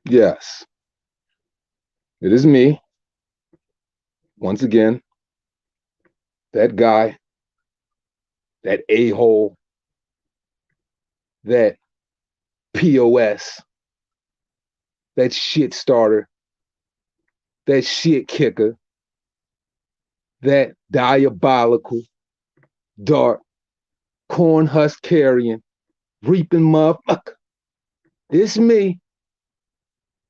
Yes, it is me. Once again, that guy, that a-hole, that POS, that shit starter, that shit kicker, that diabolical, dark, corn husk carrying, reaping motherfucker. It's me.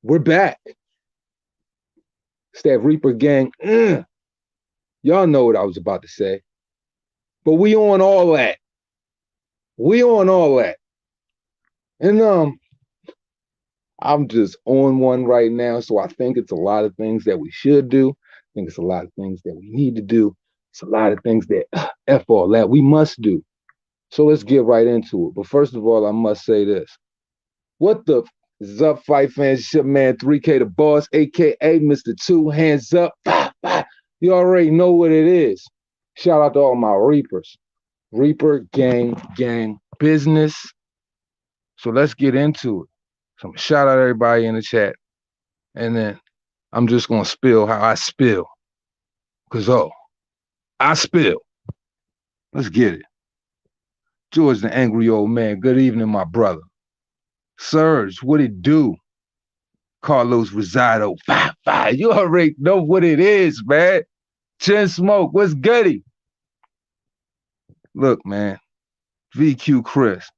We're back. It's that Reaper gang. Y'all know what I was about to say. But we on all that. We on all that. And I'm just on one right now. So I think it's a lot of things that we should do. I think it's a lot of things that we need to do. It's a lot of things that F all that we must do. So let's get right into it. But first of all, I must say this. What the is up, fight fans? It's your man 3K the boss, aka Mr. Two Hands Up. Fah, fah. You already know what it is. Shout out to all my Reapers. Reaper gang business. So let's get into it. So shout out everybody in the chat. And then I'm just gonna spill how I spill. Cause I spill. Let's get it. George the angry old man. Good evening, my brother. Serge, what it do? Carlos Rosado. Fah, fah. You already know what it is, man. Chin Smoke, what's goody? Look, man. VQ Chris,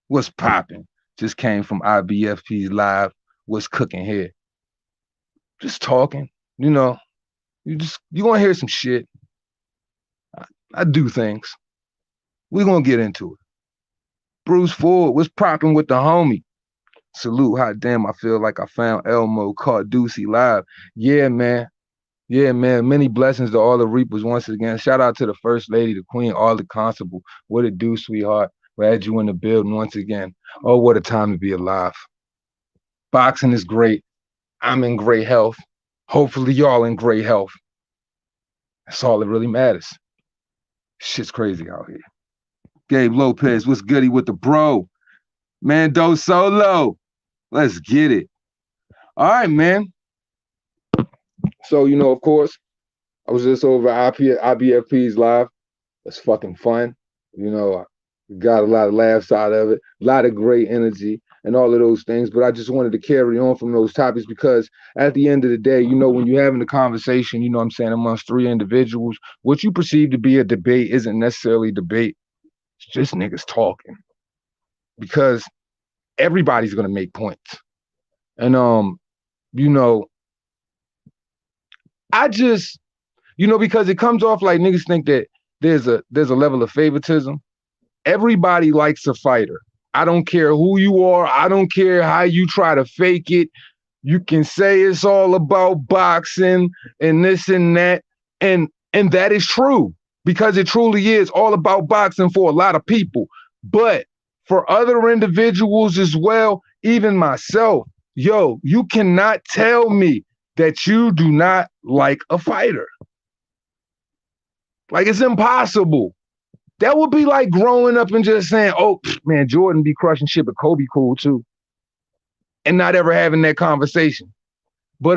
what's popping? Just came from IBFP's live. What's cooking here? Just talking. You know, you gonna hear some shit. I do things. We're gonna get into it. Bruce Ford, what's popping with the homie? Salute, hot damn, I feel like I found Elmo caught Deucey live. Yeah, man. Yeah, man. Many blessings to all the Reapers once again. Shout out to the First Lady, the Queen, all the Constable. What it do, sweetheart? Glad you in the building once again. Oh, what a time to be alive. Boxing is great. I'm in great health. Hopefully y'all in great health. That's all that really matters. Shit's crazy out here. Gabe Lopez, what's goody with the bro? Mando Solo. Let's get it. All right, man. So, of course, I was just over IBFP's live. It's fucking fun. I got a lot of laughs out of it, a lot of great energy and all of those things. But I just wanted to carry on from those topics because at the end of the day, when you're having a conversation, what I'm saying, amongst three individuals, what you perceive to be a debate isn't necessarily debate. It's just niggas talking because everybody's going to make points. And, I just, because it comes off like niggas think that there's a level of favoritism. Everybody likes a fighter. I don't care who you are. I don't care how you try to fake it. You can say it's all about boxing and this and that. And that is true because it truly is all about boxing for a lot of people. But for other individuals as well, even myself, you cannot tell me that you do not like a fighter. Like, it's impossible. That would be like growing up and just saying, oh, man, Jordan be crushing shit, but Kobe cool too. And not ever having that conversation. But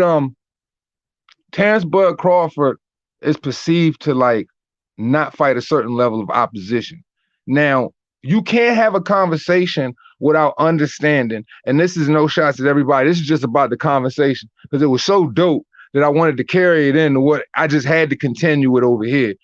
Terrence Bud Crawford is perceived to like not fight a certain level of opposition. Now, you can't have a conversation without understanding. And this is no shots at everybody. This is just about the conversation because it was so dope that I wanted to carry it into what I just had to continue it over here.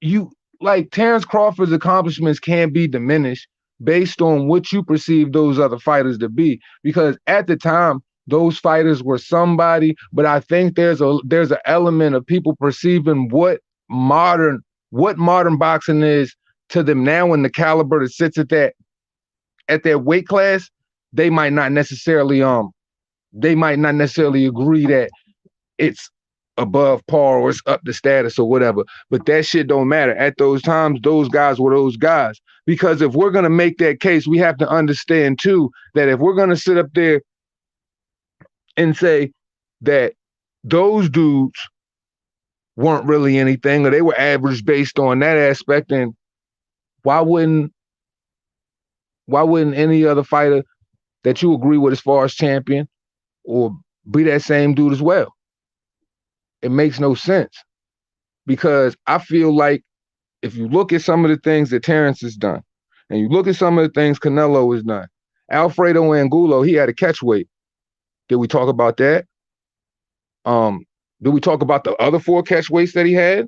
You like Terrence Crawford's accomplishments can't be diminished based on what you perceive those other fighters to be, because at the time those fighters were somebody, but I think there's an element of people perceiving what modern boxing is to them now, and the caliber that sits at that weight class. They might not necessarily agree that it's above par or it's up to status or whatever, but that shit don't matter. At those times, those guys were those guys. Because if we're going to make that case, we have to understand too that if we're going to sit up there and say that those dudes weren't really anything or they were average based on that aspect, then why wouldn't Why wouldn't any other fighter that you agree with as far as champion or be that same dude as well? It makes no sense, because I feel like if you look at some of the things that Terrence has done, and you look at some of the things Canelo has done, Alfredo Angulo, he had a catch weight. Did we talk about that? Did we talk about the other 4 catch weights that he had?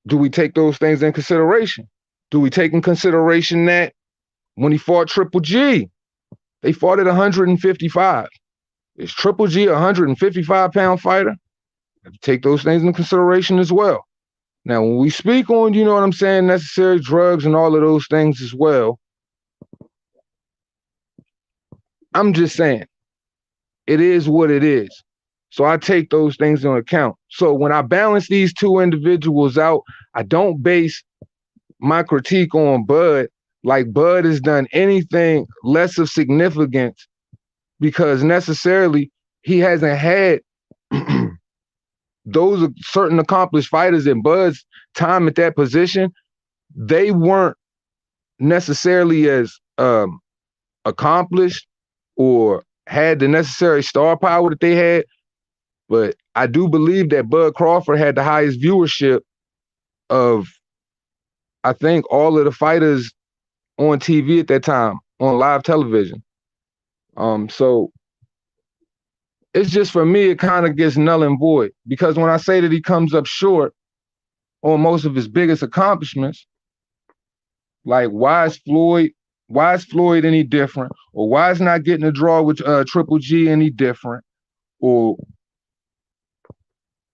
Do we take those things in consideration? Do we take in consideration that when he fought Triple G, they fought at 155? Is Triple G a 155-pound fighter? Have to take those things into consideration as well. Now, when we speak on, you know what I'm saying, necessary drugs and all of those things as well, I'm just saying, it is what it is. So I take those things into account. So when I balance these 2 individuals out, I don't base my critique on Bud like Bud has done anything less of significance, because necessarily he hasn't had those are certain accomplished fighters in Bud's time at that position. They weren't necessarily as accomplished or had the necessary star power that they had. But I do believe that Bud Crawford had the highest viewership of, I think, all of the fighters on TV at that time, on live television. So it's just, for me, it kind of gets null and void, because when I say that he comes up short on most of his biggest accomplishments, like why is Floyd any different? Or why is not getting a draw with Triple G any different? Or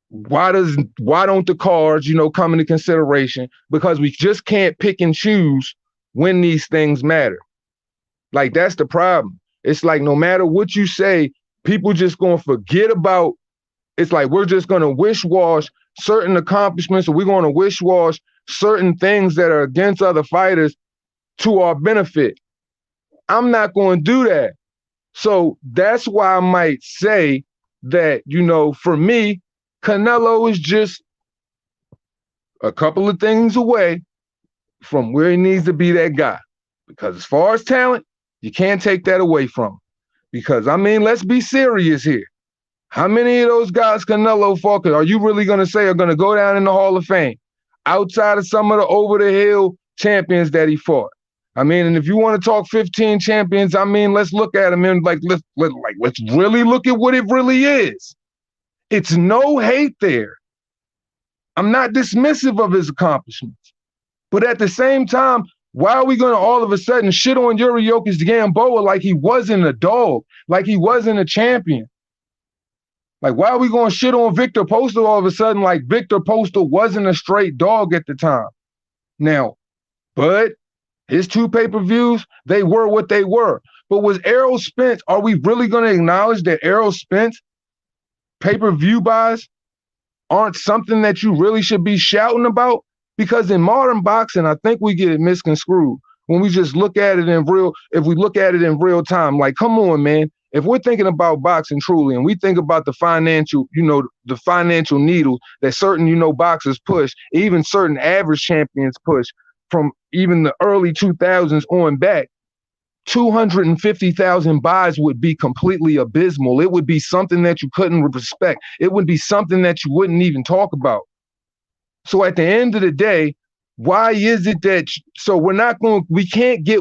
why don't the cards, come into consideration? Because we just can't pick and choose when these things matter. Like, that's the problem. It's like, no matter what you say, people just gonna forget about. It's like we're just gonna wish-wash certain accomplishments, or we're gonna wish-wash certain things that are against other fighters to our benefit. I'm not gonna do that. So that's why I might say that, for me, Canelo is just a couple of things away from where he needs to be that guy. Because as far as talent, you can't take that away from him. Because, let's be serious here. How many of those guys Canelo fought are you really going to say are going to go down in the Hall of Fame outside of some of the over-the-hill champions that he fought? And if you want to talk 15 champions, let's look at them and let's really look at what it really is. It's no hate there. I'm not dismissive of his accomplishments. But at the same time, why are we going to all of a sudden shit on Yuriorkis Gamboa like he wasn't a dog, like he wasn't a champion? Like, why are we going to shit on Victor Postal all of a sudden like Victor Postal wasn't a straight dog at the time? Now, Bud, his 2 pay-per-views, they were what they were. But was Errol Spence, are we really going to acknowledge that Errol Spence pay-per-view buys aren't something that you really should be shouting about? Because in modern boxing, I think we get it misconstrued when we just look at it if we look at it in real time. Like, come on, man. If we're thinking about boxing truly, and we think about the financial, the financial needle that certain, boxers push, even certain average champions push from even the early 2000s on back, 250,000 buys would be completely abysmal. It would be something that you couldn't respect. It would be something that you wouldn't even talk about. So at the end of the day, why is it that,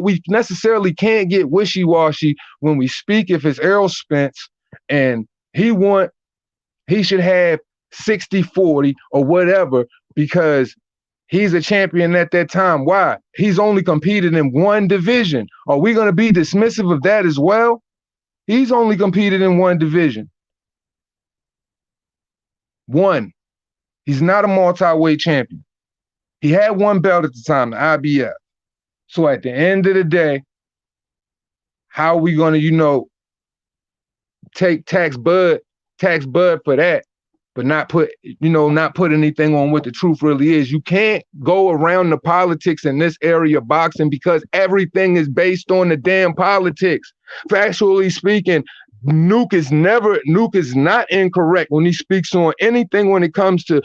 we necessarily can't get wishy-washy when we speak if it's Errol Spence and he should have 60-40 or whatever because he's a champion at that time. Why? He's only competed in one division. Are we going to be dismissive of that as well? He's only competed in one division. One. He's not a multi-weight champion. He had one belt at the time, the IBF. So at the end of the day, how are we going to, tax Bud for that, but not put anything on what the truth really is? You can't go around the politics in this area of boxing because everything is based on the damn politics. Factually speaking, Nuke is not incorrect when he speaks on anything when it comes to,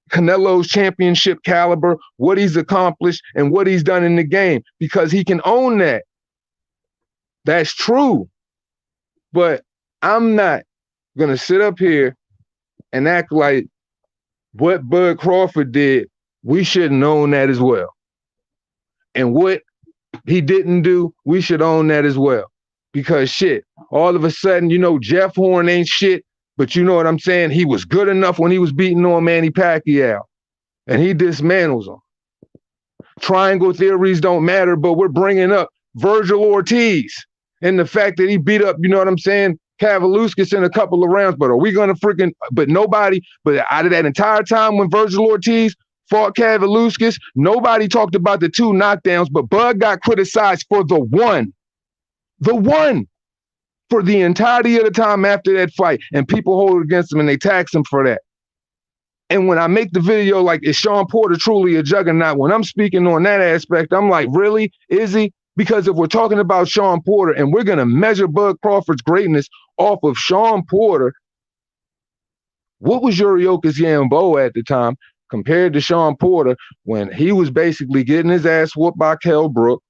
Canelo's championship caliber, what he's accomplished, and what he's done in the game, because he can own that. That's true. But I'm not going to sit up here and act like what Bud Crawford did, we should own that as well. And what he didn't do, we should own that as well. Because shit, all of a sudden, you know, Jeff Horn ain't shit, but you know what I'm saying? He was good enough when he was beating on Manny Pacquiao, and he dismantles him. Triangle theories don't matter, but we're bringing up Virgil Ortiz and the fact that he beat up, you know what I'm saying, Kavaluskas in a couple of rounds. But are we going to freaking, but nobody, but out of that entire time when Virgil Ortiz fought Kavaluskas, nobody talked about the 2 knockdowns, but Bud got criticized for the one for the entirety of the time after that fight. And people hold it against him and they tax him for that. And when I make the video, like, is Sean Porter truly a juggernaut? When I'm speaking on that aspect, I'm like, really? Is he? Because if we're talking about Sean Porter and we're going to measure Bud Crawford's greatness off of Sean Porter, what was Yuriokas Yambo at the time compared to Sean Porter when he was basically getting his ass whooped by Kell Brook?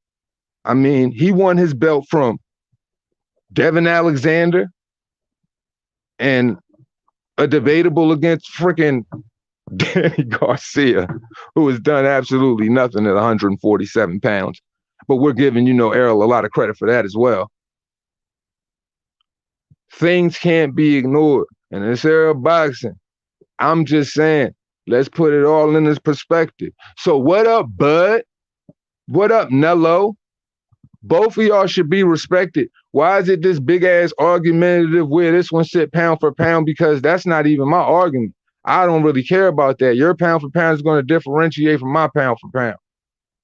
I mean, he won his belt from Devin Alexander and a debatable against freaking Danny Garcia, who has done absolutely nothing at 147 pounds. But we're giving, you know, Errol a lot of credit for that as well. Things can't be ignored. And in this era of boxing, I'm just saying, let's put it all in this perspective. So what up, Bud? What up, Nello? Both of y'all should be respected. Why is it this big-ass argumentative where this one sit pound for pound? Because that's not even my argument. I don't really care about that. Your pound for pound is going to differentiate from my pound for pound.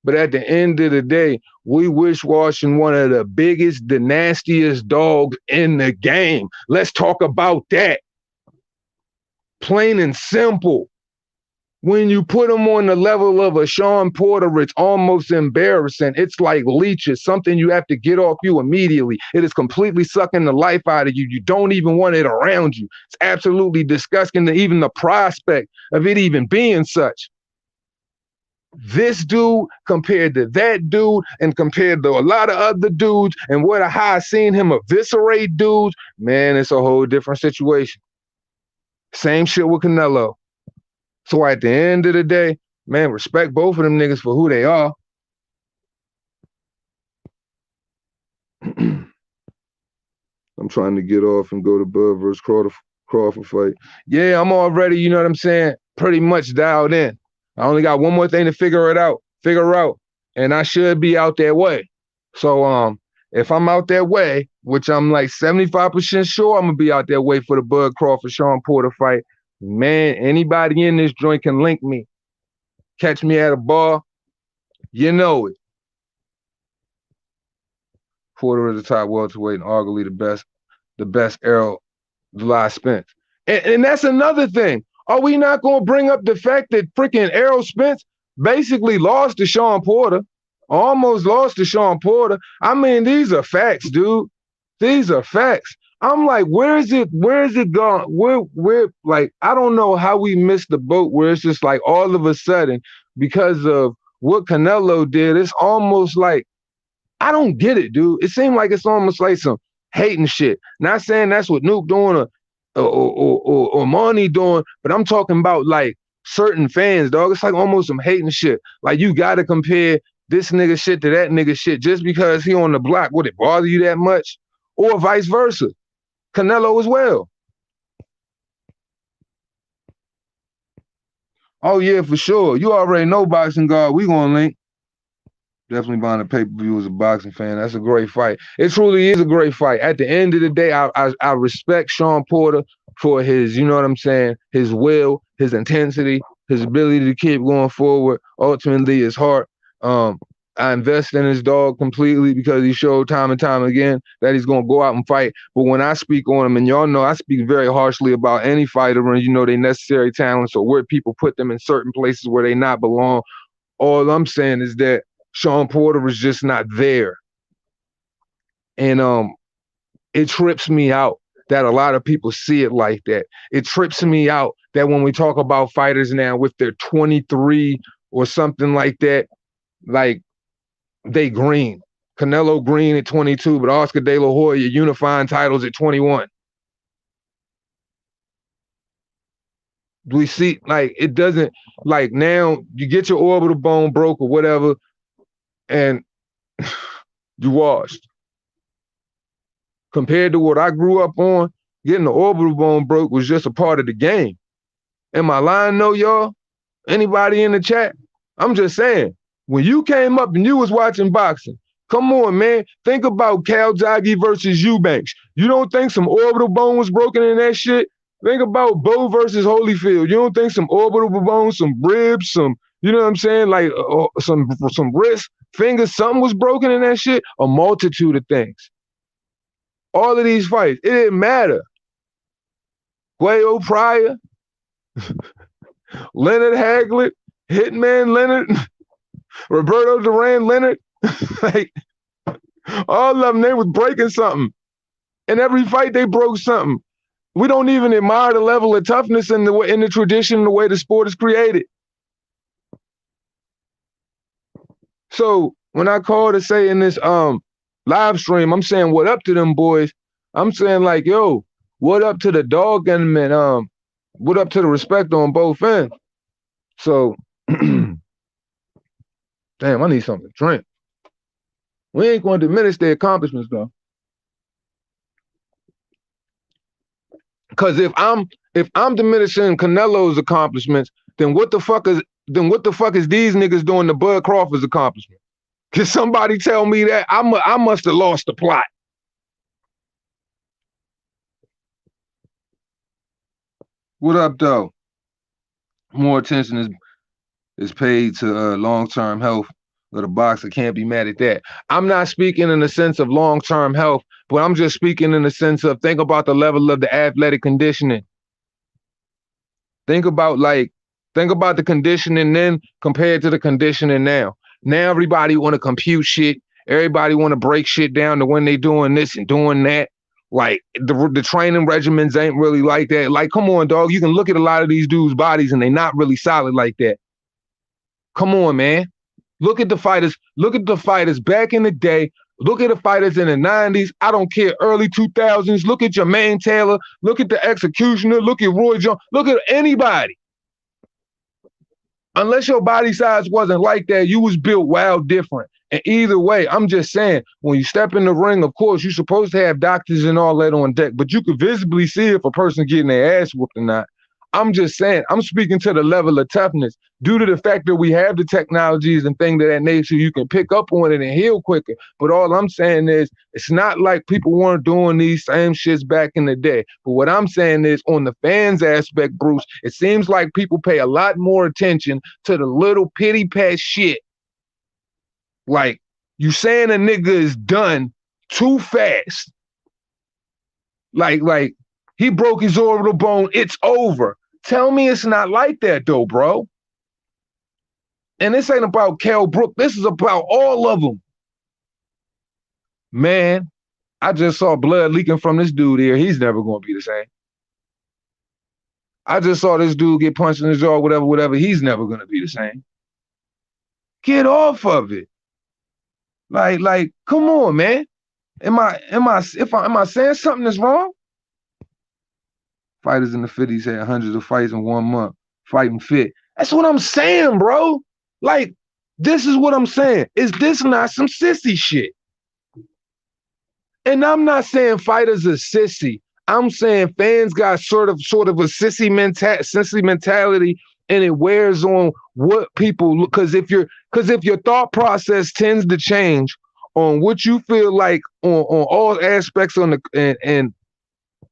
But at the end of the day, we wish-washing one of the biggest, the nastiest dogs in the game. Let's talk about that. Plain and simple. When you put them on the level of a Sean Porter, it's almost embarrassing. It's like leeches, something you have to get off you immediately. It is completely sucking the life out of you. You don't even want it around you. It's absolutely disgusting to even the prospect of it even being such. This dude compared to that dude and compared to a lot of other dudes and how I seen him eviscerate dudes, man, it's a whole different situation. Same shit with Canelo. So at the end of the day, man, respect both of them niggas for who they are. I'm trying to get off and go to Bud versus Crawford fight. Yeah, I'm already, you know what I'm saying, pretty much dialed in. I only got one more thing to figure out, and I should be out that way. So if I'm out that way, which I'm like 75% sure I'm gonna be out that way for the Bud Crawford Sean Porter fight, man, anybody in this joint can link me. Catch me at a bar, you know it. Porter is the top welterweight and arguably the best Errol Spence. And that's another thing. Are we not going to bring up the fact that freaking Errol Spence basically lost to Sean Porter, almost lost to Sean Porter? I mean, these are facts, dude. These are facts. I'm like, where is it gone? Where like, I don't know how we missed the boat where it's just like all of a sudden, because of what Canelo did, it's almost like, I don't get it, dude. It seemed like it's almost like some hating shit. Not saying that's what Nuke doing or Money doing, but I'm talking about like certain fans, dog. It's like almost some hating shit. Like you gotta compare this nigga shit to that nigga shit just because he on the block. Would it bother you that much? Or vice versa. Canelo as well. Oh yeah, for sure. You already know Boxing God. We gonna link. Definitely buying a pay-per-view as a boxing fan. That's a great fight. It truly is a great fight. At the end of the day, I respect Sean Porter for his, you know what I'm saying, his will, his intensity, his ability to keep going forward, ultimately his heart. I invest in his dog completely because he showed time and time again that he's going to go out and fight. But when I speak on him, and y'all know I speak very harshly about any fighter and, you know, they necessary talents or where people put them in certain places where they not belong. All I'm saying is that Sean Porter was just not there. And it trips me out that a lot of people see it like that. It trips me out that when we talk about fighters now with their 23 or something like that, like they green. Canelo green at 22, but Oscar De La Hoya unifying titles at 21. We see, like, it doesn't, like, now you get your orbital bone broke or whatever, and you washed. Compared to what I grew up on, getting the orbital bone broke was just a part of the game. Am I lying though, y'all? Anybody in the chat? I'm just saying, when you came up and you was watching boxing, come on, man. Think about Calzaghe versus Eubanks. You don't think some orbital bone was broken in that shit? Think about Bo versus Holyfield. You don't think some orbital bones, some ribs, some, you know what I'm saying? Like some wrists, fingers, something was broken in that shit? A multitude of things. All of these fights, it didn't matter. Guayo Pryor, Leonard Hagler, Hitman Leonard, Roberto Duran Leonard, like all of them, they was breaking something. In every fight, they broke something. We don't even admire the level of toughness in the tradition, the way the sport is created. So when I call to say in this live stream, I'm saying what up to them boys. I'm saying like, yo, what up to the dog and man, what up to the respect on both ends. So damn, I need something to drink. We ain't going to diminish their accomplishments though. Because if I'm diminishing Canelo's accomplishments, then what the fuck is these niggas doing to Bud Crawford's accomplishment? Can somebody tell me that? I must have lost the plot. What up, though? More attention is paid to long-term health of the boxer. Can't be mad at that. I'm not speaking in the sense of long-term health, but I'm just speaking in the sense of think about the level of the athletic conditioning. Think about the conditioning then compared to the conditioning now. Now everybody want to compute shit. Everybody want to break shit down to when they doing this and doing that. Like the training regimens ain't really like that. Like, come on, dog. You can look at a lot of these dudes' bodies and they not really solid like that. Come on, man. Look at the fighters. Look at the fighters back in the day. Look at the fighters in the 90s. I don't care, early 2000s. Look at Jermaine Taylor. Look at the Executioner. Look at Roy Jones. Look at anybody. Unless your body size wasn't like that, you was built wild different. And either way, I'm just saying, when you step in the ring, of course, you're supposed to have doctors and all that on deck, but you could visibly see if a person getting their ass whooped or not. I'm just saying, I'm speaking to the level of toughness. Due to the fact that we have the technologies and things of that nature, you can pick up on it and heal quicker. But all I'm saying is, it's not like people weren't doing these same shits back in the day. But what I'm saying is, on the fans aspect, Bruce, it seems like people pay a lot more attention to the little pity pat shit. Like, you saying a nigga is done too fast. Like, he broke his orbital bone, it's over. Tell me it's not like that though, bro. And this ain't about Kell Brook. This is about all of them. Man, I just saw blood leaking from this dude here. He's never going to be the same. I just saw this dude get punched in the jaw, whatever. He's never going to be the same. Get off of it. Like, come on, man. Am I saying something that's wrong? Fighters in the 50s had hundreds of fights in 1 month, fighting fit. That's what I'm saying, bro. Like, this is what I'm saying. Is this not some sissy shit? And I'm not saying fighters are sissy. I'm saying fans got sort of a sissy mentality, and it wears on what people look. Because if your thought process tends to change on what you feel like on all aspects and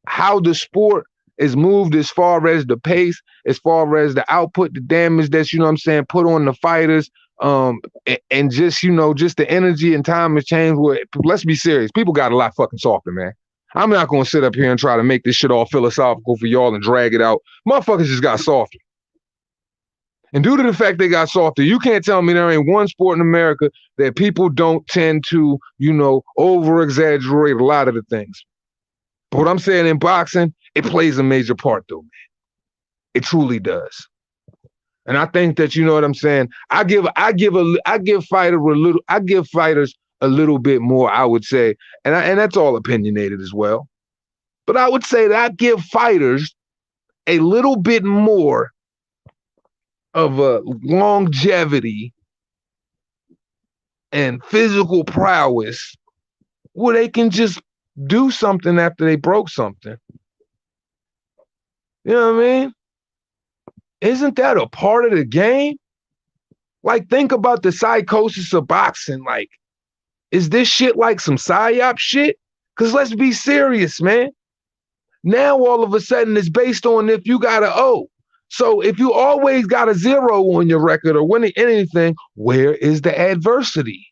how the sport is moved as far as the pace, as far as the output, the damage that's, you know what I'm saying, put on the fighters, and just, you know, just the energy and time has changed. Let's be serious. People got a lot fucking softer, man. I'm not going to sit up here and try to make this shit all philosophical for y'all and drag it out. Motherfuckers just got softer. And due to the fact they got softer, you can't tell me there ain't one sport in America that people don't tend to, you know, over-exaggerate a lot of the things. But what I'm saying in boxing, it plays a major part though, man. It truly does. And I think that, you know what I'm saying, I give fighters a little bit more, I would say, and that's all opinionated as well. But I would say that I give fighters a little bit more of a longevity and physical prowess where they can just do something after they broke something. You know what I mean? Isn't that a part of the game? Like, think about the psychosis of boxing. Like, is this shit like some psyop shit? Because let's be serious, man. Now all of a sudden it's based on if you got an O. So if you always got a 0 on your record or winning anything, where is the adversity?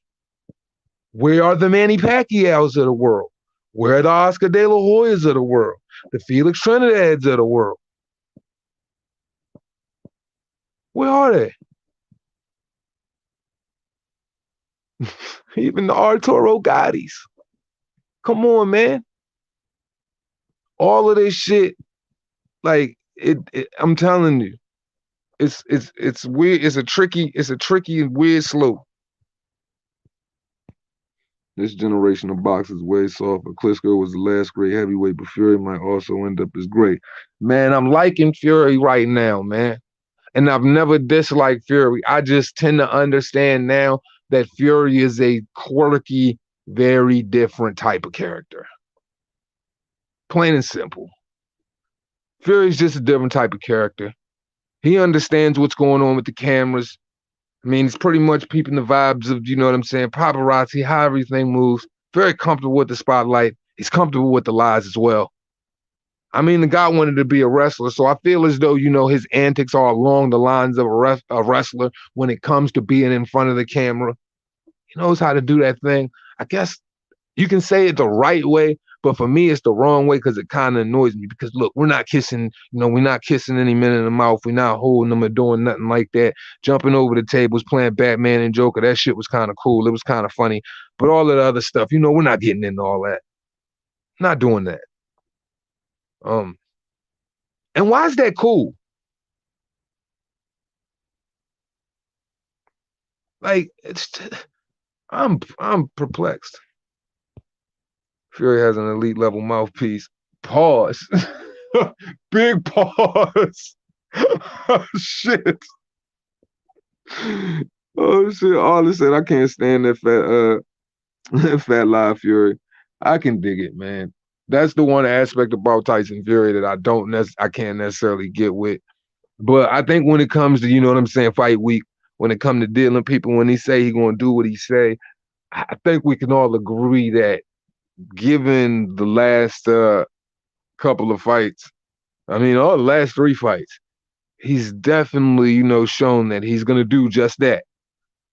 Where are the Manny Pacquiao's of the world? Where are the Oscar De La Hoyas of the world? The Felix Trinidad's of the world? Where are they? Even the Arturo Gattis. Come on, man. All of this shit, like I'm telling you, it's weird. It's a tricky and weird slope. This generation of boxers is way softer. Klitschko was the last great heavyweight, but Fury might also end up as great. Man, I'm liking Fury right now, man. And I've never disliked Fury. I just tend to understand now that Fury is a quirky, very different type of character. Plain and simple. Fury's just a different type of character. He understands what's going on with the cameras. I mean, he's pretty much peeping the vibes of, you know what I'm saying, paparazzi, how everything moves. Very comfortable with the spotlight. He's comfortable with the lies as well. I mean, the guy wanted to be a wrestler, so I feel as though, you know, his antics are along the lines of a wrestler when it comes to being in front of the camera. He knows how to do that thing. I guess you can say it the right way, but for me, it's the wrong way because it kind of annoys me. Because look, we're not kissing, you know, we're not kissing any men in the mouth. We're not holding them or doing nothing like that. Jumping over the tables, playing Batman and Joker, that shit was kind of cool. It was kind of funny. But all of the other stuff, you know, we're not getting into all that. Not doing that. And why is that cool? Like, I'm perplexed. Fury has an elite level mouthpiece. Pause. Big pause. Oh, shit. Oh shit. All I said, I can't stand that fat live Fury. I can dig it, man. That's the one aspect about Tyson Fury that I can't necessarily get with. But I think when it comes to, you know what I'm saying, fight week, when it comes to dealing people, when he say he gonna do what he say, I think we can all agree that given the last couple of fights, I mean, all the last 3 fights, he's definitely, you know, shown that he's gonna do just that.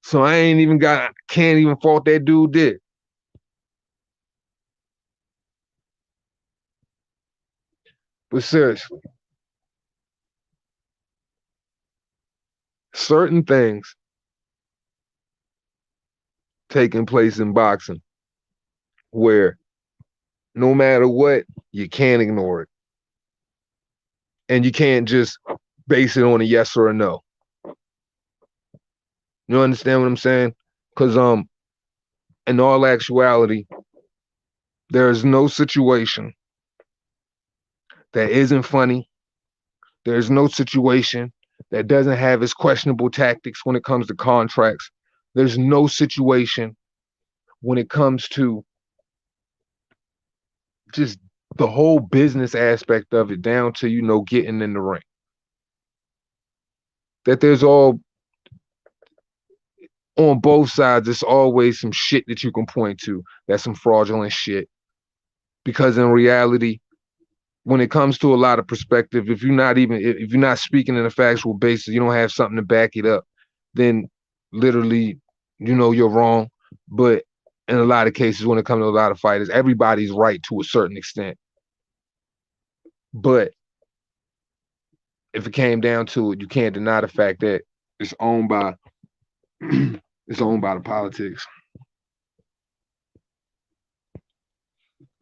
So can't even fault that dude did. But seriously, certain things taking place in boxing where no matter what, you can't ignore it. And you can't just base it on a yes or a no. You understand what I'm saying? Because in all actuality, there is no situation that isn't funny. There's no situation that doesn't have its questionable tactics when it comes to contracts. There's no situation when it comes to just the whole business aspect of it down to, you know, getting in the ring. That there's all on both sides, there's always some shit that you can point to. That's some fraudulent shit. Because in reality, when it comes to a lot of perspective, if you're not speaking in a factual basis, you don't have something to back it up, then literally, you know, you're wrong. But in a lot of cases, when it comes to a lot of fighters, everybody's right to a certain extent. But if it came down to it, you can't deny the fact that it's owned by it's owned by the politics.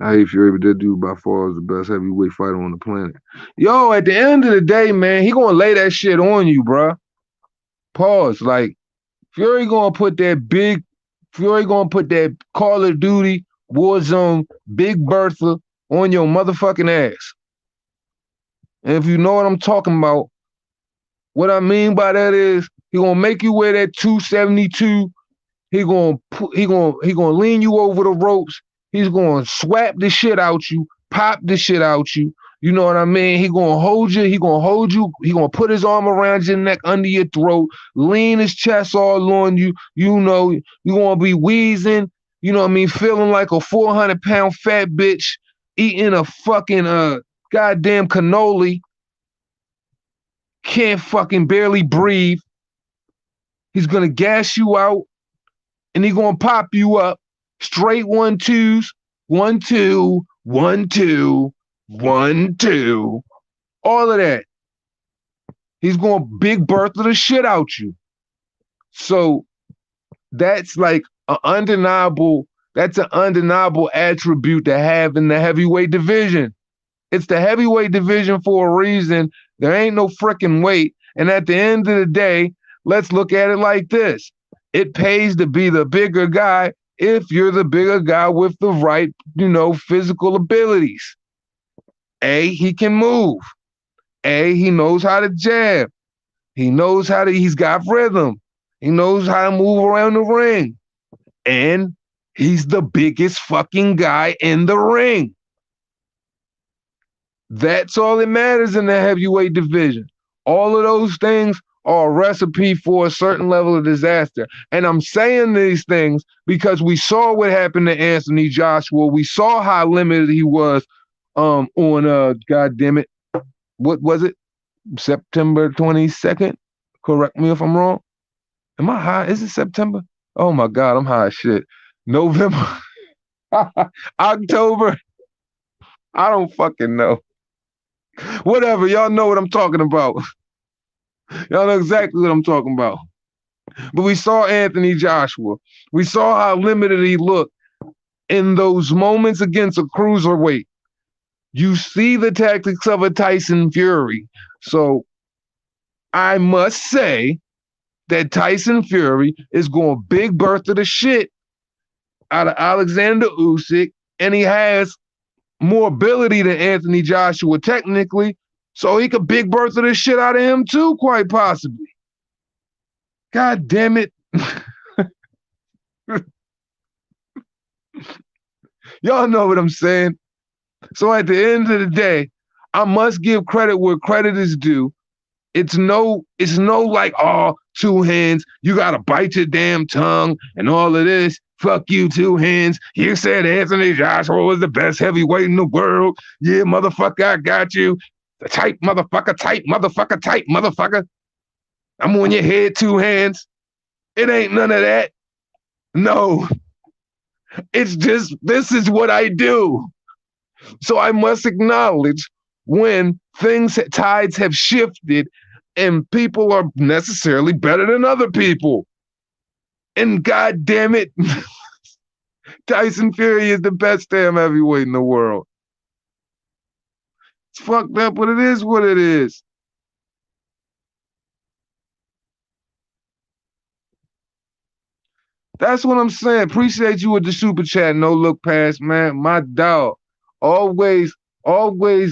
I hate Fury, but that dude by far is the best heavyweight fighter on the planet. Yo, at the end of the day, man, he gonna lay that shit on you, bruh. Pause. Like, Fury gonna put that big, Fury gonna put that Call of Duty, Warzone, Big Bertha on your motherfucking ass. And if you know what I'm talking about, what I mean by that is he gonna make you wear that 272. He gonna lean you over the ropes. He's gonna swap the shit out you, pop the shit out you. You know what I mean? He gonna hold you. He gonna hold you. He gonna put his arm around your neck, under your throat, lean his chest all on you. You know you gonna be wheezing. You know what I mean? Feeling like a 400-pound fat bitch eating a fucking goddamn cannoli. Can't fucking barely breathe. He's gonna gas you out. And he gonna pop you up. Straight 1-2s, 1-2, 1-2, 1-2. All of that. He's gonna Big Bertha the shit out you. So that's like an undeniable, that's an undeniable attribute to have in the heavyweight division. It's the heavyweight division for a reason. There ain't no freaking weight. And at the end of the day, let's look at it like this. It pays to be the bigger guy if you're the bigger guy with the right, physical abilities. A, he can move. A, he knows how to jab. He's got rhythm. He knows how to move around the ring. And he's the biggest fucking guy in the ring. That's all that matters in the heavyweight division. All of those things are a recipe for a certain level of disaster. And I'm saying these things because we saw what happened to Anthony Joshua. We saw how limited he was on goddamn it. What was it? September 22nd? Correct me if I'm wrong. Am I high? Is it September? Oh my God, I'm high as shit. November. October. I don't fucking know. Whatever, y'all know what I'm talking about. Y'all know exactly what I'm talking about. But we saw Anthony Joshua. We saw how limited he looked in those moments against a cruiserweight. You see the tactics of a Tyson Fury. So I must say that Tyson Fury is going Big Bertha the shit out of Alexander Usyk, and he has more ability than Anthony Joshua technically, so he could Big Bertha the shit out of him too, quite possibly. God damn it. Y'all know what I'm saying. So at the end of the day, I must give credit where credit is due. It's no like, oh, two hands, you gotta bite your damn tongue and all of this. Fuck you, two hands. You said Anthony Joshua was the best heavyweight in the world. Yeah, motherfucker, I got you. The tight motherfucker, tight motherfucker, tight motherfucker. I'm on your head, two hands. It ain't none of that. No. It's just, this is what I do. So I must acknowledge when tides have shifted and people are necessarily better than other people. And God damn it, Tyson Fury is the best damn heavyweight in the world. It's fucked up, but it is what it is. That's what I'm saying. Appreciate you with the super chat. No look past, man. My dog. Always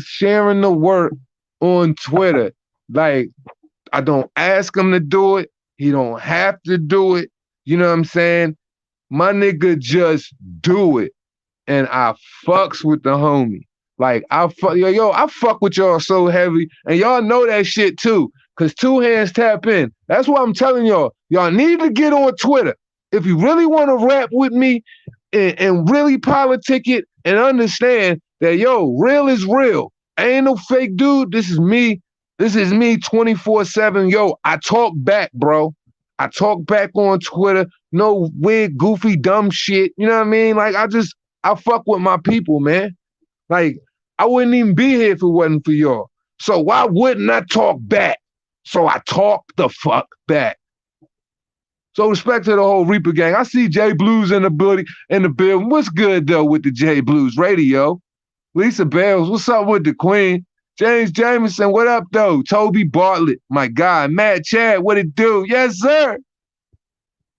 sharing the work on Twitter. Like, I don't ask him to do it. He don't have to do it. You know what I'm saying? My nigga just do it. And I fucks with the homie. Like, I fuck with y'all so heavy. And y'all know that shit too. Cause two hands tap in. That's why I'm telling y'all. Y'all need to get on Twitter. If you really want to rap with me and really politic it and understand that, real is real. I ain't no fake dude. This is me. This is me 24/7. Yo, I talk back, bro. I talk back on Twitter. No weird, goofy, dumb shit. You know what I mean? Like, I fuck with my people, man. Like, I wouldn't even be here if it wasn't for y'all. So why wouldn't I talk back? So I talk the fuck back. So respect to the whole Reaper gang. I see J Blues in the building. What's good though with the J Blues radio? Lisa Bales, what's up with the Queen? James Jameson, what up though? Toby Bartlett, my guy. Matt Chad, what it do? Yes, sir.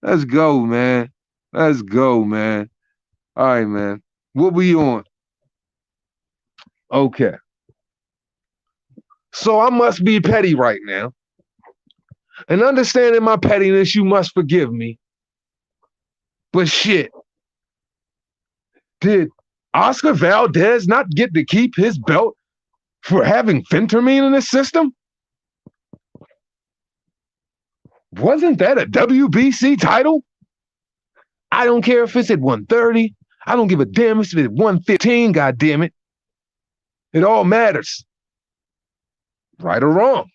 Let's go, man. Let's go, man. All right, man. What we on? Okay. So I must be petty right now. And understanding my pettiness, you must forgive me. But shit, did Oscar Valdez not get to keep his belt for having phentermine in his system? Wasn't that a WBC title? I don't care if it's at 130. I don't give a damn if it's at 115, goddammit. It all matters. Right or wrong.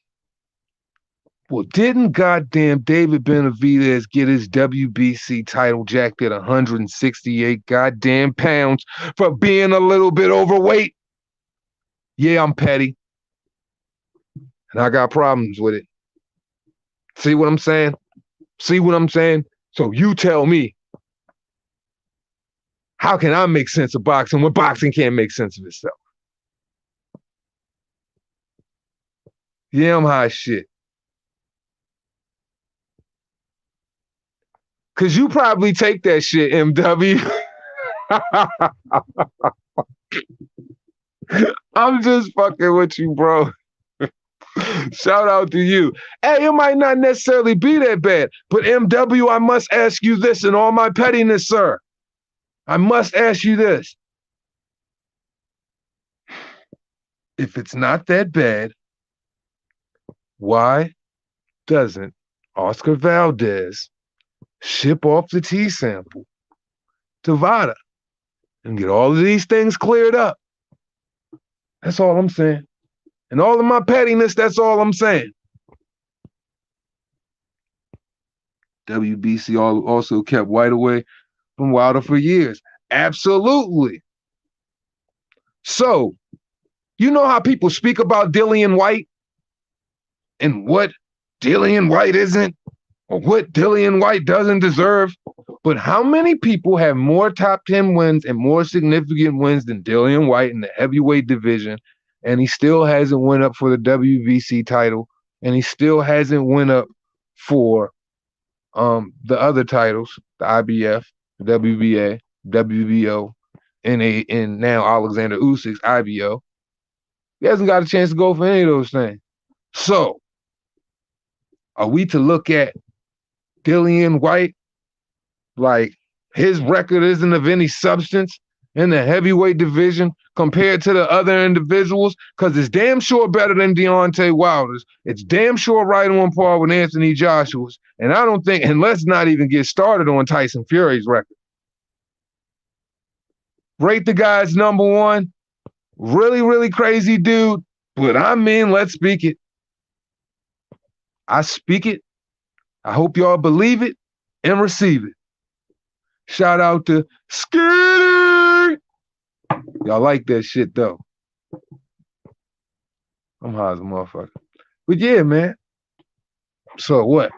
Well, didn't goddamn David Benavidez get his WBC title jacked at 168 goddamn pounds for being a little bit overweight? Yeah, I'm petty. And I got problems with it. See what I'm saying? See what I'm saying? So you tell me, how can I make sense of boxing when boxing can't make sense of itself? Yeah, I'm high shit. Cause you probably take that shit, MW. I'm just fucking with you, bro. Shout out to you. Hey, it might not necessarily be that bad, but MW, I must ask you this in all my pettiness, sir. I must ask you this. If it's not that bad, why doesn't Oscar Valdez ship off the T sample to VADA and get all of these things cleared up? That's all I'm saying. And all of my pettiness, that's all I'm saying. WBC also kept Whyte away from Wilder for years. Absolutely. So, you know how people speak about Dillian Whyte and what Dillian Whyte isn't, or what Dillian Whyte doesn't deserve? But how many people have more top 10 wins and more significant wins than Dillian Whyte in the heavyweight division, and he still hasn't went up for the WBC title, and he still hasn't went up for the other titles, the IBF, the WBA, WBO, and now Alexander Usyk's IBO. He hasn't got a chance to go for any of those things. So, are we to look at Dillian Whyte like his record isn't of any substance in the heavyweight division compared to the other individuals? Because it's damn sure better than Deontay Wilder's. It's damn sure right on par with Anthony Joshua's. And I don't think, and let's not even get started on Tyson Fury's record. Rate the guy's number one. Really, really crazy dude. But I mean, let's speak it. I speak it. I hope y'all believe it and receive it. Shout out to Skitty. Y'all like that shit though. I'm high as a motherfucker. But yeah, man. So what?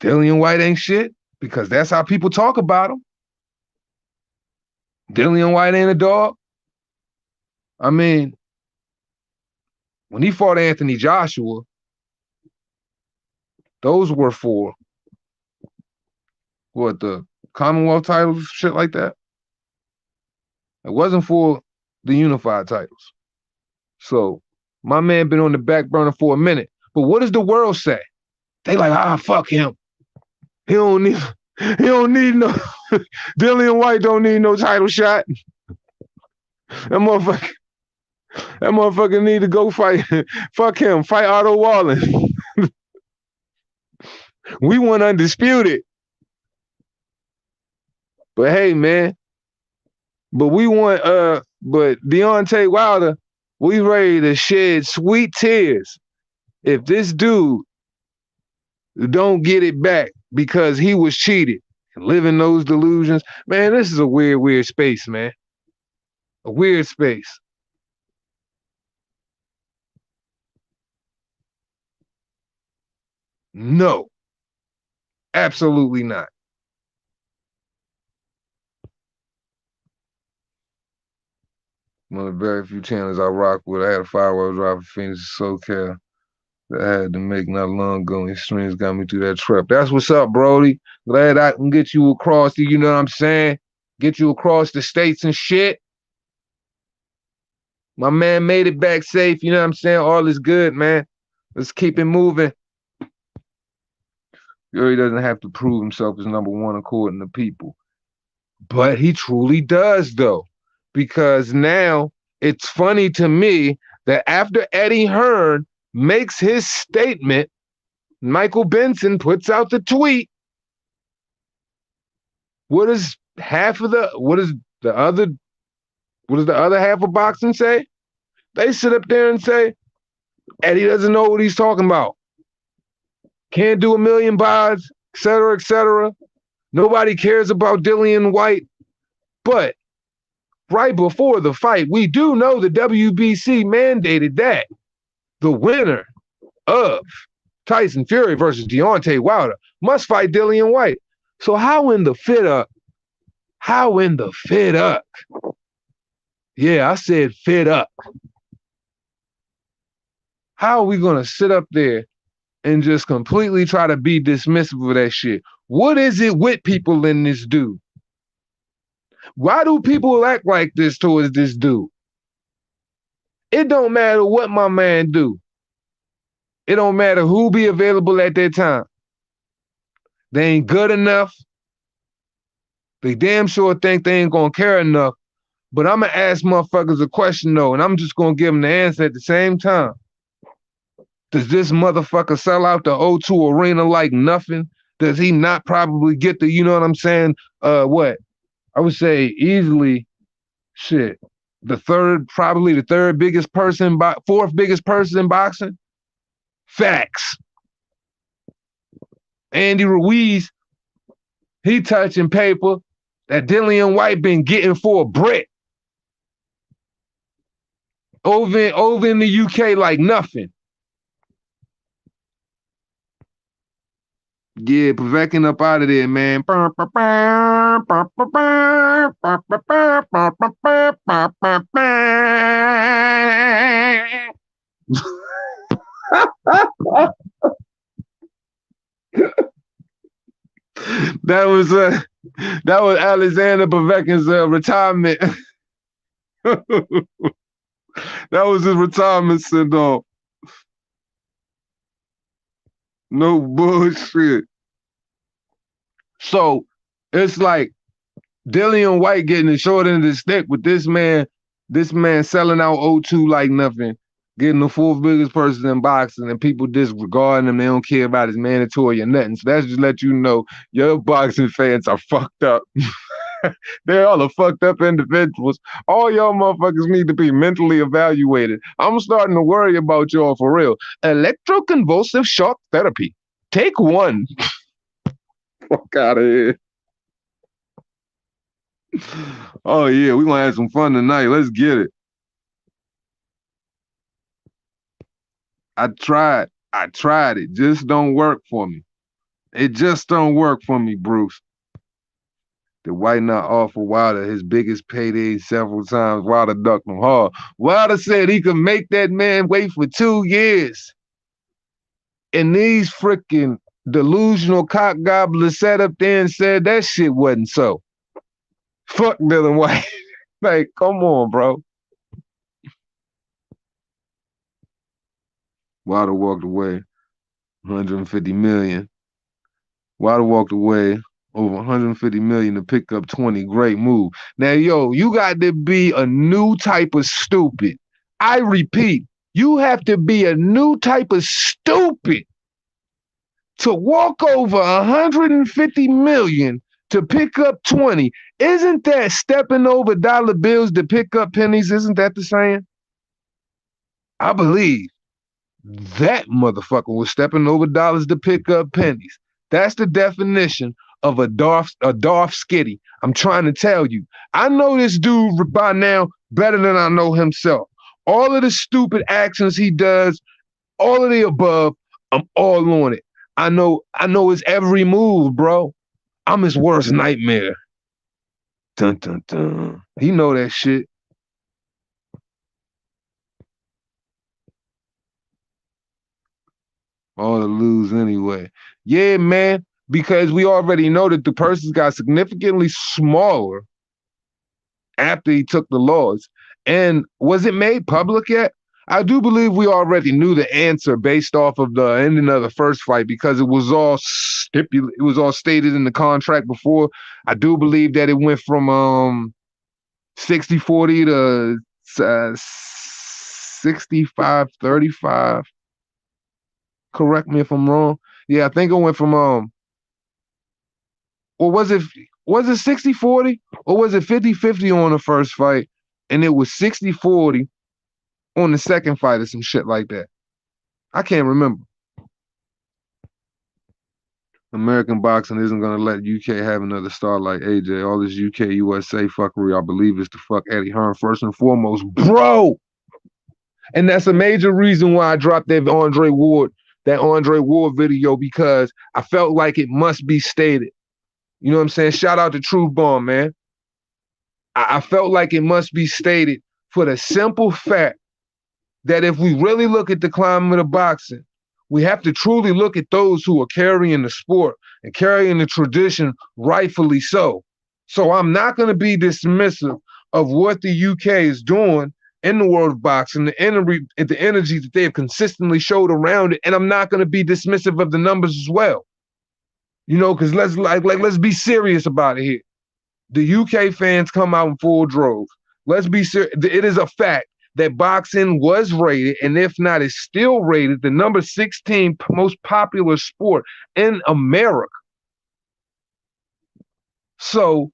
Dillian Whyte ain't shit? Because that's how people talk about him. Dillian Whyte ain't a dog. I mean, when he fought Anthony Joshua, those were for what, the Commonwealth titles, shit like that. It wasn't for the unified titles. So my man been on the back burner for a minute. But what does the world say? They like, fuck him. He don't need no Dillian Whyte don't need no title shot. That motherfucker need to go fight. Fuck him. Fight Otto Wallen. We want undisputed. But hey, man. But we want but Deontay Wilder, we ready to shed sweet tears if this dude don't get it back because he was cheated and living those delusions. Man, this is a weird, weird space, man. A weird space. No. Absolutely not. One of the very few channels I rock with. I had a firewall drive for Phoenix, SoCal. That I had to make not long ago. His streams got me through that trap. That's what's up, Brody. Glad I can get you across the, you know what I'm saying? Get you across the states and shit. My man made it back safe, you know what I'm saying? All is good, man. Let's keep it moving. Fury doesn't have to prove himself as number one according to people. But he truly does, though. Because now it's funny to me that after Eddie Hearn makes his statement, Michael Benson puts out the tweet. What does the other half of boxing say? They sit up there and say, Eddie doesn't know what he's talking about. Can't do a million buys, et cetera, et cetera. Nobody cares about Dillian Whyte. But right before the fight, we do know the WBC mandated that the winner of Tyson Fury versus Deontay Wilder must fight Dillian Whyte. So how in the fit up? Yeah, I said fit up. How are we going to sit up there and just completely try to be dismissive of that shit? What is it with people in this dude? Why do people act like this towards this dude? It don't matter what my man do. It don't matter who be available at that time. They ain't good enough. They damn sure think they ain't gonna care enough. But I'm gonna ask motherfuckers a question though, and I'm just gonna give them the answer at the same time. Does this motherfucker sell out the O2 Arena like nothing? Does he not probably get the, you know what I'm saying? What? I would say easily, shit, probably the third biggest person, fourth biggest person in boxing. Facts. Andy Ruiz, he touching paper that Dillian Whyte been getting for a brick. Over in the UK like nothing. Yeah, Povetkin up out of there, man. That was Alexander Povetkin's retirement. That was his retirement syndrome. No bullshit. So it's like Dillian Whyte getting the short end of the stick with this man selling out O2 like nothing, getting the fourth biggest person in boxing, and people disregarding him. They don't care about his mandatory or nothing. So that's just let you know your boxing fans are fucked up. They're all the fucked up individuals. All y'all motherfuckers need to be mentally evaluated. I'm starting to worry about y'all for real. Electroconvulsive shock therapy. Take one. Fuck out of here. Oh yeah, we're gonna have some fun tonight. Let's get it. I tried. It just don't work for me. It just don't work for me, Bruce. The Whyte not offer Wilder his biggest payday several times. Wilder ducked him hard. Wilder said he could make that man wait for 2 years. And these freaking delusional cock gobblers sat up there and said that shit wasn't so. Fuck Dillian Whyte. Like, come on, bro. Wilder walked away 150 million. Wilder walked away over 150 million to pick up 20. Great move. Now, yo, you got to be a new type of stupid. I repeat, you have to be a new type of stupid to walk over 150 million to pick up 20. Isn't that stepping over dollar bills to pick up pennies? Isn't that the saying? I believe that motherfucker was stepping over dollars to pick up pennies. That's the definition of a Darth Skitty. I'm trying to tell you. I know this dude by now better than I know himself. All of the stupid actions he does, all of the above, I'm all on it. I know his every move, bro. I'm his worst nightmare. Dun, dun, dun. He know that shit. All to lose anyway. Yeah, man, because we already know that the person got significantly smaller after he took the loss. And was it made public yet? I do believe we already knew the answer based off of the ending of the first fight because it was all it was all stated in the contract before. I do believe that it went from 60-40 to 65-35. Correct me if I'm wrong. Yeah, I think it went from or was it 60-40 or was it 50-50 on the first fight and it was 60-40 on the second fight or some shit like that. I can't remember. American boxing isn't gonna let UK have another star like AJ. All this UK USA fuckery, I believe, is to fuck Eddie Hearn first and foremost, bro. And that's a major reason why I dropped that Andre Ward video because I felt like it must be stated. You know what I'm saying? Shout out to Truth Bomb, man. I felt like it must be stated for the simple fact that if we really look at the climate of boxing, we have to truly look at those who are carrying the sport and carrying the tradition rightfully so. So I'm not going to be dismissive of what the UK is doing in the world of boxing, the energy that they have consistently showed around it, and I'm not going to be dismissive of the numbers as well. You know, because let's be serious about it here. The UK fans come out in full droves. Let's be serious. It is a fact that boxing was rated, and if not, is still rated the number 16 most popular sport in America. So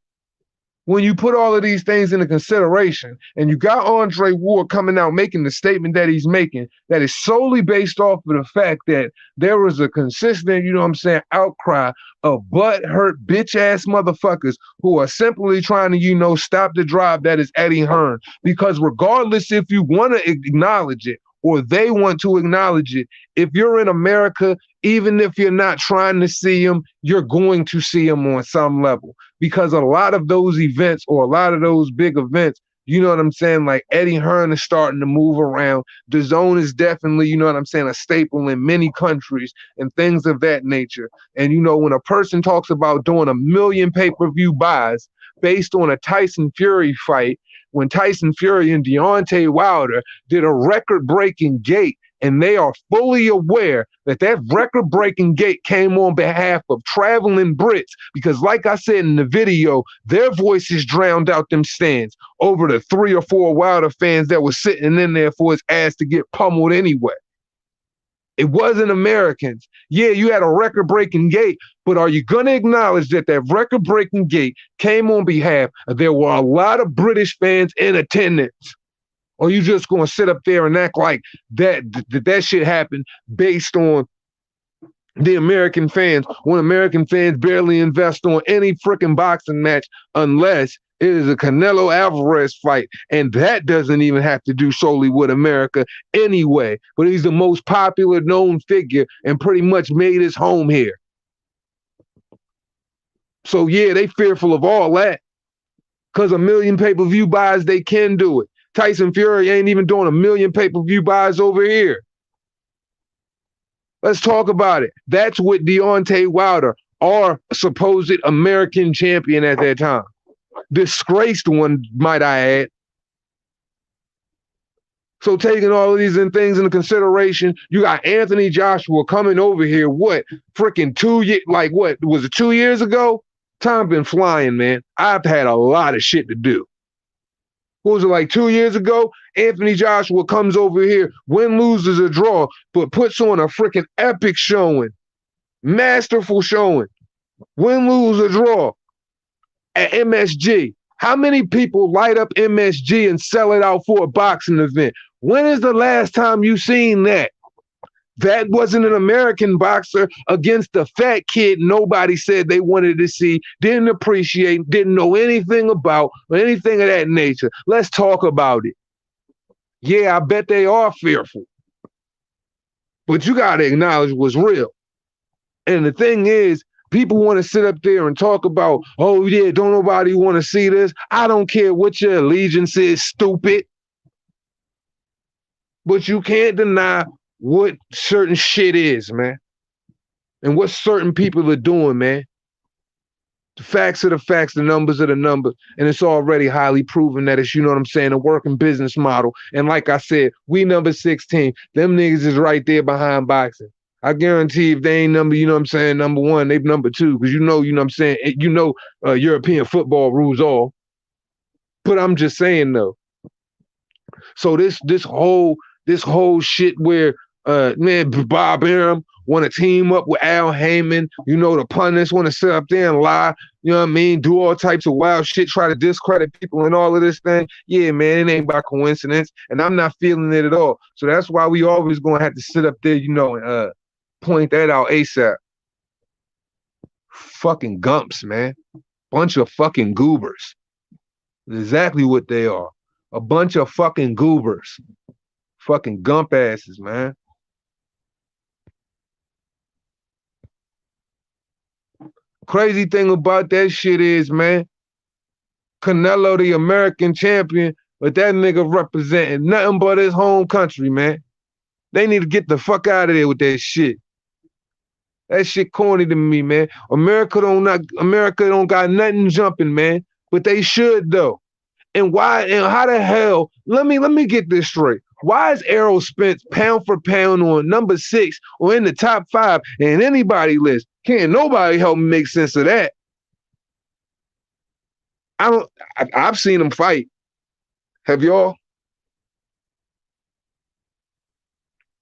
when you put all of these things into consideration, and you got Andre Ward coming out making the statement that he's making, that is solely based off of the fact that there was a consistent, you know what I'm saying, outcry of butt-hurt bitch-ass motherfuckers who are simply trying to, you know, stop the drive that is Eddie Hearn. Because regardless if you want to acknowledge it or they want to acknowledge it, if you're in America, even if you're not trying to see him, you're going to see him on some level. Because a lot of those events or a lot of those big events, you know what I'm saying? Like Eddie Hearn is starting to move around. The zone is definitely, you know what I'm saying, a staple in many countries and things of that nature. And, you know, when a person talks about doing 1 million pay-per-view buys based on a Tyson Fury fight, when Tyson Fury and Deontay Wilder did a record-breaking gate, and they are fully aware that that record-breaking gate came on behalf of traveling Brits because, like I said in the video, their voices drowned out them stands over the 3 or 4 Wilder fans that were sitting in there for his ass to get pummeled anyway. It wasn't Americans. Yeah, you had a record-breaking gate, but are you going to acknowledge that that record-breaking gate came on behalf of there were a lot of British fans in attendance? Or you just gonna sit up there and act like that shit happened based on the American fans when American fans barely invest on any freaking boxing match unless it is a Canelo Alvarez fight, and that doesn't even have to do solely with America anyway. But he's the most popular known figure and pretty much made his home here. So yeah, they fearful of all that because 1 million pay-per-view buys, they can do it. Tyson Fury ain't even doing 1 million pay-per-view buys over here. Let's talk about it. That's with Deontay Wilder, our supposed American champion at that time. Disgraced one, might I add. So taking all of these things into consideration, you got Anthony Joshua coming over here, what, freaking 2 years, like what, was it 2 years ago? Time been flying, man. I've had a lot of shit to do. What was it, like 2 years ago? Anthony Joshua comes over here, win, loses, or draw, but puts on a freaking epic showing, masterful showing, win, lose, or draw at MSG. How many people light up MSG and sell it out for a boxing event? When is the last time you seen that? That wasn't an American boxer against a fat kid nobody said they wanted to see, didn't appreciate, didn't know anything about, or anything of that nature. Let's talk about it. Yeah, I bet they are fearful. But you got to acknowledge what's real. And the thing is, people want to sit up there and talk about, oh yeah, don't nobody want to see this. I don't care what your allegiance is, stupid. But you can't deny what certain shit is, man. And what certain people are doing, man. The facts are the facts, the numbers are the numbers, and it's already highly proven that it's, you know what I'm saying, a working business model. And like I said, we number 16. Them niggas is right there behind boxing. I guarantee if they ain't number, you know what I'm saying, number one, they number two, because you know what I'm saying, European football rules all. But I'm just saying though. So this whole shit where man, Bob Arum want to team up with Al Heyman, you know, the pundits want to sit up there and lie, you know what I mean, do all types of wild shit, try to discredit people and all of this thing. Yeah, man, it ain't by coincidence, and I'm not feeling it at all. So that's why we always gonna have to sit up there, you know, and point that out ASAP. Fucking gumps, man. Bunch of fucking goobers. Exactly what they are. A bunch of fucking goobers. Fucking gump asses, man. Crazy thing about that shit is, man, Canelo, the American champion, but that nigga representing nothing but his home country, man. They need to get the fuck out of there with that shit. That shit corny to me, man. America don't got nothing jumping, man. But they should though. And why and how the hell? Let me get this straight. Why is Errol Spence pound for pound on number 6 or in the top 5 in anybody list? Can't nobody help me make sense of that. I've seen him fight. Have y'all?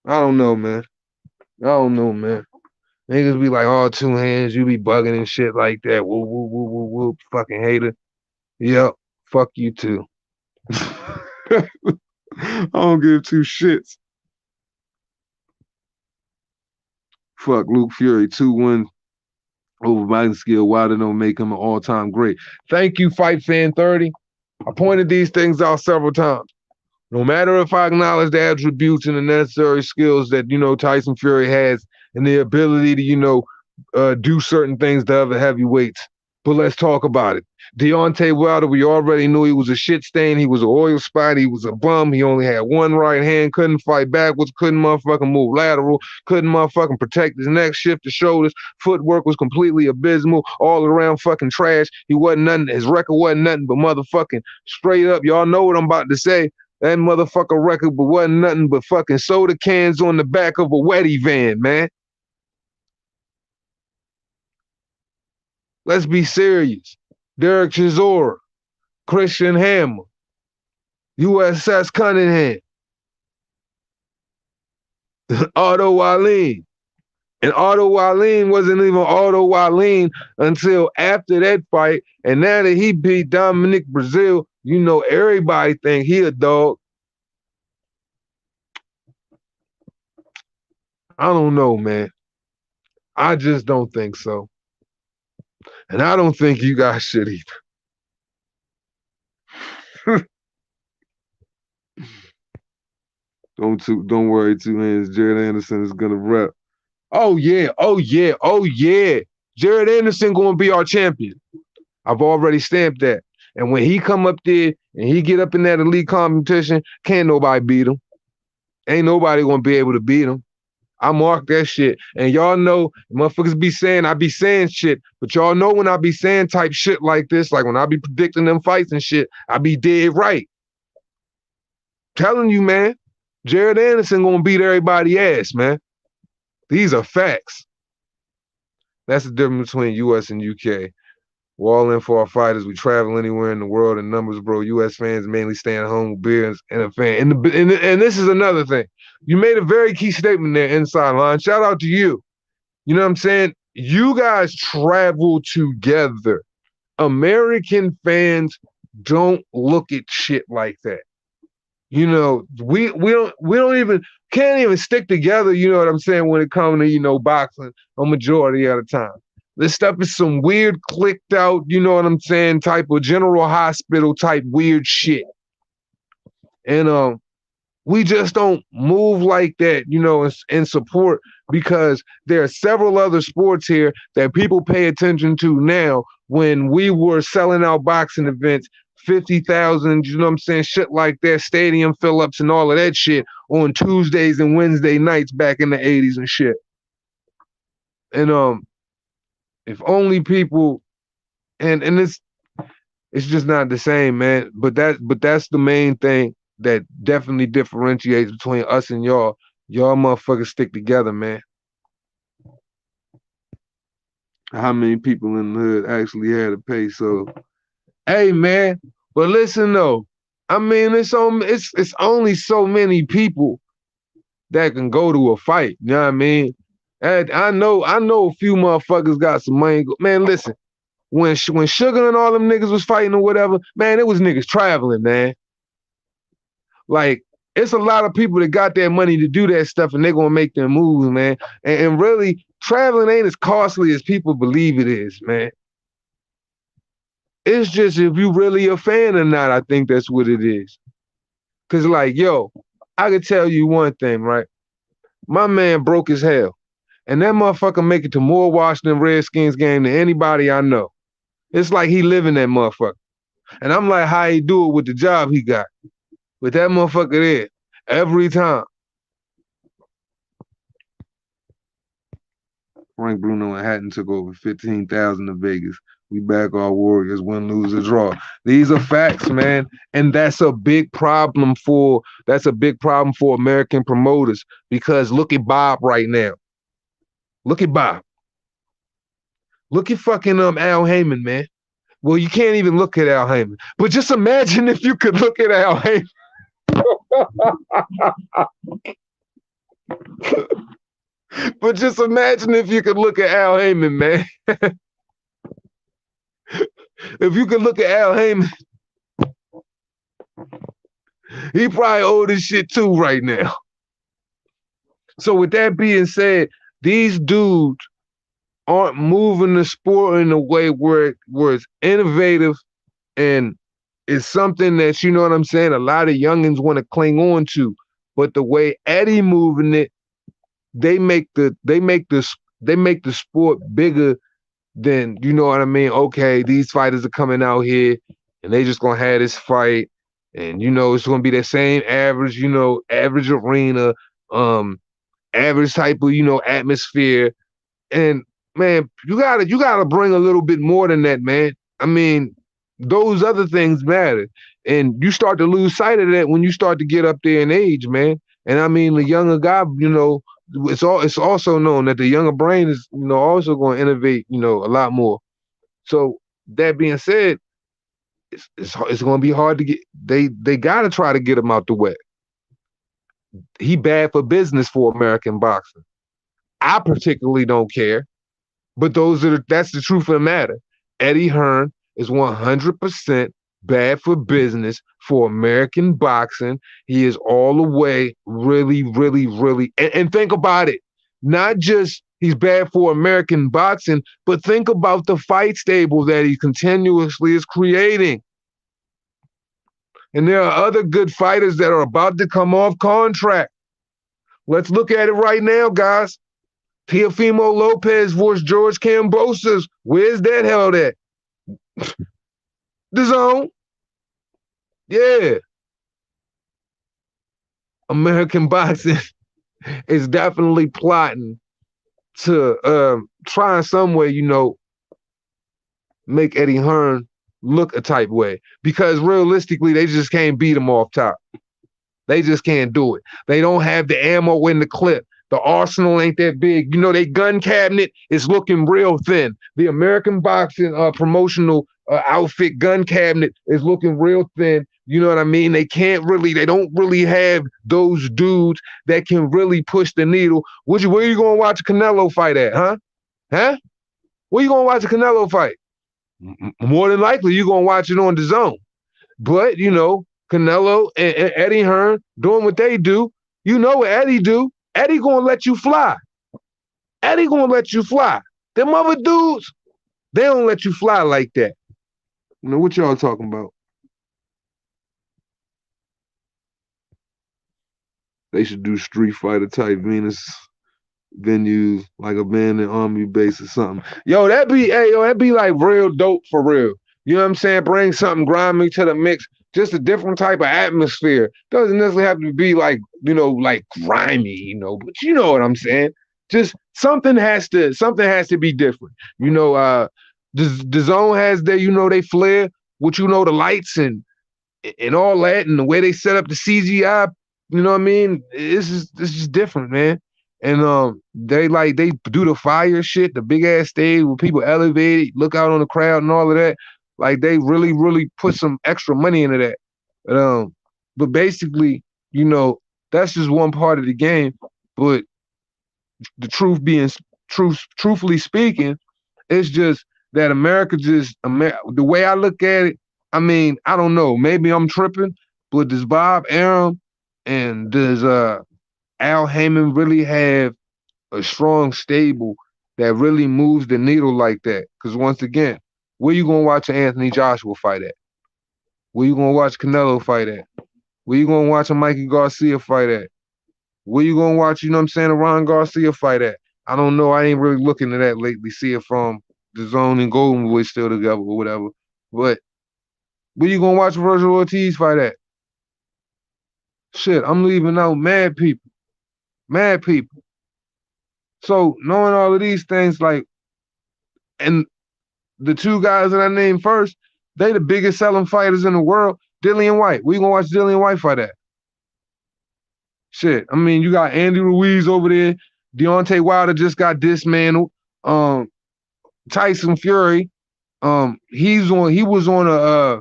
I don't know, man. Niggas be like, oh, 2 hands, you be bugging and shit like that. Woo, woo, woo, woo, woo, fucking hater. Yep, fuck you too. I don't give 2 shits. Fuck Luke Fury, 2-1 over boxing skill. Wilder don't make him an all-time great. Thank you, Fight Fan 30. I pointed these things out several times. No matter if I acknowledge the attributes and the necessary skills that, you know, Tyson Fury has and the ability to, you know, do certain things to other heavyweights. But let's talk about it. Deontay Wilder, we already knew he was a shit stain. He was an oil spot. He was a bum. He only had one right hand. Couldn't fight backwards. Couldn't motherfucking move lateral. Couldn't motherfucking protect his neck, shift his shoulders. Footwork was completely abysmal. All around fucking trash. He wasn't nothing. His record wasn't nothing but motherfucking straight up. Y'all know what I'm about to say. That motherfucker record but wasn't nothing but fucking soda cans on the back of a Wetty van, man. Let's be serious. Derek Chisora, Christian Hammer, USS Cunningham, Otto Wallin. And Otto Wallin wasn't even Otto Wallin until after that fight. And now that he beat Dominic Brazil, you know, everybody think he a dog. I don't know, man. I just don't think so. And I don't think you guys should either. Don't worry, 2 hands. Jared Anderson is gonna rep. Oh yeah. Jared Anderson gonna be our champion. I've already stamped that. And when he come up there and he get up in that elite competition, can't nobody beat him. Ain't nobody gonna be able to beat him. I mark that shit. And y'all know, motherfuckers be saying, I be saying shit, but y'all know when I be saying type shit like this, like when I be predicting them fights and shit, I be dead right. Telling you, man, Jared Anderson gonna beat everybody's ass, man. These are facts. That's the difference between US and UK. We're all in for our fighters. We travel anywhere in the world in numbers, bro. US fans mainly stay at home with beers and a fan. And this is another thing. You made a very key statement there, Inside Line. Shout out to you. You know what I'm saying? You guys travel together. American fans don't look at shit like that. You know, we can't even stick together, you know what I'm saying, when it comes to, you know, boxing a majority of the time. This stuff is some weird clicked out, you know what I'm saying, type of General Hospital type weird shit. And we just don't move like that, you know, in support, because there are several other sports here that people pay attention to now when we were selling out boxing events 50,000, you know what I'm saying, shit like that, stadium fill-ups and all of that shit on Tuesdays and Wednesday nights back in the 80s and shit. And if only people, and it's just not the same, man. But that's the main thing that definitely differentiates between us and y'all. Y'all motherfuckers stick together, man. How many people in the hood actually had to pay? So, hey, man. But listen though, I mean, it's only so many people that can go to a fight. You know what I mean? And I know a few motherfuckers got some money. Man, listen. When Sugar and all them niggas was fighting or whatever, man, it was niggas traveling, man. Like, it's a lot of people that got that money to do that stuff and they gonna make their moves, man. And really, traveling ain't as costly as people believe it is, man. It's just if you really a fan or not, I think that's what it is. Cause like, yo, I could tell you one thing, right? My man broke as hell. And that motherfucker make it to more Washington Redskins game than anybody I know. It's like he living that motherfucker. And I'm like, how he do it with the job he got? With that motherfucker there, every time. Frank Bruno and Hatton took over 15,000 in Vegas. We back our Warriors, win, lose, or draw. These are facts, man. And that's a big problem for American promoters. Because look at Bob right now. Look at Bob. Look at fucking Al Heyman, man. Well, you can't even look at Al Heyman. But just imagine if you could look at Al Heyman. But just imagine if you could look at Al Heyman, man. If you could look at Al Heyman, he probably owe this shit too right now. So with that being said, these dudes aren't moving the sport in a way where it's innovative and it's something that, you know what I'm saying, a lot of youngins want to cling on to. But the way Eddie moving it, they make the sport bigger than, you know what I mean? Okay, these fighters are coming out here and they just gonna have this fight, and you know it's gonna be the same average, you know, average arena, average type of, you know, atmosphere. And man, you gotta bring a little bit more than that, man. I mean, those other things matter. And you start to lose sight of that when you start to get up there in age, man. And I mean, the younger guy, you know, it's also known that the younger brain is, you know, also going to innovate, you know, a lot more. So that being said, it's going to be hard to get. They got to try to get him out the way. He bad for business for American boxing. I particularly don't care, but that's the truth of the matter. Eddie Hearn is 100% bad for business for American boxing. He is all the way really, really, really, and think about it. Not just he's bad for American boxing, but think about the fight stable that he continuously is creating. And there are other good fighters that are about to come off contract. Let's look at it right now, guys. Teofimo Lopez versus George Kambosos. Where's that held at? The Zone. Yeah. American boxing is definitely plotting to try in some way, you know, make Eddie Hearn look a type way. Because realistically, they just can't beat him off top. They just can't do it. They don't have the ammo in the clip. The arsenal ain't that big. You know, their gun cabinet is looking real thin. The American boxing promotional outfit gun cabinet is looking real thin. You know what I mean? They don't really have those dudes that can really push the needle. Where you going to watch a Canelo fight at, huh? Huh? Where you going to watch a Canelo fight? More than likely, you're going to watch it on the Zone. But, you know, Canelo and Eddie Hearn doing what they do, you know what Eddie do. Eddie gonna let you fly. Eddie gonna let you fly. Them other dudes, they don't let you fly like that. You know, what y'all talking about? They should do Street Fighter type Venus venues, like abandoned army base or something. Yo, that'd be like real dope for real. You know what I'm saying? Bring something grimy to the mix. Just a different type of atmosphere. Doesn't necessarily have to be like, like grimy, but you know what I'm saying? Just something has to be different. The zone has their, they flair, with the lights and all that, and the way they set up the CGI, you know what I mean? It's just different, man. And they do the fire shit, the big ass stage where people elevate, look out on the crowd and all of that. Like they really, really put some extra money into that. But basically, that's just one part of the game. But the truthfully speaking, it's just that the way I look at it, I mean, I don't know, maybe I'm tripping, but does Bob Arum and does Al Heyman really have a strong stable that really moves the needle like that? Because once again, where you gonna watch an Anthony Joshua fight at? Where you gonna watch Canelo fight at? Where you gonna watch a Mikey Garcia fight at? Where you gonna watch, a Ron Garcia fight at? I don't know. I ain't really looking at that lately. See if the Zone and Golden Boy still together or whatever. But where you gonna watch Virgil Ortiz fight at? Shit, I'm leaving out mad people. Mad people. So knowing all of these things, and the two guys that I named first, they the biggest selling fighters in the world. Dillian Whyte. We gonna watch Dillian Whyte fight at? Shit. I mean, you got Andy Ruiz over there. Deontay Wilder just got dismantled. Tyson Fury. He was on a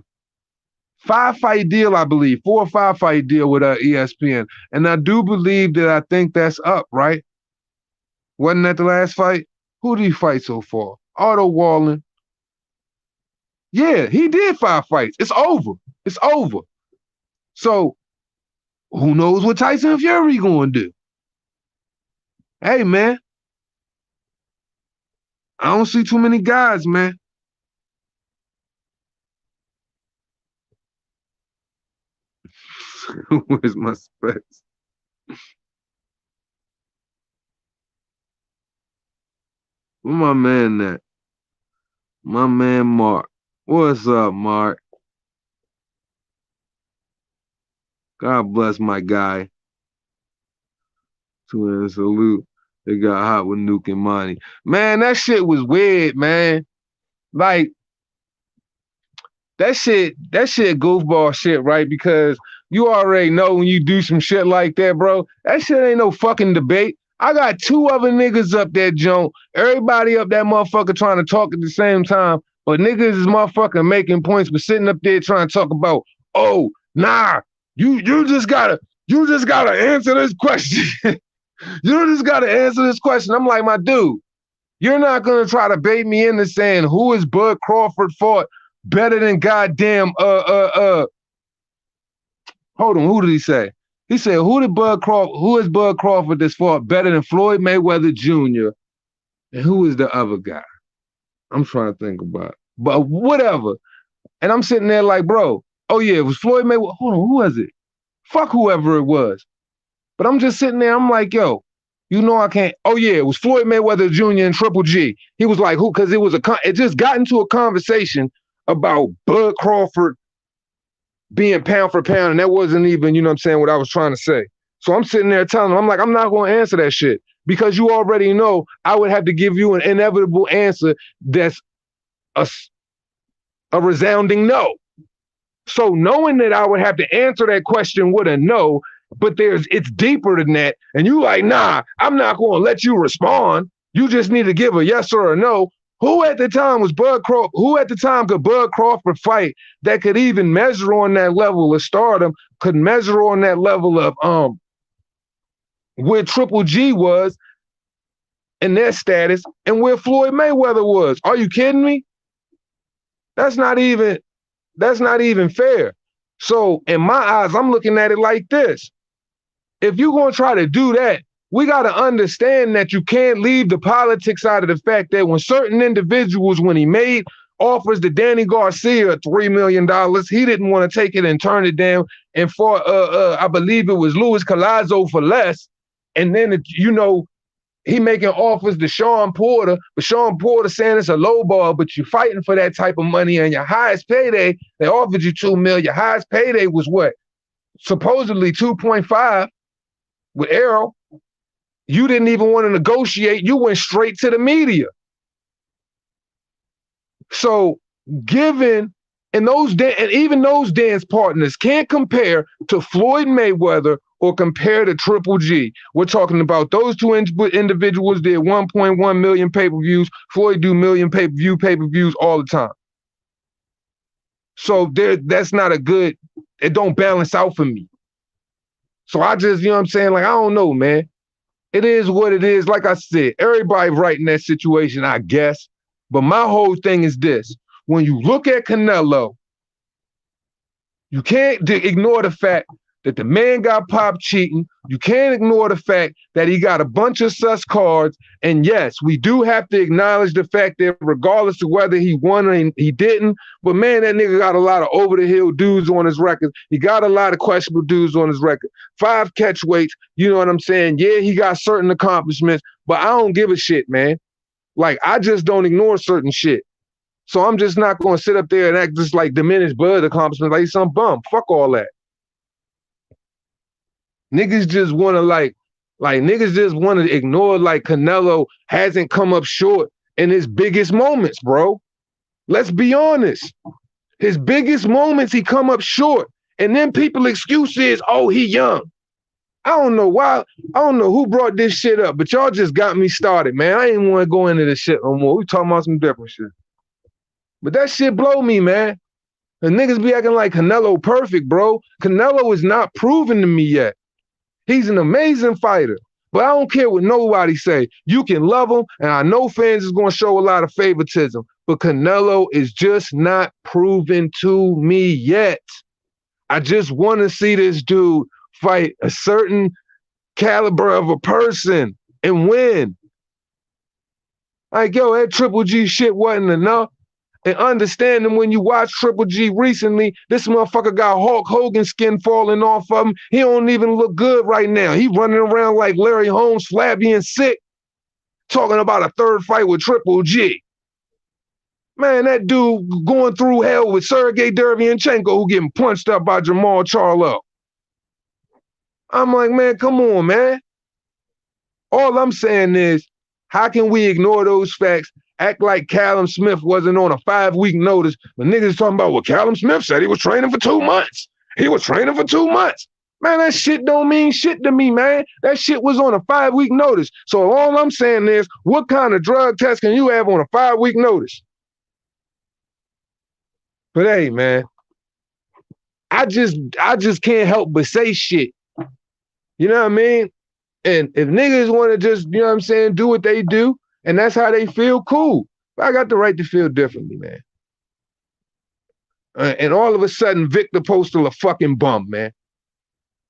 5-fight deal, I believe, 4 or 5-fight deal with ESPN. And I do believe that I think that's up, right? Wasn't that the last fight? Who did he fight so far? Otto Wallen. Yeah, he did 5 fights. It's over. It's over. So who knows what Tyson Fury gonna do? Hey, man. I don't see too many guys, man. Where's my specs? Where my man at? My man Mark. What's up, Mark? God bless my guy. To salute. They got hot with Nuke and Monty. Man, that shit was weird, man. Like, that shit goofball shit, right? Because you already know when you do some shit like that, bro, that shit ain't no fucking debate. I got 2 other niggas up there, Joan. Everybody up that motherfucker trying to talk at the same time, but niggas is motherfucking making points, but sitting up there trying to talk about, oh, nah, you just gotta answer this question. You just gotta answer this question. I'm like, my dude, you're not gonna try to bait me into saying who is Bud Crawford fought better than goddamn hold on, who did he say? He said, who is Bud Crawford that's fought better than Floyd Mayweather Jr.? And who is the other guy? I'm trying to think about it. But whatever. And I'm sitting there like, bro, oh yeah, it was Floyd Mayweather. Hold on, who was it? Fuck whoever it was. But I'm just sitting there, I'm like, yo, I can't. Oh yeah, it was Floyd Mayweather Jr. and Triple G. He was like, who? Because it just got into a conversation about Bud Crawford being pound for pound, and that wasn't even, what I was trying to say. So I'm sitting there telling him, I'm like, I'm not going to answer that shit because you already know I would have to give you an inevitable answer that's a resounding no. So knowing that I would have to answer that question with a no, but it's deeper than that, and you like, nah, I'm not going to let you respond. You just need to give a yes or a no. Who at the time was Bud Crawford? Who at the time could Bud Crawford fight that could even measure on that level of stardom, could measure on that level of where Triple G was in their status and where Floyd Mayweather was? Are you kidding me? That's not even fair. So in my eyes, I'm looking at it like this. If you're going to try to do that, we got to understand that you can't leave the politics out of the fact that when certain individuals, when he made offers to Danny Garcia $3 million, he didn't want to take it and turn it down. And for, I believe it was Luis Collazo for less. And then, he making offers to Sean Porter, but Sean Porter saying it's a low ball, but you're fighting for that type of money, and your highest payday, they offered you $2 million. Your highest payday was what? Supposedly 2.5 with Errol. You didn't even want to negotiate. You went straight to the media. So given, and even those dance partners can't compare to Floyd Mayweather or compare to Triple G. We're talking about those two individuals did 1.1 million pay-per-views. Floyd do million pay-per-views all the time. So that's not a good, it don't balance out for me. So I just, you know what I'm saying? Like, I don't know, man. It is what it is. Like I said, everybody right in that situation, I guess. But my whole thing is this. When you look at Canelo, you can't ignore the fact that the man got popped cheating. You can't ignore the fact that he got a bunch of sus cards. And yes, we do have to acknowledge the fact that regardless of whether he won or he didn't, but man, that nigga got a lot of over-the-hill dudes on his record. He got a lot of questionable dudes on his record. 5 catch weights, you know what I'm saying? Yeah, he got certain accomplishments, but I don't give a shit, man. Like, I just don't ignore certain shit. So I'm just not going to sit up there and act just like diminished blood accomplishments like he's some bum. Fuck all that. Niggas just want to like niggas just want to ignore like Canelo hasn't come up short in his biggest moments, bro. Let's be honest. His biggest moments, he come up short. And then people excuse is, oh, he young. I don't know why. I don't know who brought this shit up, but y'all just got me started, man. I ain't want to go into this shit no more. We talking about some different shit. But that shit blow me, man. The niggas be acting like Canelo perfect, bro. Canelo is not proven to me yet. He's an amazing fighter, but I don't care what nobody say. You can love him, and I know fans is going to show a lot of favoritism, but Canelo is just not proven to me yet. I just want to see this dude fight a certain caliber of a person and win. Like, yo, that Triple G shit wasn't enough. And understanding when you watch Triple G recently, this motherfucker got Hulk Hogan skin falling off of him. He don't even look good right now. He running around like Larry Holmes, flabby and sick, talking about a third fight with Triple G. Man, that dude going through hell with Sergey Derevyanchenko, who getting punched up by Jamal Charlo. I'm like, man, come on, man. All I'm saying is, how can we ignore those facts? Act like Callum Smith wasn't on a 5-week notice, but niggas talking about, well, Callum Smith said he was training for 2 months. He was training for 2 months. Man, that shit don't mean shit to me, man. That shit was on a 5-week notice. So all I'm saying is, what kind of drug test can you have on a 5-week notice? But hey, man, I just can't help but say shit. You know what I mean? And if niggas want to just, you know what I'm saying, do what they do, and that's how they feel, cool. But I got the right to feel differently, man. And all of a sudden, Victor Postal a fucking bum, man.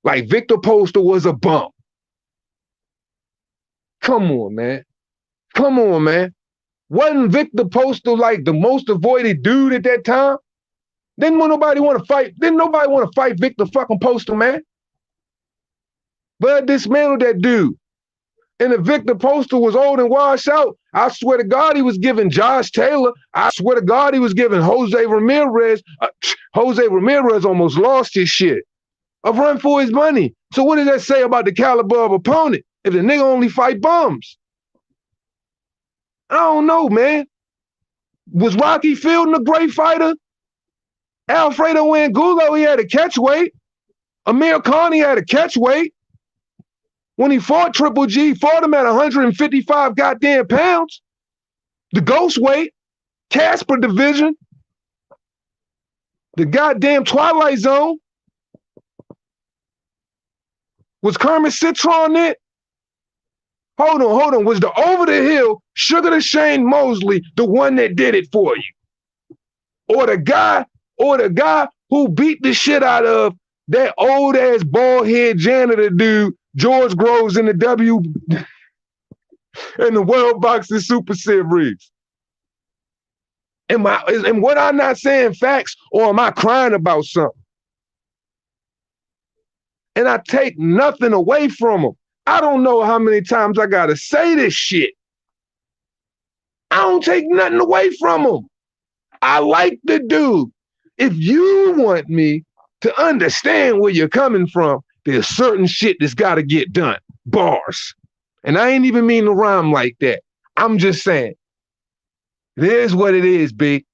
Like, Victor Postal was a bum. Come on, man. Come on, man. Wasn't Victor Postal like the most avoided dude at that time? Didn't nobody want to fight Victor fucking Postal, man. But dismantled that dude. And if Victor Postal was old and washed out, I swear to God he was giving Josh Taylor. I swear to God he was giving Jose Ramirez. Jose Ramirez almost lost his shit. A run for his money. So what does that say about the caliber of opponent if the nigga only fight bums? I don't know, man. Was Rocky Fielding a great fighter? Alfredo Angulo, he had a catch weight. Amir Khan, he had a catch weight. When he fought Triple G, fought him at 155 goddamn pounds. The ghost weight, Casper division, the goddamn Twilight Zone. Was Kermit Citron it? Hold on. Was the over the hill Sugar the Shane Mosley the one that did it for you? Or the guy who beat the shit out of that old ass bald head janitor dude, George Groves in the in the World Boxing Super Series? Am what I'm not saying facts, or am I crying about something? And I take nothing away from him. I don't know how many times I gotta say this shit. I don't take nothing away from him. I like the dude. If you want me to understand where you're coming from, there's certain shit that's gotta get done. Bars. And I ain't even mean to rhyme like that. I'm just saying. It is what it is, big.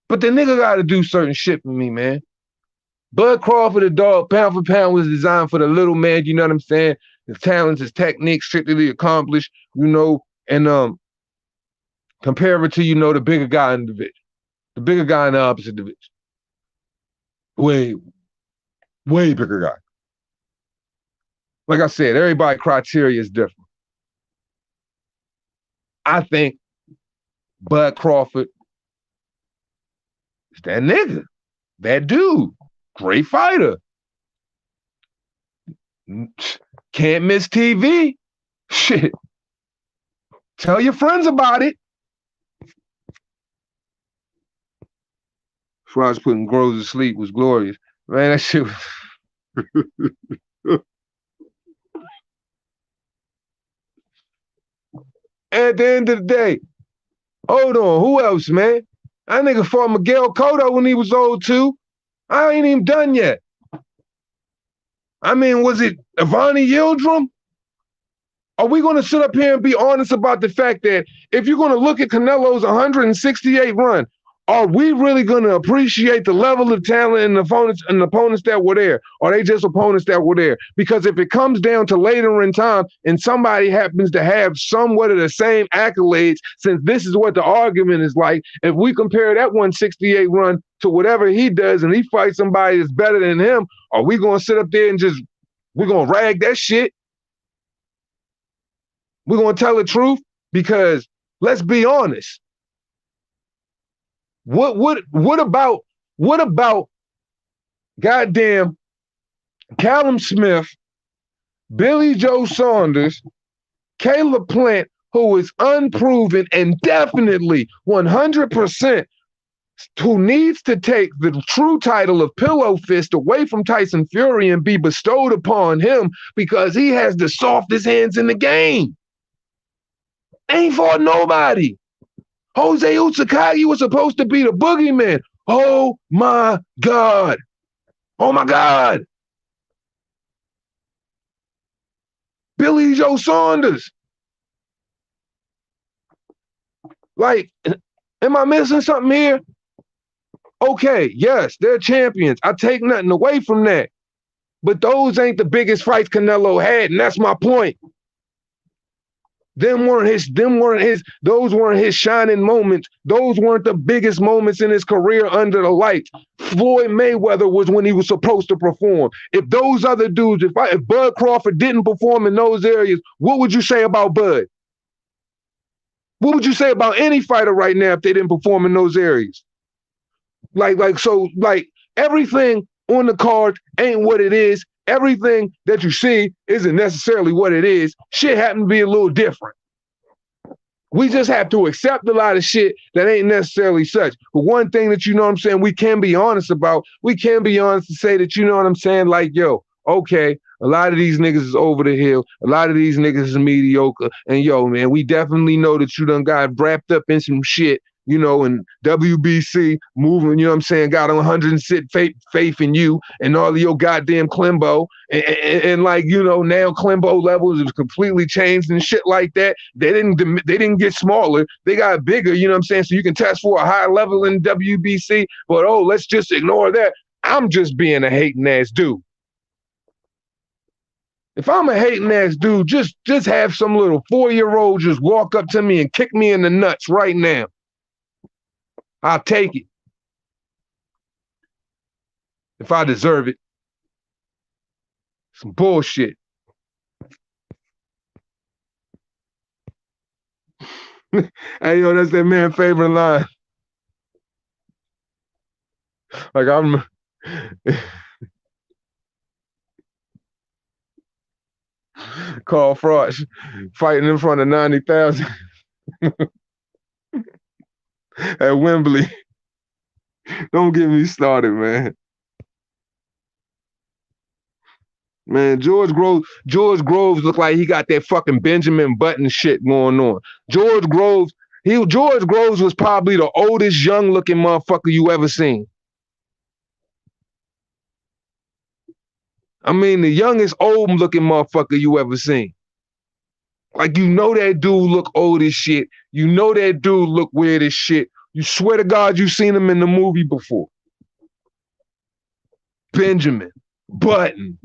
But the nigga gotta do certain shit for me, man. Bud Crawford, the dog, pound for pound, was designed for the little man, you know what I'm saying? His talents, his techniques, strictly accomplished, you know, and compare it to, you know, the bigger guy in the division. The bigger guy in the opposite division. Way bigger guy. Like I said, everybody's criteria is different. I think Bud Crawford is that nigga, that dude, great fighter. Can't miss TV. Shit. Tell your friends about it. As far as putting Groves to sleep was glorious. Man, that shit was... At the end of the day, hold on, who else, man? That nigga fought Miguel Cotto when he was old too. I ain't even done yet. I mean, was it Avani Yildirim? Are we going to sit up here and be honest about the fact that if you're going to look at Canelo's 168 run, are we really going to appreciate the level of talent and opponents that were there? Or are they just opponents that were there? Because if it comes down to later in time and somebody happens to have somewhat of the same accolades, since this is what the argument is like, if we compare that 168 run to whatever he does and he fights somebody that's better than him, are we going to sit up there and we're going to rag that shit? We're going to tell the truth? Because let's be honest. What about goddamn Callum Smith, Billy Joe Saunders, Caleb Plant, who is unproven and definitely 100% who needs to take the true title of Pillow Fist away from Tyson Fury and be bestowed upon him because he has the softest hands in the game. Ain't fought nobody. Jose Usyk was supposed to be the boogeyman. Oh my God. Oh my God. Billy Joe Saunders. Like, am I missing something here? Okay, yes, they're champions. I take nothing away from that. But those ain't the biggest fights Canelo had, and that's my point. Those weren't his shining moments. Those weren't the biggest moments in his career under the lights. Floyd Mayweather was when he was supposed to perform. If those other dudes, if Bud Crawford didn't perform in those areas, what would you say about Bud? What would you say about any fighter right now if they didn't perform in those areas? Like everything on the card ain't what it is. Everything that you see isn't necessarily what it is. Shit happens to be a little different. We just have to accept a lot of shit that ain't necessarily such. But one thing that, you know what I'm saying, we can be honest about, we can be honest to say that, you know what I'm saying, like, yo, okay, a lot of these niggas is over the hill. A lot of these niggas is mediocre. And yo, man, we definitely know that you done got wrapped up in some shit, you know, and WBC moving, you know what I'm saying, got 106 faith in you and all of your goddamn Klimbo. And like, you know, now Klimbo levels have completely changed and shit like that. They didn't get smaller. They got bigger, you know what I'm saying? So you can test for a higher level in WBC, but oh, let's just ignore that. I'm just being a hating ass dude. If I'm a hating ass dude, just have some little 4-year-old just walk up to me and kick me in the nuts right now. I'll take it. If I deserve it. Some bullshit. Hey, yo, that's that man's favorite line. Like, I'm... Carl Froch fighting in front of 90,000 at Wembley. Don't get me started, man. Man, George Groves looked like he got that fucking Benjamin Button shit going on. George Groves was probably the oldest young looking motherfucker you ever seen. I mean, the youngest old looking motherfucker you ever seen. Like, you know that dude look old as shit. You know that dude look weird as shit. You swear to God you seen him in the movie before. Benjamin Button.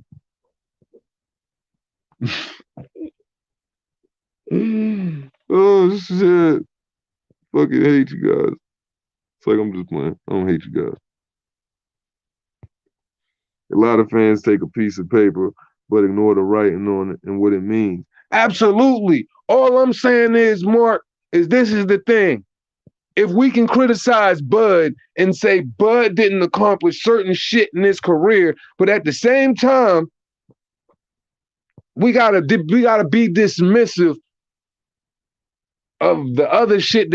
Oh shit. Fucking hate you guys. It's like I'm just playing. I don't hate you guys. A lot of fans take a piece of paper but ignore the writing on it and what it means. Absolutely. All I'm saying is, Mark, this is the thing. If we can criticize Bud and say Bud didn't accomplish certain shit in his career, but at the same time, we gotta be dismissive of the other shit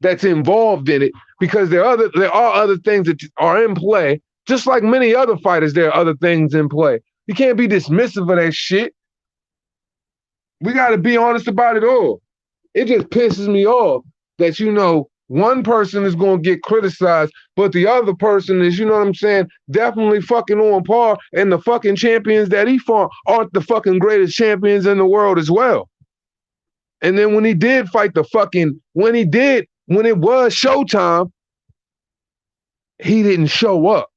that's involved in it, because there are other things that are in play. Just like many other fighters, there are other things in play. You can't be dismissive of that shit. We got to be honest about it all. It just pisses me off that, one person is going to get criticized, but the other person is, you know what I'm saying, definitely fucking on par, and the fucking champions that he fought aren't the fucking greatest champions in the world as well. And then when he did fight when it was showtime, he didn't show up.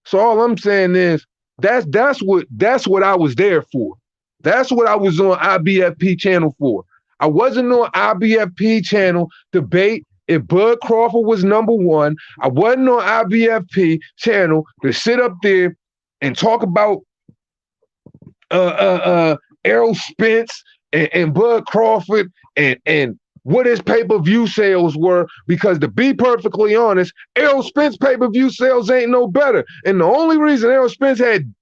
So all I'm saying is that's what I was there for. That's what I was on IBFP channel for. I wasn't on IBFP channel debate if Bud Crawford was number one. I wasn't on IBFP channel to sit up there and talk about Errol Spence and Bud Crawford and what his pay-per-view sales were, because to be perfectly honest, Errol Spence pay-per-view sales ain't no better. And the only reason Errol Spence had,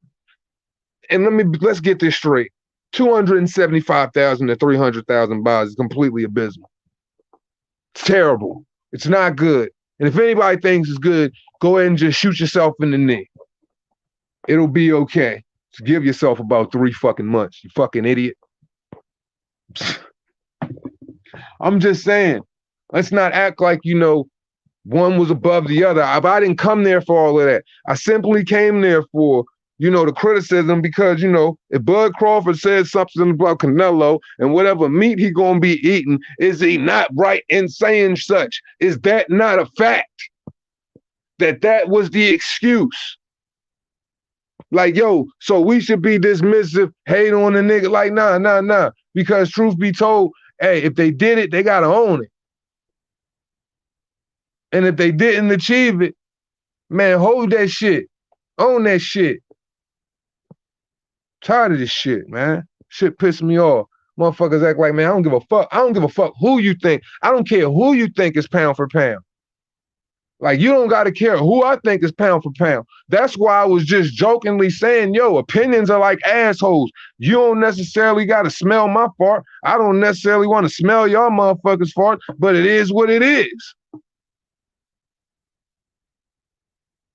and let's get this straight, 275,000 to 300,000 buys is completely abysmal. It's terrible. It's not good. And if anybody thinks it's good, go ahead and just shoot yourself in the knee. It'll be okay. Just give yourself about 3 fucking months, you fucking idiot. I'm just saying, let's not act like, one was above the other. I didn't come there for all of that. I simply came there for, the criticism, because, if Bud Crawford says something about Canelo and whatever meat he gonna be eating, is he not right in saying such? Is that not a fact? That was the excuse. Like, so we should be dismissive, hate on the nigga. Like, nah. Because truth be told, hey, if they did it, they gotta own it. And if they didn't achieve it, man, hold that shit. Own that shit. Tired of this shit, man. Shit pissing me off. Motherfuckers act like, man, I don't give a fuck. I don't give a fuck who you think. I don't care who you think is pound for pound. Like, you don't got to care who I think is pound for pound. That's why I was just jokingly saying, opinions are like assholes. You don't necessarily got to smell my fart. I don't necessarily want to smell y'all motherfuckers' fart, but it is what it is.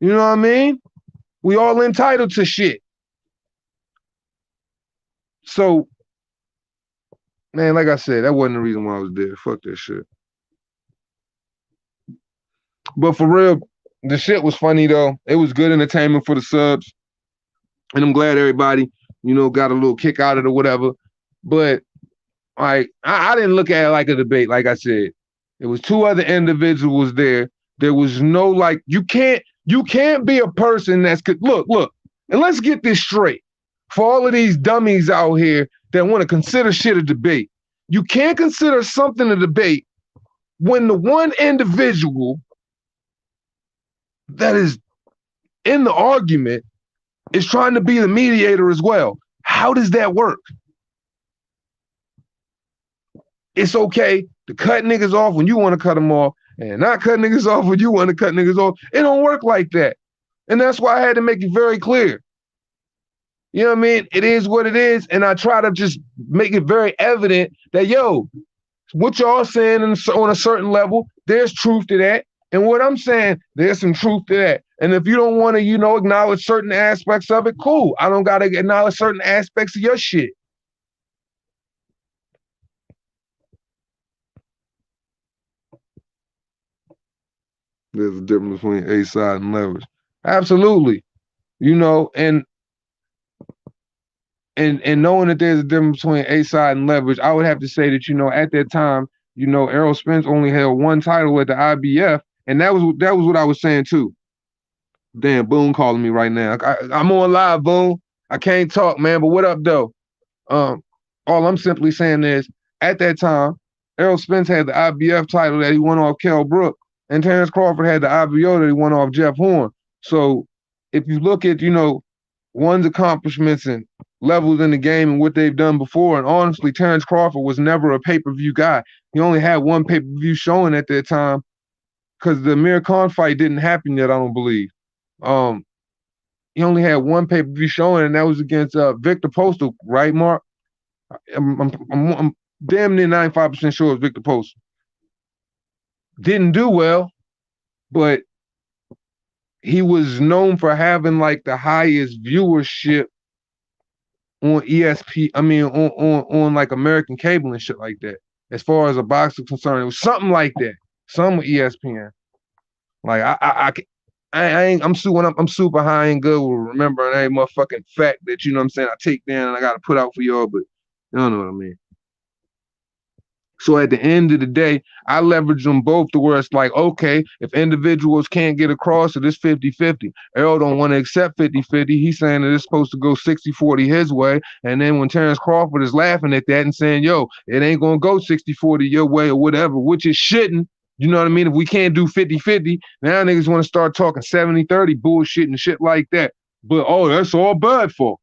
You know what I mean? We all entitled to shit. So, man, like I said, that wasn't the reason why I was there. Fuck that shit. But for real, the shit was funny, though. It was good entertainment for the subs. And I'm glad everybody, got a little kick out of it or whatever. But, I didn't look at it like a debate, like I said. There was 2 other individuals there. There was no, you can't be a person that's, look, and let's get this straight. For all of these dummies out here that want to consider shit a debate, you can't consider something a debate when the one individual that is in the argument is trying to be the mediator as well. How does that work? It's okay to cut niggas off when you want to cut them off and not cut niggas off when you want to cut niggas off. It don't work like that. And that's why I had to make it very clear. You know what I mean? It is what it is. And I try to just make it very evident that, what y'all saying on a certain level, there's truth to that. And what I'm saying, there's some truth to that. And if you don't want to, acknowledge certain aspects of it, cool. I don't got to acknowledge certain aspects of your shit. There's a difference between A side and leverage. Absolutely. And knowing that there's a difference between A side and leverage, I would have to say that, at that time, Errol Spence only held one title at the IBF, and that was what I was saying too. Damn, Boone calling me right now. I'm on live, Boone. I can't talk, man, but what up, though? All I'm simply saying is, at that time, Errol Spence had the IBF title that he won off Kell Brook, and Terrence Crawford had the IBO that he won off Jeff Horn. So if you look at, one's accomplishments and levels in the game and what they've done before, and honestly, Terrence Crawford was never a pay-per-view guy. He only had one pay-per-view showing at that time because the Amir Khan fight didn't happen yet, I don't believe. He only had one pay-per-view showing, and that was against Victor Postal, right, Mark? I'm damn near 95% sure it was Victor Postal. Didn't do well, but he was known for having like the highest viewership on ESP. I mean, on like American cable and shit like that. As far as a boxer concerned, it was something like that. Some with ESPN. Like I'm super high and good with remembering every motherfucking fact that I'm saying I take down and I gotta put out for y'all, but you don't know what I mean. So at the end of the day, I leverage them both to where it's like, okay, if individuals can't get across it, it's 50-50. Errol don't want to accept 50-50. He's saying that it's supposed to go 60-40 his way. And then when Terrence Crawford is laughing at that and saying, yo, it ain't going to go 60-40 your way or whatever, which it shouldn't. You know what I mean? If we can't do 50-50, now niggas want to start talking 70-30 bullshit and shit like that. But, that's all Bud for.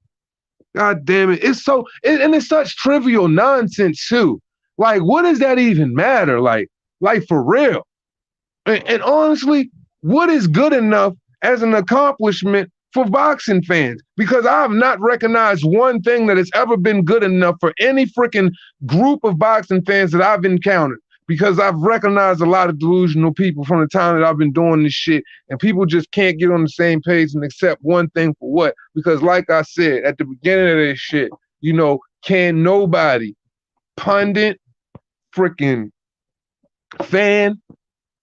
God damn it. It's so, and it's such trivial nonsense too. Like, what does that even matter? Like for real. And honestly, what is good enough as an accomplishment for boxing fans? Because I have not recognized one thing that has ever been good enough for any freaking group of boxing fans that I've encountered. Because I've recognized a lot of delusional people from the time that I've been doing this shit, and people just can't get on the same page and accept one thing for what? Because like I said, at the beginning of this shit, can nobody, pundit, freaking fan,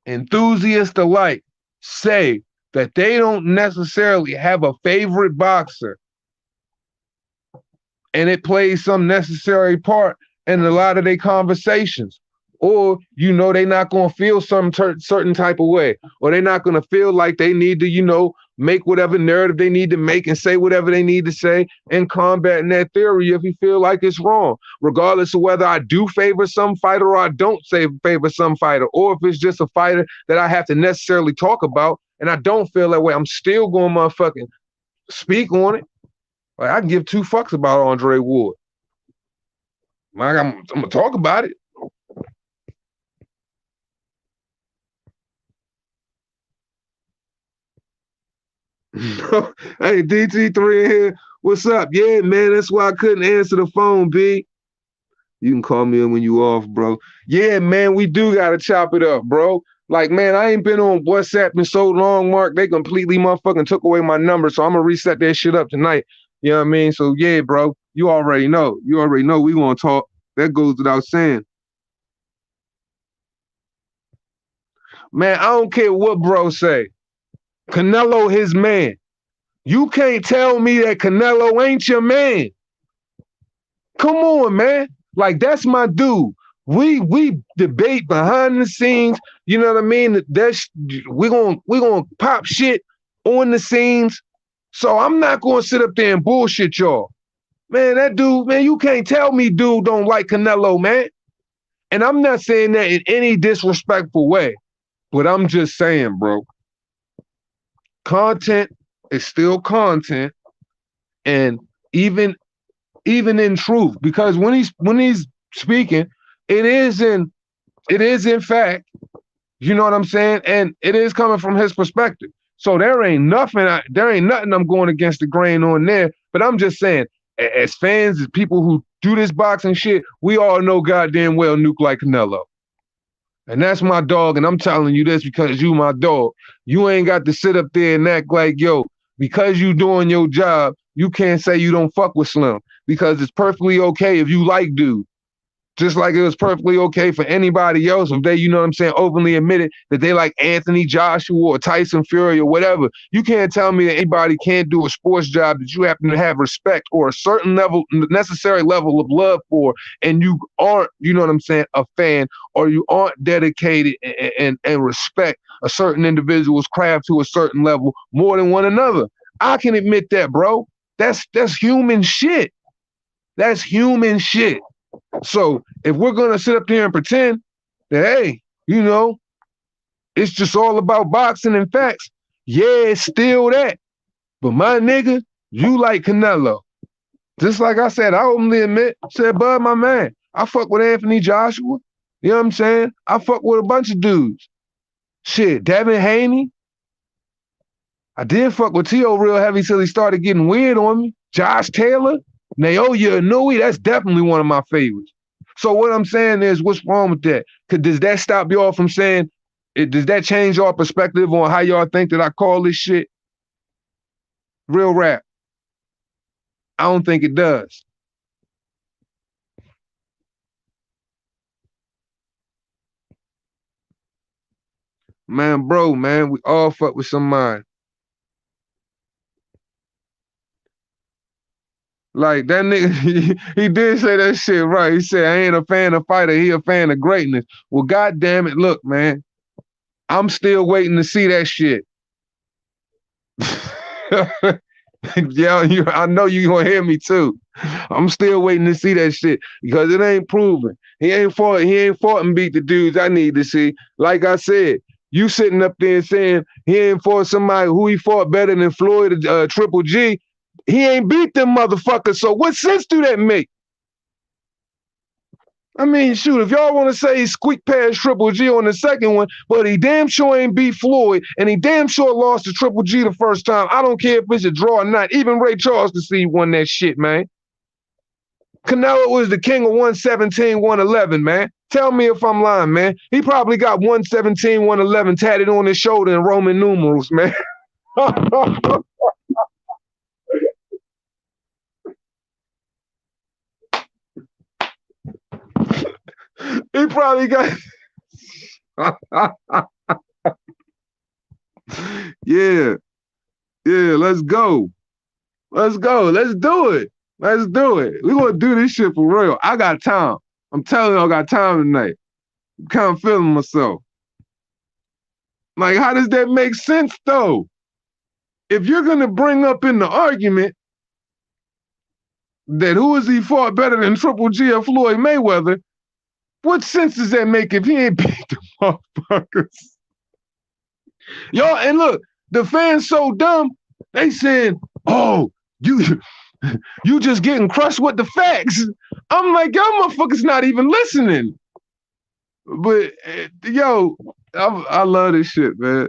enthusiast alike, say that they don't necessarily have a favorite boxer and it plays some necessary part in a lot of their conversations. Or, they're not going to feel some certain type of way, or they're not going to feel like they need to, make whatever narrative they need to make and say whatever they need to say and combating that theory if you feel like it's wrong, regardless of whether I do favor some fighter or I don't favor some fighter, or if it's just a fighter that I have to necessarily talk about and I don't feel that way, I'm still going to motherfucking speak on it. Like, I can give two fucks about Andre Ward. Like, I'm going to talk about it. Hey, DT3 here. What's up? Yeah, man, that's why I couldn't answer the phone, B. You can call me when you off, bro. Yeah, man, we do got to chop it up, bro. Like, man, I ain't been on WhatsApp in so long, Mark. They completely motherfucking took away my number, so I'm going to reset that shit up tonight. You know what I mean? So, yeah, bro, you already know. You already know we going to talk. That goes without saying. Man, I don't care what bro say. Canelo his man. You can't tell me that Canelo ain't your man. Come on, man. Like, that's my dude. We debate behind the scenes. You know what I mean? We're gonna pop shit on the scenes. So I'm not gonna sit up there and bullshit y'all. Man, that dude, man, you can't tell me dude don't like Canelo, man. And I'm not saying that in any disrespectful way, but I'm just saying, bro. Content is still content, and even in truth, because when he's speaking, it is in fact, you know what I'm saying, and it is coming from his perspective. So there ain't nothing I'm going against the grain on there. But I'm just saying, as fans, as people who do this boxing shit, we all know goddamn well Nuke like Canelo. And that's my dog, and I'm telling you this because you my dog. You ain't got to sit up there and act like, yo, because you doing your job, you can't say you don't fuck with Slim. Because it's perfectly okay if you like dude. Just like it was perfectly okay for anybody else if they, you know what I'm saying, openly admitted that they like Anthony Joshua or Tyson Fury or whatever. You can't tell me that anybody can't do a sports job that you happen to have respect or a certain level, necessary level of love for, and you aren't, you know what I'm saying, a fan, or you aren't dedicated and respect a certain individual's craft to a certain level more than one another. I can admit that, bro. That's human shit. That's human shit. So if we're gonna sit up there and pretend that, hey, you know, it's just all about boxing and facts, yeah, it's still that. But my nigga, you like Canelo. Just like I said, I openly admit, said, Bud, my man, I fuck with Anthony Joshua. You know what I'm saying? I fuck with a bunch of dudes. Shit, Devin Haney. I did fuck with T.O. real heavy till he started getting weird on me. Josh Taylor. Naoya Inoue, that's definitely one of my favorites. So what I'm saying is, what's wrong with that? Does that stop y'all from saying, does that change y'all perspective on how y'all think that I call this shit? Real rap. I don't think it does. Man, bro, man, we all fuck with somebody. Like that nigga, he did say that shit right. He said, I ain't a fan of fighter, he a fan of greatness. Well, goddamn it, look, man, I'm still waiting to see that shit. Yeah, I know you gonna hear me too. I'm still waiting to see that shit because it ain't proven. He ain't fought and beat the dudes I need to see. Like I said, you sitting up there saying he ain't fought somebody who he fought better than Floyd Triple G. He ain't beat them motherfuckers. So what sense do that make? I mean, shoot, if y'all want to say he squeaked past Triple G on the second one, but he damn sure ain't beat Floyd, and he damn sure lost to Triple G the first time. I don't care if it's a draw or not. Even Ray Charles can see he won that shit, man. Canelo was the king of 117, 111, man. Tell me if I'm lying, man. He probably got 117, 111 tatted on his shoulder in Roman numerals, man. He probably got... Yeah, let's go. Let's go. Let's do it. Let's do it. We're going to do this shit for real. I got time. I'm telling you, I got time tonight. I'm kind of feeling myself. Like, how does that make sense, though? If you're going to bring up in the argument that who has he fought better than Triple G or Floyd Mayweather, what sense does that make if he ain't beat the motherfuckers? Y'all, and look, the fans so dumb, they saying, oh, you just getting crushed with the facts. I'm like, y'all motherfuckers not even listening. But, yo, I love this shit, man.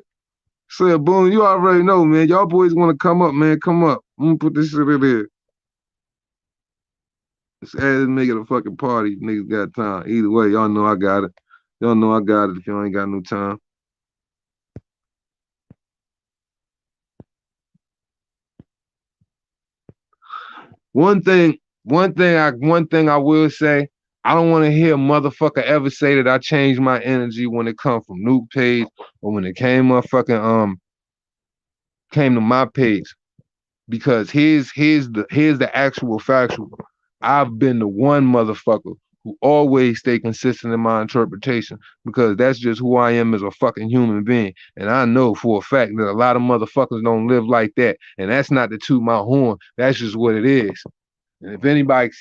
Say, Boom, you already know, man. Y'all boys want to come up, man. Come up. I'm going to put this shit in there. Let's add this nigga a fucking party. Niggas got time. Either way, y'all know I got it. Y'all know I got it if y'all ain't got no time. One thing I will say, I don't want to hear a motherfucker ever say that I changed my energy when it come from Nuke page or when it came came to my page. Because here's the actual factual. I've been the one motherfucker who always stay consistent in my interpretation because that's just who I am as a fucking human being. And I know for a fact that a lot of motherfuckers don't live like that. And that's not to toot my horn. That's just what it is. And if anybody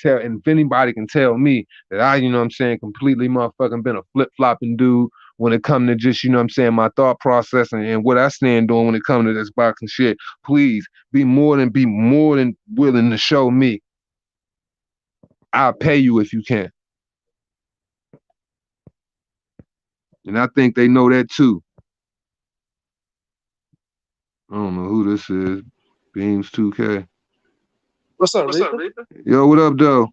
can tell me that I, you know what I'm saying, completely motherfucking been a flip-flopping dude when it come to just, you know what I'm saying, my thought process and what I stand on when it comes to this boxing shit, please be more than willing to show me. I'll pay you if you can. And I think they know that too. I don't know who this is. Beams 2K. What's up, Reaper? Yo, what up, though?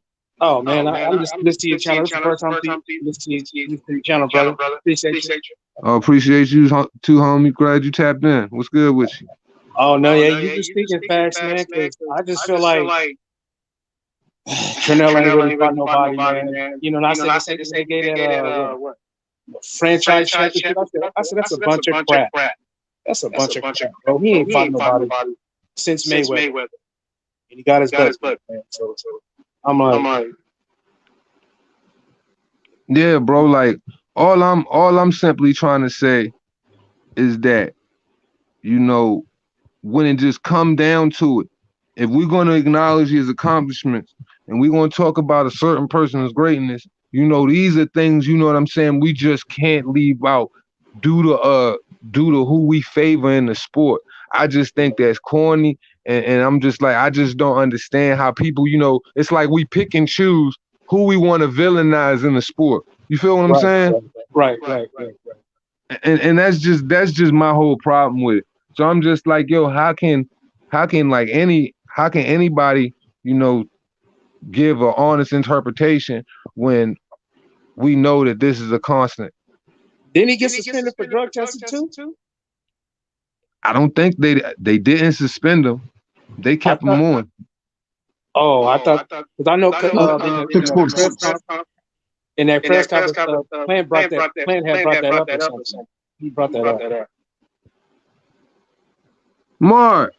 Oh man, I'm just listening to your channel. It's the first time to listen to your channel, brother. Appreciate you. I appreciate you too, homie. Glad you tapped in. What's good with you? Oh no, yeah, you just speaking fast, man. Because I just feel like Canelo ain't really fought nobody, man. You know, and I said the same thing when he gave that what franchise championship. I said that's a bunch of crap. That's a bunch of crap, bro. He ain't fought nobody since Mayweather, and he got his butt, man. So I'm like, yeah, bro. Like all I'm simply trying to say is that, you know, when it just come down to it, if we're going to acknowledge his accomplishments and we're going to talk about a certain person's greatness, you know, these are things, you know what I'm saying, we just can't leave out due to who we favor in the sport. I just think that's corny, and I'm just like, I just don't understand how people, you know, it's like we pick and choose who we want to villainize in the sport. You feel what I'm saying? Right. And that's just my whole problem with it. So I'm just like, yo, how can anybody, you know, give an honest interpretation when we know that this is a constant? Didn't he get suspended for drug testing too? I don't think they didn't suspend him. They kept him on. Oh, I thought, because I know in that press conference, Plant had brought that up or something. He brought that up. Mark,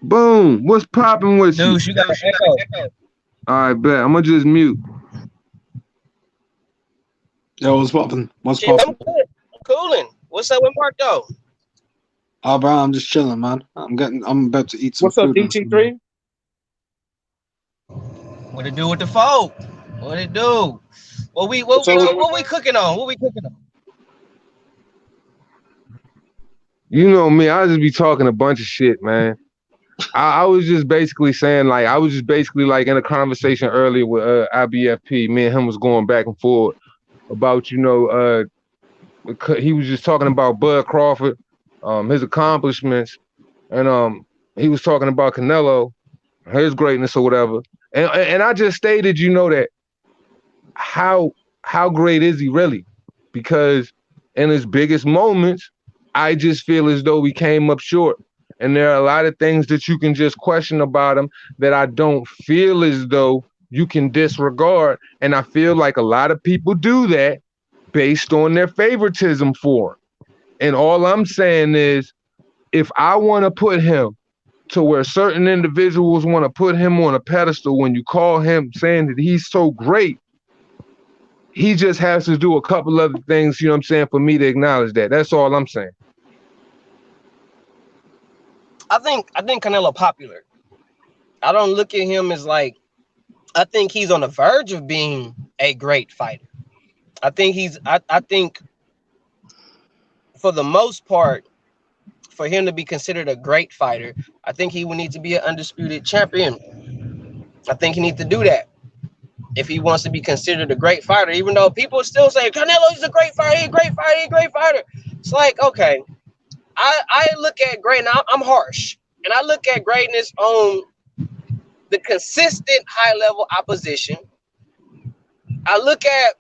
boom, what's popping with you? Dude, you got an echo. All right, bet. I'm gonna just mute. Yo, what's popping? I'm good. I'm cooling. What's up with Mark though? Oh, bro, I'm just chilling, man. I'm about to eat some What's up, food. DT3? What it do with the folk? What it do? What we cooking on? What we cooking on? You know me, I just be talking a bunch of shit, man. I was just basically saying, like, in a conversation earlier with IBFP. Me and him was going back and forth about, you know, he was just talking about Bud Crawford, his accomplishments, and he was talking about Canelo, his greatness or whatever. And I just stated, you know, that how great is he really? Because in his biggest moments, I just feel as though we came up short. And there are a lot of things that you can just question about him that I don't feel as though you can disregard. And I feel like a lot of people do that based on their favoritism for him. And all I'm saying is, if I want to put him to where certain individuals want to put him on a pedestal, when you call him saying that he's so great, he just has to do a couple other things, you know what I'm saying, for me to acknowledge that. That's all I'm saying. I think Canelo popular. I don't look at him as like, I think he's on the verge of being a great fighter. I think for the most part, for him to be considered a great fighter, I think he would need to be an undisputed champion. I think he needs to do that if he wants to be considered a great fighter, even though people still say Canelo's a great fighter, he's a great fighter, he's a great fighter. It's like, okay, I look at great, now I'm harsh, and I look at greatness on the consistent high level opposition. I look at,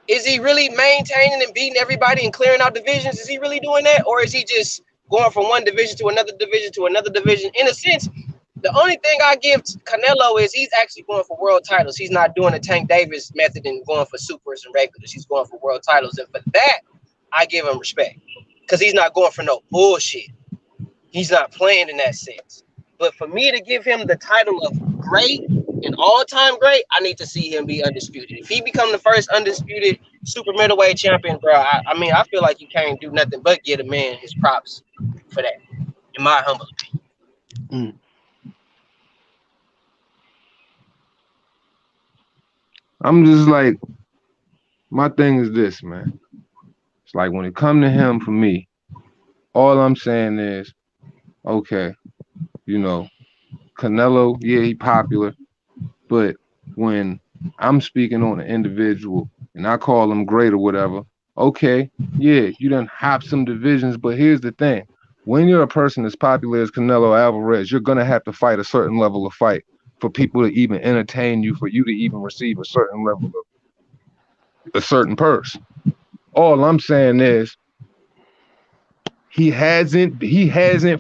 is he really maintaining and beating everybody and clearing out divisions? Is he really doing that? Or is he just going from one division to another division to another division? In a sense, the only thing I give to Canelo is he's actually going for world titles. He's not doing the Tank Davis method and going for supers and regulars. He's going for world titles. And for that, I give him respect, because he's not going for no bullshit. He's not playing in that sense. But for me to give him the title of great and all-time great, I need to see him be undisputed. If he become the first undisputed super middleweight champion, bro, I mean, I feel like you can't do nothing but give a man his props for that, in my humble opinion. I'm just like, my thing is this, man. It's like when it come to him, for me, all I'm saying is, okay, you know, Canelo, yeah, he popular, but when I'm speaking on an individual and I call him great or whatever, okay, yeah, you done hop some divisions, but here's the thing. When you're a person as popular as Canelo Alvarez, you're gonna have to fight a certain level of fight. for people to even entertain you, for you to even receive a certain level of a certain purse. All I'm saying is he hasn't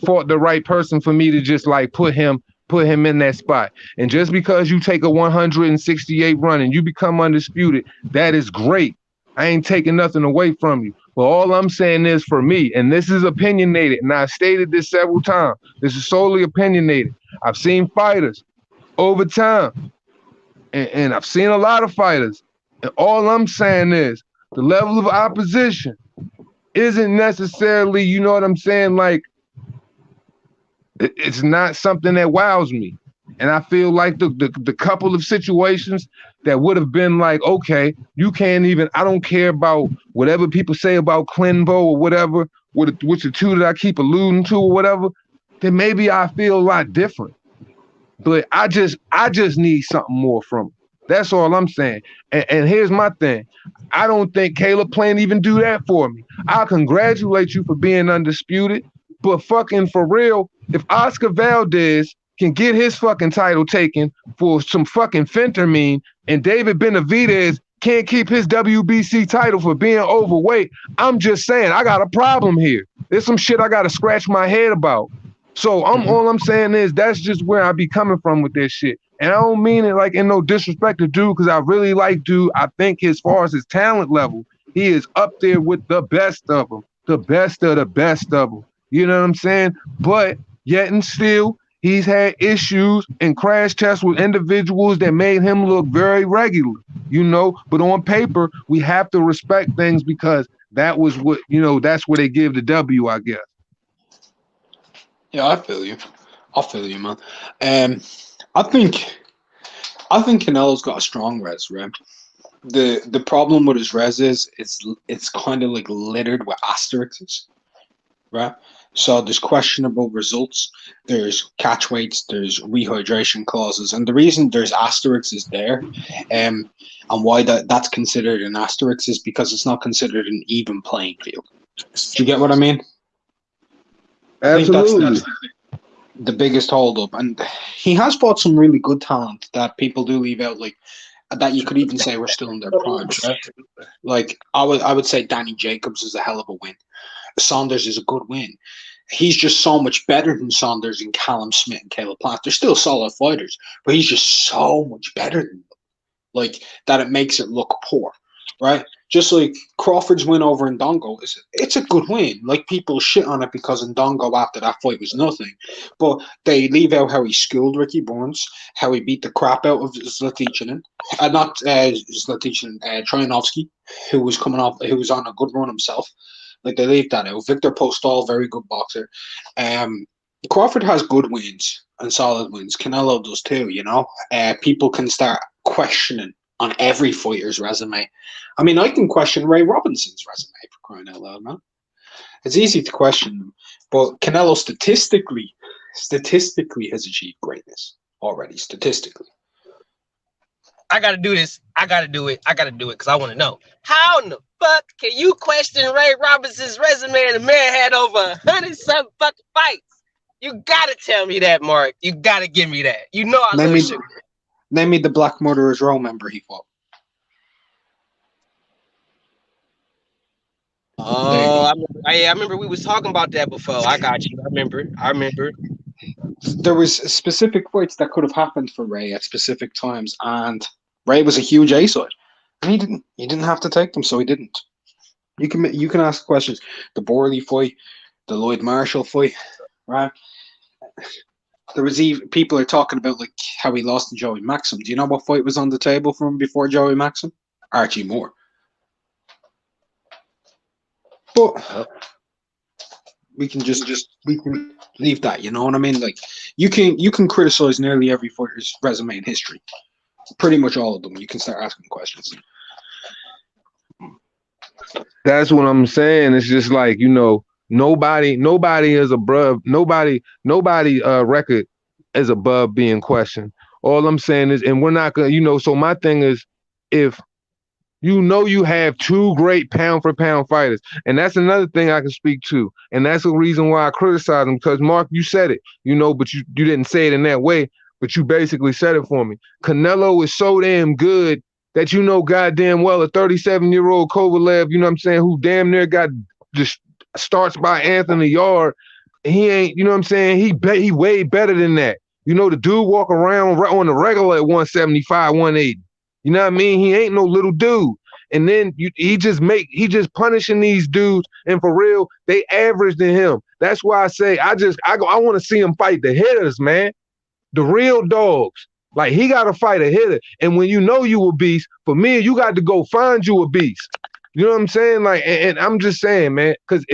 fought the right person for me to just like put him in that spot. And just because you take a 168 run and you become undisputed, that is great. I ain't taking nothing away from you. But all I'm saying is, for me, and this is opinionated, and I've stated this several times, this is solely opinionated. I've seen fighters over time, and I've seen a lot of fighters, and all I'm saying is the level of opposition isn't necessarily, you know what I'm saying, like, it's not something that wows me. And I feel like the couple of situations that would have been like, okay, you can't even, I don't care about whatever people say about Clinbo or whatever, which the two that I keep alluding to or whatever, then maybe I feel a lot different. But I just need something more from him. That's all I'm saying. And here's my thing. I don't think Caleb Plant even do that for me. I'll congratulate you for being undisputed, but fucking for real, if Oscar Valdez can get his fucking title taken for some fucking fentanyl and David Benavidez can't keep his WBC title for being overweight, I'm just saying I got a problem here. There's some shit I got to scratch my head about. So all I'm saying is that's just where I be coming from with this shit. And I don't mean it like in no disrespect to Dude, because I really like Dude. I think as far as his talent level, he is up there with the best of them, the best of the best of them. You know what I'm saying? But yet and still, he's had issues and crash tests with individuals that made him look very regular, you know? But on paper, we have to respect things because that was what, you know, that's where they give the W, I guess. Yeah, I feel you. Man. I think Canelo's got a strong res, right? The problem with his res is it's kind of like littered with asterisks, right? So there's questionable results, there's catch weights, there's rehydration clauses, and the reason there's asterisks is there, and why that's considered an asterisk is because it's not considered an even playing field. Do you get what I mean? Absolutely. I think that's the biggest holdup, and he has fought some really good talent that people do leave out, like that you could even say we're still in their primes, right? Like I would say Danny Jacobs is a hell of a win. Saunders is a good win. He's just so much better than Saunders and Callum Smith and Caleb Plant. They're still solid fighters, but he's just so much better than them. Like that, it makes it look poor, right? Just like Crawford's win over Ndongo, it's a good win. Like people shit on it because Ndongo after that fight was nothing, but they leave out how he schooled Ricky Burns, how he beat the crap out of Zlaticanin, Troyanovsky, who was on a good run himself. Like they leave that out. Victor Postol, very good boxer. Crawford has good wins and solid wins. Canelo does too, you know. People can start questioning on every fighter's resume. I mean, I can question Ray Robinson's resume, for crying out loud, man. It's easy to question them, but Canelo statistically has achieved greatness already. Statistically, I gotta do this. I gotta do it because I want to know how in the fuck can you question Ray Robinson's resume and the man had over 100-something fucking fights? You gotta tell me that, Mark. You gotta give me that. You know I love sugar. Name me the Black Murderers Row member he fought. Oh, I remember we was talking about that before. I got you. I remember. There was specific fights that could have happened for Ray at specific times, and Ray was a huge A-side. And he didn't have to take them, so he didn't. You can ask questions. The Borley fight, the Lloyd Marshall fight, right? There was even people are talking about like how he lost to Joey Maxim. Do you know what fight was on the table for him before Joey Maxim? Archie Moore. But we can leave that. You know what I mean? Like you can criticize nearly every fighter's resume in history. Pretty much all of them. You can start asking questions. That's what I'm saying. It's just like, you know, nobody is above record is above being questioned. All I'm saying is, and we're not gonna, you know, so my thing is, if you know you have two great pound for pound fighters, and that's another thing I can speak to, and that's the reason why I criticize them, because Mark, you said it, you know, but you didn't say it in that way. but you basically said it for me. Canelo is so damn good that you know goddamn well a 37-year-old Kovalev, you know what I'm saying, who damn near got just starts by Anthony Yard. He ain't, you know what I'm saying, he way better than that. You know, the dude walk around on the regular at 175, 180. You know what I mean? He ain't no little dude. And then he just punishing these dudes, and for real, they average than him. That's why I say I want to see him fight the hitters, man. The real dogs. Like, he got to fight a hitter. And when you know you a beast, for me, you got to go find you a beast. You know what I'm saying? Like, and I'm just saying, man, because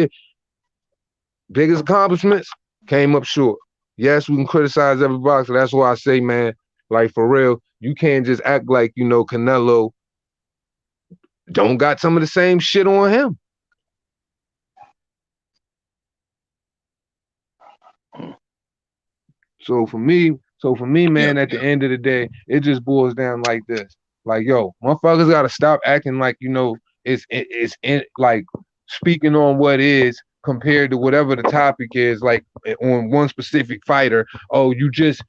biggest accomplishments came up short. Yes, we can criticize every boxer. That's why I say, man, like, for real, you can't just act like, you know, Canelo don't got some of the same shit on him. So for me, man, at the end of the day, it just boils down like this. Like, yo, motherfuckers gotta stop acting like, you know, it's like speaking on what is compared to whatever the topic is, like on one specific fighter. Oh, you just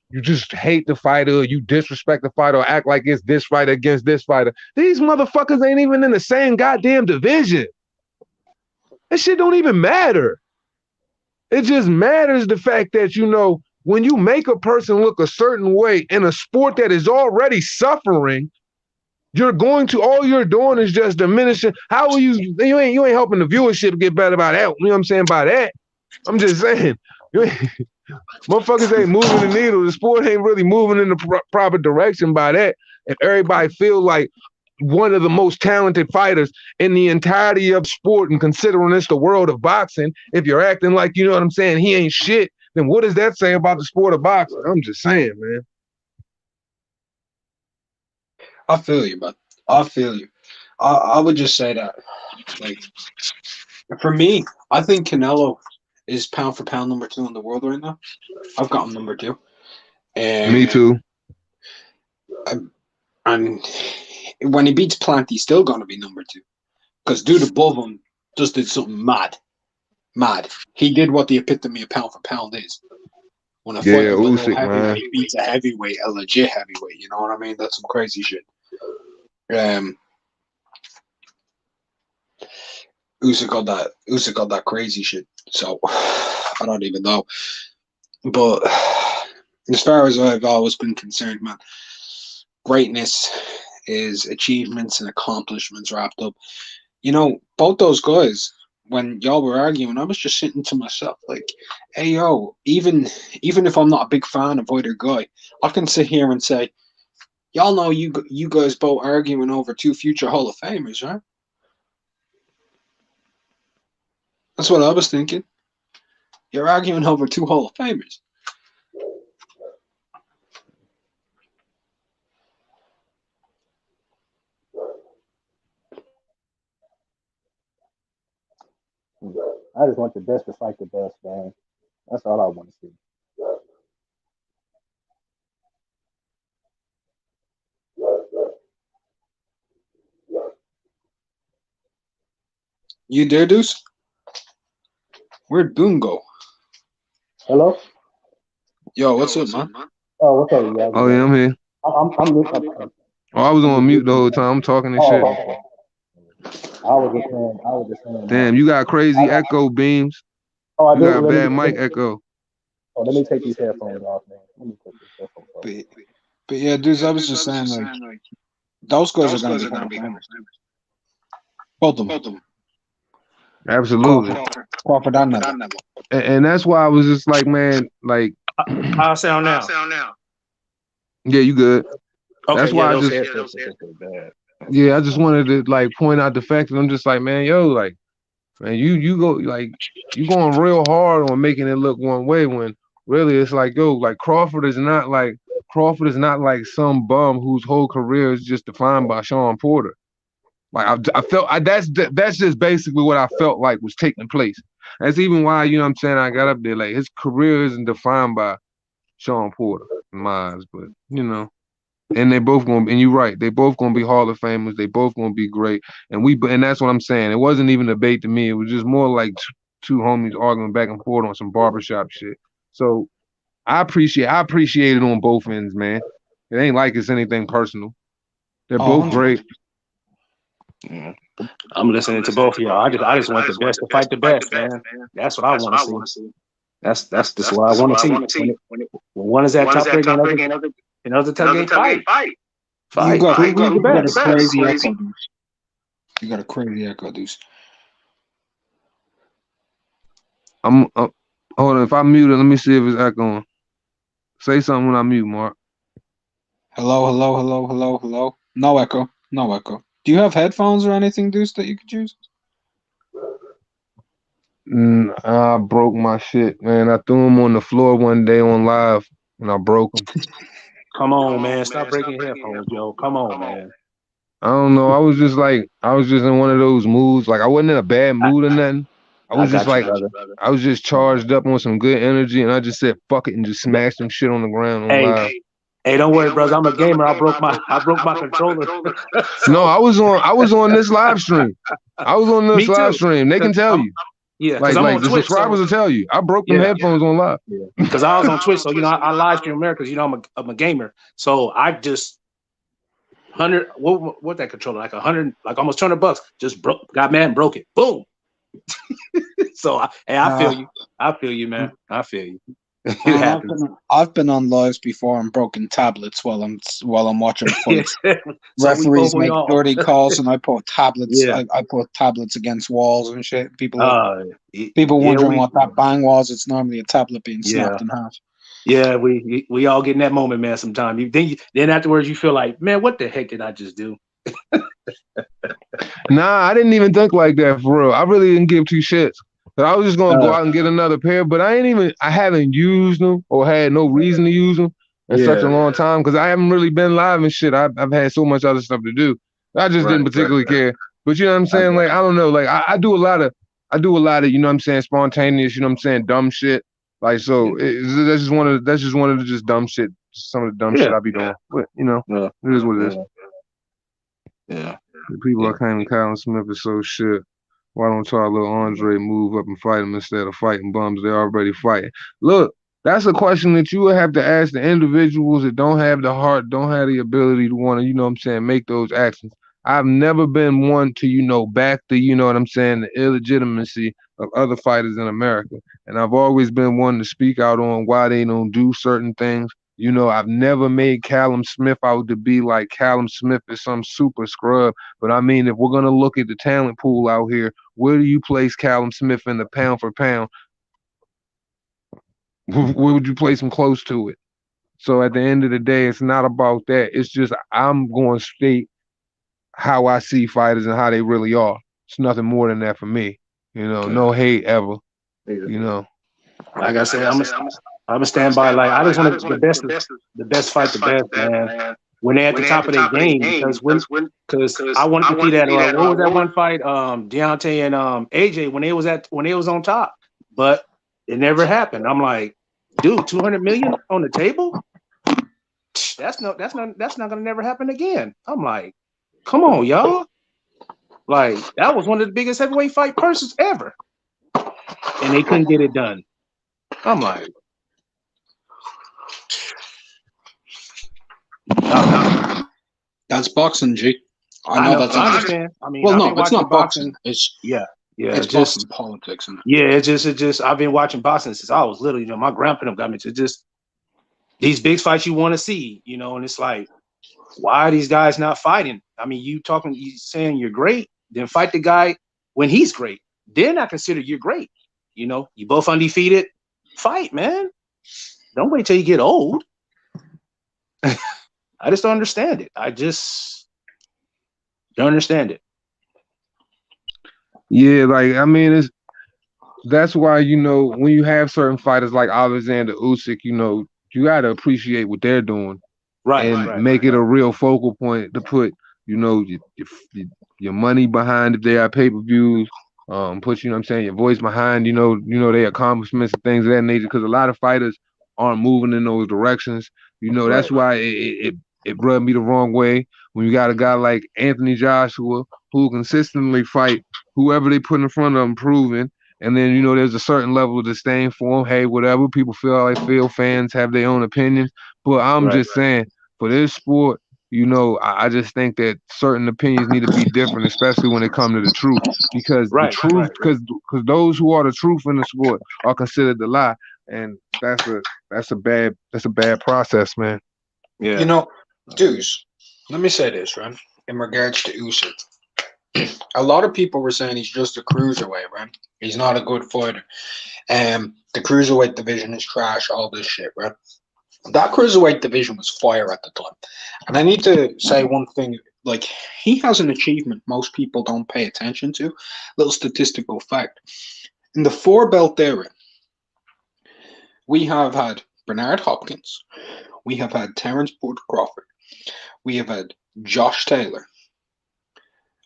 hate the fighter, or you disrespect the fighter, or act like it's this fighter against this fighter. These motherfuckers ain't even in the same goddamn division. That shit don't even matter. It just matters the fact that, you know, when you make a person look a certain way in a sport that is already suffering, all you're doing is just diminishing. How are you ain't helping the viewership get better by that. You know what I'm saying? By that, I'm just saying, motherfuckers ain't moving the needle. The sport ain't really moving in the proper direction by that. If everybody feel like one of the most talented fighters in the entirety of sport, and considering it's the world of boxing, if you're acting like, you know what I'm saying, he ain't shit, then what does that say about the sport of boxing? I'm just saying, man. I feel you, man. I feel you. I would just say that, like, for me, I think Canelo is pound for pound number 2 in the world right now. I've got him number 2. And me too. And when he beats Plant, he's still going to be number 2. Because dude above him just did something mad. He did what the epitome of pound for pound is. When a fighter Usyk, heavyweight beats a heavyweight, a legit heavyweight, you know what I mean? That's some crazy shit. Usyk got that crazy shit. So I don't even know. But as far as I've always been concerned, man, greatness is achievements and accomplishments wrapped up. You know, both those guys, when y'all were arguing, I was just sitting to myself like, hey, yo, even if I'm not a big fan of either guy, I can sit here and say, y'all know you guys both arguing over 2 future Hall of Famers, right? That's what I was thinking. You're arguing over 2 Hall of Famers. I just want the best to fight the best, man. That's all I want to see. You there, Deuce? Where'd Boone go? Hello? Yo, what's up, man? Oh, what's up, y'all? Oh, yeah, I'm here. I'm Oh, I was on mute the whole time. I'm talking this shit. okay. I was just saying. Damn, you got crazy echo beams. Oh, I You do. got bad mic echo. Oh, let me take these headphones off, man. Let me take these headphones off. But yeah, dudes, I was just saying, like, those guys are going to be Hall of Famers. Both of them. Absolutely. Crawford and Canelo. And that's why I was just like, man, like, How I sound now? Yeah, you good. Okay, that's why I just wanted to like point out the fact that I'm just like, man, yo, like, man, you go like you going real hard on making it look one way when really it's like, yo, like Crawford is not like some bum whose whole career is just defined by Sean Porter. Like I felt that's just basically what I felt like was taking place. That's even why, you know what I'm saying, I got up there. Like, his career isn't defined by Sean Porter in my eyes, but you know. And they both gonna, and you're right, they both gonna be Hall of Famers. They both gonna be great. And that's what I'm saying. It wasn't even a debate to me. It was just more like two homies arguing back and forth on some barbershop shit. So I appreciate it on both ends, man. It ain't like it's anything personal. They're both great. Yeah. I'm listening to both of y'all. I just want the best to fight the best, man. That's what I want to see. That's just what I want to see. When one is at top rank and other top game, fight. You got a crazy echo, dude. You got a crazy echo, dude. Hold on. If I mute it, let me see if it's echoing. Say something when I mute, Mark. Hello. No echo. Do you have headphones or anything, Deuce, that you could use? I broke my shit, man. I threw them on the floor one day on live, and I broke them. Come on, man. Stop breaking headphones, yo. Come on, man. I don't know. I was just in one of those moods. Like, I wasn't in a bad mood or nothing. I was just charged up on some good energy, and I just said fuck it and just smashed some shit on the ground on live. Hey, don't worry, bros. I'm a gamer. I broke my controller. No, I was on this live stream. I was on this live stream. They can tell you. Yeah, like the Twitch, subscribers will tell you. I broke them headphones on live. Yeah, because I was on Twitch, so I live stream America. I'm a gamer, so I just 100. What that controller? Like 100, like almost $200. Just got mad and broke it. Boom. So I feel you. I feel you, man. I feel you. It happens. I've been on lives before and broken tablets while I'm watching fights. So referees make dirty calls, and I put tablets. I put tablets against walls and shit. People wondering what that bang was. It's normally a tablet being snapped in half. Yeah, we all get in that moment, man. Sometimes then afterwards you feel like, man, what the heck did I just do? Nah, I didn't even think like that for real. I really didn't give two shits. I was just gonna go out and get another pair, but I haven't used them or had no reason to use them in such a long time because I haven't really been live and shit. I've had so much other stuff to do. I just didn't particularly care. But you know what I'm saying? Like, I don't know. Like, I do a lot of, you know what I'm saying, spontaneous, you know what I'm saying, dumb shit. Like, so that's just one of the just dumb shit. Some of the dumb shit I be doing. But you know, it is what it is. Yeah. The people are claiming Callum Smith is so shit. Why don't y'all little Andre move up and fight him instead of fighting bums? They're already fighting. Look, that's a question that you would have to ask the individuals that don't have the heart, don't have the ability to want to, you know what I'm saying, make those actions. I've never been one to, you know, back the, you know what I'm saying, the illegitimacy of other fighters in America. And I've always been one to speak out on why they don't do certain things. You know, I've never made Callum Smith out to be like Callum Smith is some super scrub. But I mean, if we're going to look at the talent pool out here, where do you place Callum Smith in the pound for pound? Where would you place him close to it? So at the end of the day, it's not about that. It's just I'm going to state how I see fighters and how they really are. It's nothing more than that for me. You know, no hate ever. You know. Like I said, I'm gonna stand by. Like, I just want the best fight the best, man. When they're at the top of their game, because I wanted to see that. What was that one fight? Deontay and AJ when they was on top, but it never happened. I'm like, dude, 200 million on the table? That's not gonna never happen again. I'm like, come on, y'all. Like, that was one of the biggest heavyweight fight purses ever, and they couldn't get it done. I'm like, that's boxing, G. I know that's. I understand. I mean, well, no, it's not boxing. It's it's boxing politics. It's just. I've been watching boxing since I was little. You know, my grandpa got me to just these big fights you want to see. You know, and it's like, why are these guys not fighting? I mean, you saying you're great, then fight the guy when he's great. Then I consider you're great. You know, you both undefeated. Fight, man. Don't wait till you get old. I just don't understand it. I just don't understand it. Yeah, like, I mean, that's why, you know, when you have certain fighters like Alexander Usyk, you know, you got to appreciate what they're doing. And make it a real focal point to put, you know, your money behind if they have pay-per-views. Put, you know what I'm saying, your voice behind, you know, their accomplishments and things of that nature, because a lot of fighters aren't moving in those directions. You know, that's why it rubbed me the wrong way when you got a guy like Anthony Joshua who consistently fight whoever they put in front of him, proving, And then, you know, there's a certain level of disdain for him. Hey, whatever. People feel how they feel. Fans have their own opinions. But I'm just saying, for this sport, you know, I just think that certain opinions need to be different, especially when it comes to the truth. Because the truth, because those who are the truth in the sport are considered the lie. And that's a bad process, man. Yeah. You know, dudes, let me say this, right? In regards to Usyk. A lot of people were saying he's just a cruiserweight, right? He's not a good fighter. The cruiserweight division is trash, all this shit, right? That cruiserweight division was fire at the time. And I need to say one thing, like, he has an achievement most people don't pay attention to. Little statistical fact. In the 4-belt era, we have had Bernard Hopkins, we have had Terence Bud Crawford, we have had Josh Taylor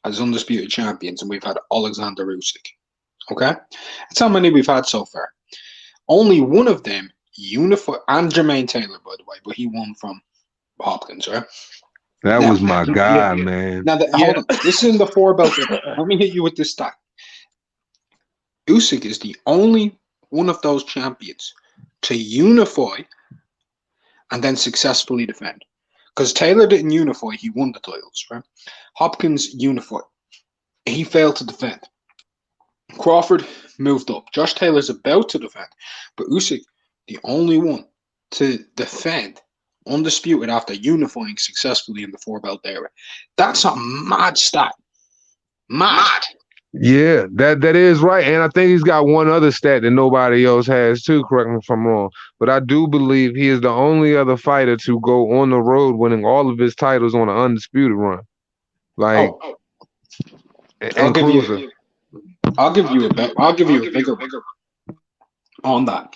as undisputed champions, and we've had Alexander Usyk. Okay? That's how many we've had so far. Only one of them unified, and Jermaine Taylor, by the way, but he won from Hopkins, right? That was my guy, man. Now, hold on. This is in the 4-belt. Let me hit you with this stat. Usyk is the only one of those champions to unify and then successfully defend. Because Taylor didn't unify, he won the titles, right? Hopkins unified. He failed to defend. Crawford moved up. Josh Taylor's about to defend. But Usyk, the only one to defend undisputed after unifying successfully in the 4-belt era. That's a mad stat. Mad. Yeah, that is right. And I think he's got one other stat that nobody else has too, correct me if I'm wrong. But I do believe he is the only other fighter to go on the road winning all of his titles on an undisputed run. Like, I'll give you a bigger on that.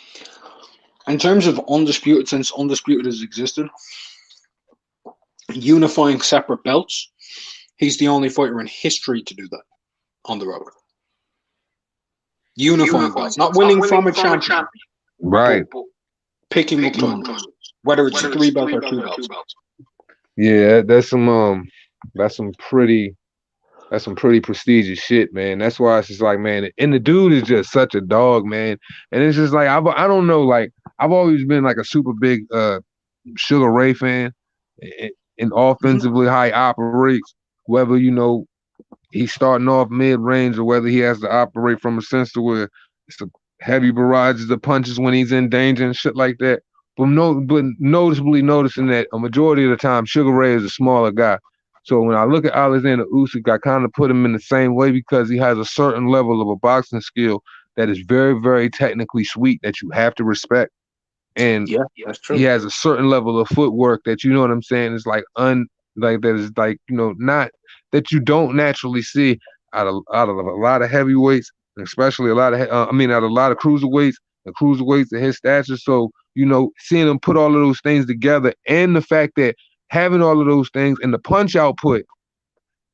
In terms of undisputed, since undisputed has existed, unifying separate belts, he's the only fighter in history to do that on the road. Unifying belts, not winning from a champion. Right. Picking up titles, whether it's a 3-belt or 2 belts. Yeah, that's some pretty prestigious shit, man. That's why it's just like, man, and the dude is just such a dog, man. And it's just like, I don't know, like, I've always been like a super big Sugar Ray fan, and offensively how he operates, whether, you know, he's starting off mid-range or whether he has to operate from a sense to where it's a heavy barrages of punches when he's in danger and shit like that. But noticeably noticing that a majority of the time, Sugar Ray is a smaller guy. So when I look at Alexander Usyk, I kind of put him in the same way because he has a certain level of a boxing skill that is very, very technically sweet that you have to respect. And yeah, that's true. He has a certain level of footwork that, you know what I'm saying, is like that is like, you know, not that you don't naturally see out of a lot of heavyweights, especially out of a lot of cruiserweights at his stature. So, you know, seeing him put all of those things together, and the fact that having all of those things and the punch output,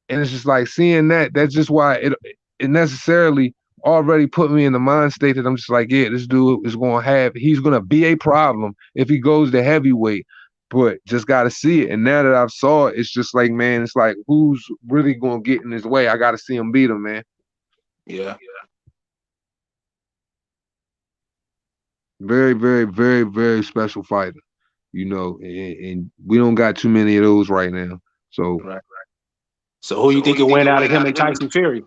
and it's just like seeing that's just why it necessarily already put me in the mind state that I'm just like, yeah, this dude he's going to be a problem if he goes to heavyweight, but just got to see it. And now that I've saw it, it's just like, man, it's like, who's really going to get in his way? I got to see him beat him, man. Yeah. Very, very, very, very special fighter, you know, and we don't got too many of those right now. So, right. So who you think will win out of him and Tyson Fury?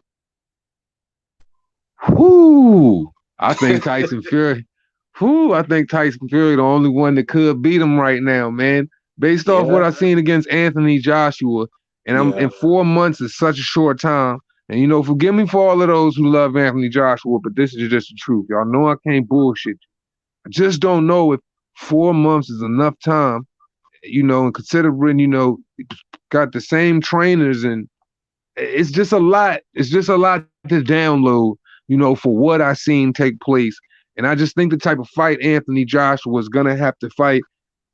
Whoo! I think Tyson Fury. I think Tyson Fury the only one that could beat him right now, man. Based off what I've seen against Anthony Joshua, and I'm in 4 months is such a short time. And you know, forgive me for all of those who love Anthony Joshua, but this is just the truth. Y'all know I can't bullshit you. I just don't know if 4 months is enough time, you know, and considering, you know, got the same trainers, and it's just a lot. It's just a lot to download, you know, for what I seen take place. And I just think the type of fight Anthony Joshua is going to have to fight,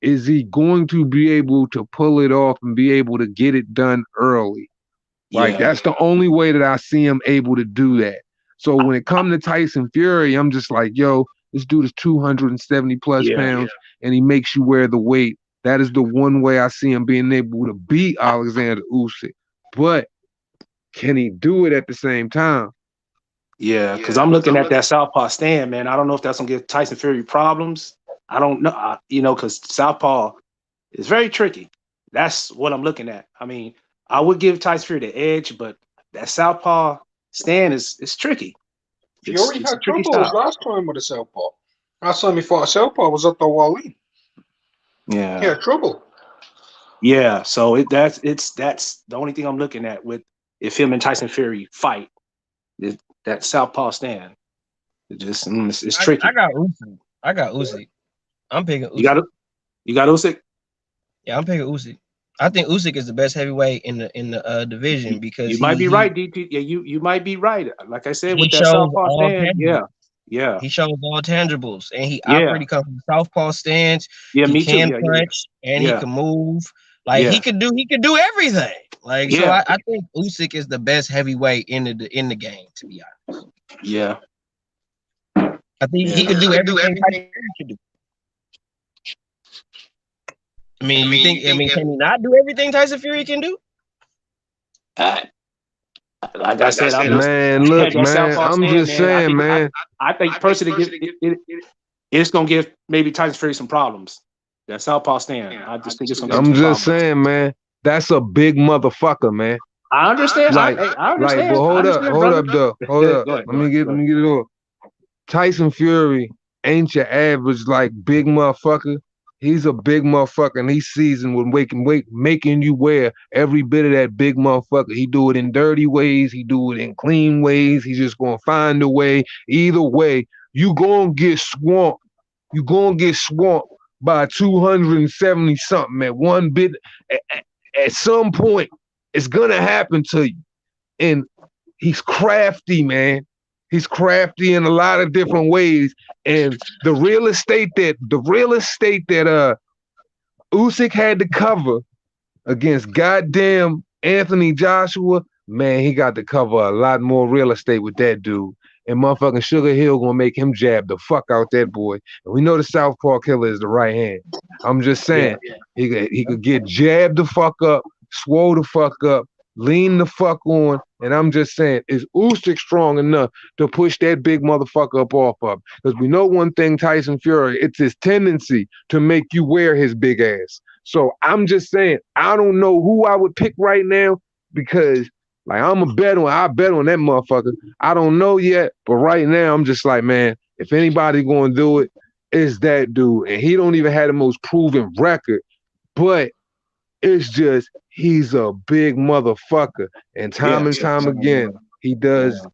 is he going to be able to pull it off and be able to get it done early? Like, that's the only way that I see him able to do that. So when it comes to Tyson Fury, I'm just like, yo, this dude is 270 plus pounds, and he makes you wear the weight. That is the one way I see him being able to beat Alexander Usyk. But can he do it at the same time? Yeah, because I'm looking at that southpaw stand, man. I don't know if that's gonna give Tyson Fury problems. I don't know, because southpaw is very tricky. That's what I'm looking at. I mean, I would give Tyson Fury the edge, but that southpaw stand is tricky. Fury had troubles last time with a southpaw. Last time he fought a southpaw was at the Wally. Yeah, he had trouble. Yeah, so that's the only thing I'm looking at with if him and Tyson Fury fight. That southpaw stand. It's tricky. I got Usyk. I'm picking Usyk. You got Usyk? Yeah, I'm picking Usyk. I think Usyk is the best heavyweight in the division because you might be right, DT. Yeah, you might be right. Like I said, with that southpaw stand, yeah. He shows all tangibles, and he already comes from southpaw stance. Yeah, he me can too. punch, and he can move. Like he could do everything. Like so, I think Usyk is the best heavyweight in the game. To be honest, yeah. I think he could do everything Tyson Fury could do. I mean, can he not do everything Tyson Fury can do? Like I said, man, look, man, I'm just saying, man. I think personally, it's gonna give maybe Tyson Fury some problems. That southpaw stand, I just think it's gonna. I'm just saying, man. That's a big motherfucker, man. I understand. I understand. But hold up, though. Hold up. Let me get it over. Tyson Fury ain't your average like big motherfucker. He's a big motherfucker, and he's seasoned with making you wear every bit of that big motherfucker. He do it in dirty ways. He do it in clean ways. He's just gonna find a way. Either way, you gonna get swamped. You gonna get swamped by 270 something at one bit. At some point, it's gonna happen to you. And he's crafty, man. He's crafty in a lot of different ways. And the real estate that Usyk had to cover against goddamn Anthony Joshua, man, he got to cover a lot more real estate with that dude. And motherfucking Sugar Hill gonna make him jab the fuck out that boy. And we know the southpaw killer is the right hand. I'm just saying, he could get jabbed the fuck up, swole the fuck up, lean the fuck on, and I'm just saying, is Usyk strong enough to push that big motherfucker up off of? Because we know one thing, Tyson Fury, it's his tendency to make you wear his big ass. So I'm just saying, I don't know who I would pick right now because, like, I bet on that motherfucker. I don't know yet, but right now I'm just like, man, if anybody gonna do it, it's that dude, and he don't even have the most proven record, but it's just he's a big motherfucker, and time again he does.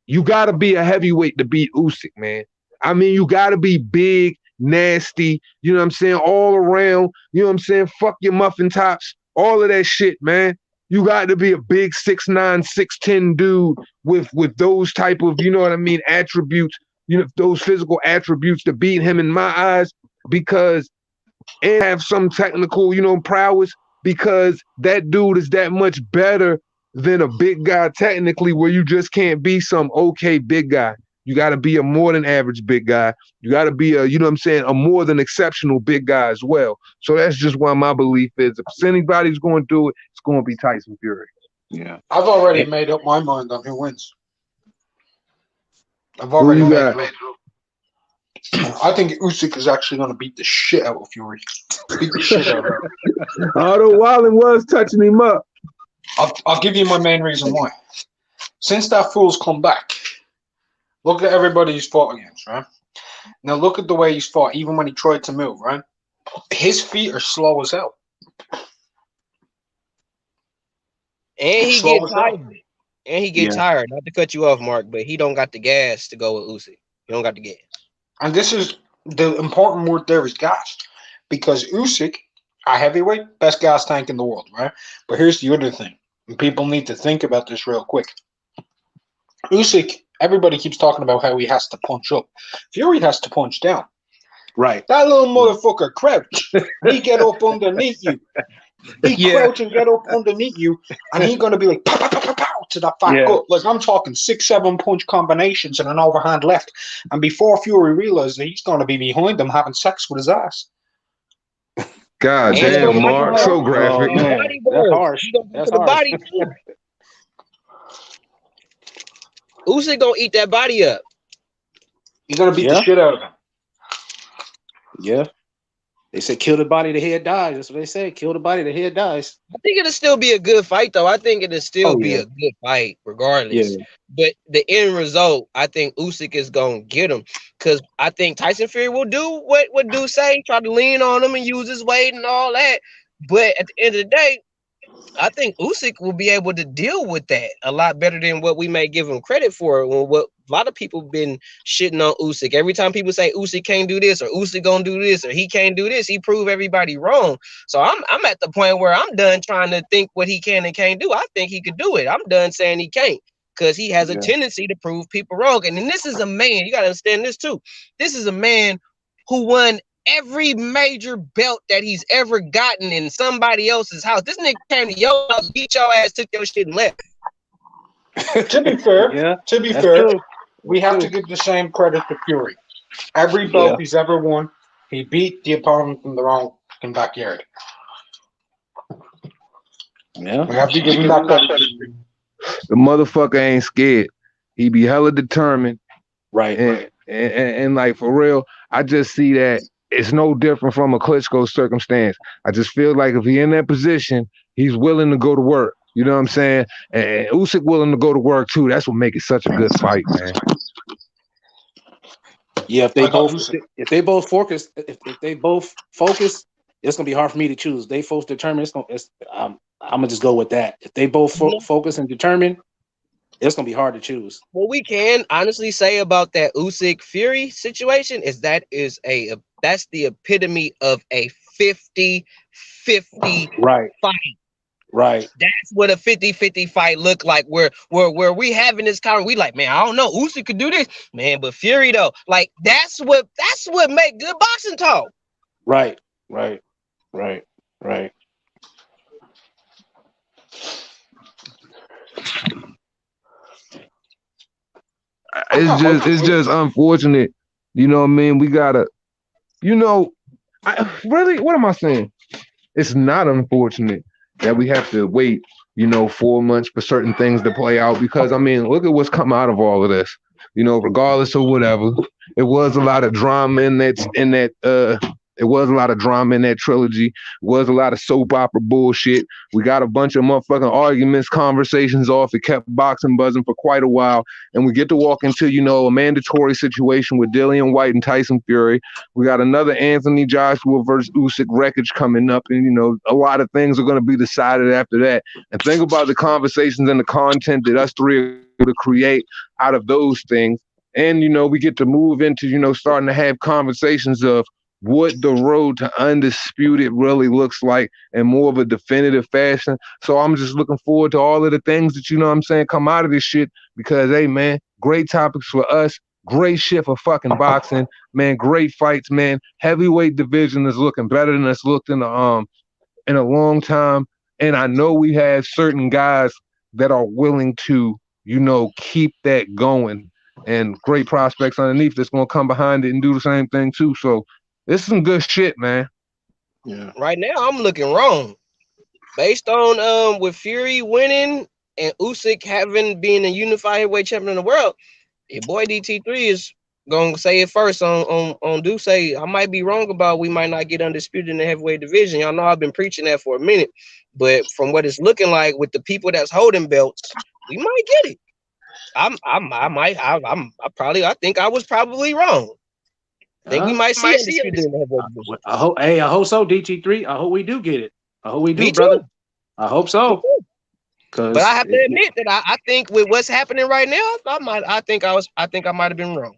You gotta be a heavyweight to beat Usyk, man. I mean, you gotta be big, nasty. You know what I'm saying? All around. You know what I'm saying? Fuck your muffin tops. All of that shit, man. You got to be a big 6'9", 6'10" dude with those type of, you know what I mean, attributes. You know, those physical attributes to beat him in my eyes, because and have some technical, you know, prowess, because that dude is that much better than a big guy technically, where you just can't be some okay big guy. You got to be a more than average big guy. You got to be a, you know what I'm saying, a more than exceptional big guy as well. So that's just why my belief is, if anybody's going to do it, it's going to be Tyson Fury. Yeah. I've already made up my mind on who wins. I've already made it up. I think Usyk is actually going to beat the shit out of Fury. Beat the shit out of him. Although Wallen was touching him up. I'll give you my main reason why. Since that fool's come back, look at everybody he's fought against, right? Now look at the way he's fought, even when he tried to move, right? His feet are slow as hell. And he gets tired. And he gets tired. Not to cut you off, Mark, but he don't got the gas to go with Usyk. He don't got the gas. And this is the important word there is gas. Because Usyk, a heavyweight, best gas tank in the world, right? But here's the other thing. And people need to think about this real quick. Usyk, everybody keeps talking about how he has to punch up. Fury has to punch down. Right. That little motherfucker crouch. He get up underneath you. He crouch and get up underneath you, and he's gonna be like pow, pow, pow, pow, pow, to that fat gut. Like I'm talking 6-7 punch combinations and an overhand left. And before Fury realizes he's gonna be behind him having sex with his ass. God damn, Mark, so graphic. That's harsh. That's harsh. Usyk gonna eat that body up. You're gonna beat the shit out of him. Yeah. They say kill the body, the head dies. That's what they say. Kill the body, the head dies. I think it'll still be a good fight, though. I think it'll still be a good fight, regardless. Yeah. But the end result, I think Usyk is gonna get him, because I think Tyson Fury will do what do say, try to lean on him and use his weight and all that. But at the end of the day, I think Usyk will be able to deal with that a lot better than what we may give him credit for. What a lot of people been shitting on Usyk. Every time people say Usyk can't do this or Usyk gonna do this or he can't do this, he prove everybody wrong. So I'm at the point where I'm done trying to think what he can and can't do. I think he could do it. I'm done saying he can't, because he has a tendency to prove people wrong. And then this is a man, you gotta understand this too. This is a man who won every major belt that he's ever gotten in somebody else's house. This nigga came to your house, beat your ass, took your shit and left. To be fair, we have to give the same credit to Fury. Every belt he's ever won, he beat the opponent in the wrong fucking backyard. Yeah, we have to give him that credit. The motherfucker ain't scared. He be hella determined. Right. And like, for real, I just see that it's no different from a Klitschko circumstance. I just feel like if he in that position, he's willing to go to work. You know what I'm saying? And Usyk willing to go to work too. That's what makes it such a good fight, man. Yeah, if they both focus, it's gonna be hard for me to choose. They both determined. I'm gonna just go with that. If they both focus and determine, it's gonna be hard to choose. What we can honestly say about that Usyk Fury situation is that's the epitome of a 50-50 fight. Right. That's what a 50-50 fight look like. Where we having this conversation, we like, man, I don't know, Usyk could do this, man, but Fury though, like that's what make good boxing talk. Right. It's just unfortunate. You know what I mean? We gotta, what am I saying? It's not unfortunate that we have to wait, 4 months for certain things to play out, because I mean, look at what's come out of all of this. Regardless of whatever, it was a lot of drama in that It was a lot of drama in that trilogy. It was a lot of soap opera bullshit. We got a bunch of motherfucking arguments, conversations off. It kept boxing buzzing for quite a while. And we get to walk into, a mandatory situation with Dillian Whyte and Tyson Fury. We got another Anthony Joshua versus Usyk wreckage coming up. And, a lot of things are going to be decided after that. And think about the conversations and the content that us three are going to create out of those things. And, we get to move into, starting to have conversations of what the road to undisputed really looks like in more of a definitive fashion. So I'm just looking forward to all of the things that, come out of this shit, because, hey, man, great topics for us. Great shit for fucking boxing, man. Great fights, man. Heavyweight division is looking better than it's looked in a long time. And I know we have certain guys that are willing to, keep that going, and great prospects underneath that's going to come behind it and do the same thing too. So this is some good shit, man. Yeah. Right now, I'm looking wrong. Based on with Fury winning and Usyk being a unified heavyweight champion in the world, your boy DT3 is gonna say it first on do say. I might be wrong about we might not get undisputed in the heavyweight division. Y'all know I've been preaching that for a minute, but from what it's looking like with the people that's holding belts, we might get it. I think I was probably wrong. I think we might see undisputed in the heavyweight division. I hope so, DT3. I hope we do get it. I hope we do, Me brother. too. I hope so. But I have to admit that I think with what's happening right now, I might have been wrong,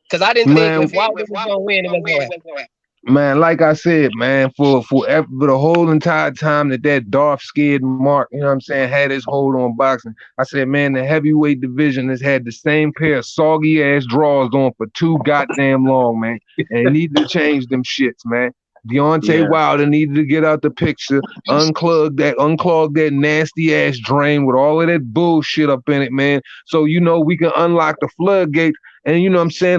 because I didn't think if Wilder was gonna win, it was gonna happen. Man, like I said, man, for the whole entire time that Darth scared Mark, had his hold on boxing, I said, man, the heavyweight division has had the same pair of soggy ass drawers on for too goddamn long, man. And they need to change them shits, man. Deontay Wilder needed to get out the picture, unclog that nasty ass drain with all of that bullshit up in it, man. So we can unlock the floodgates and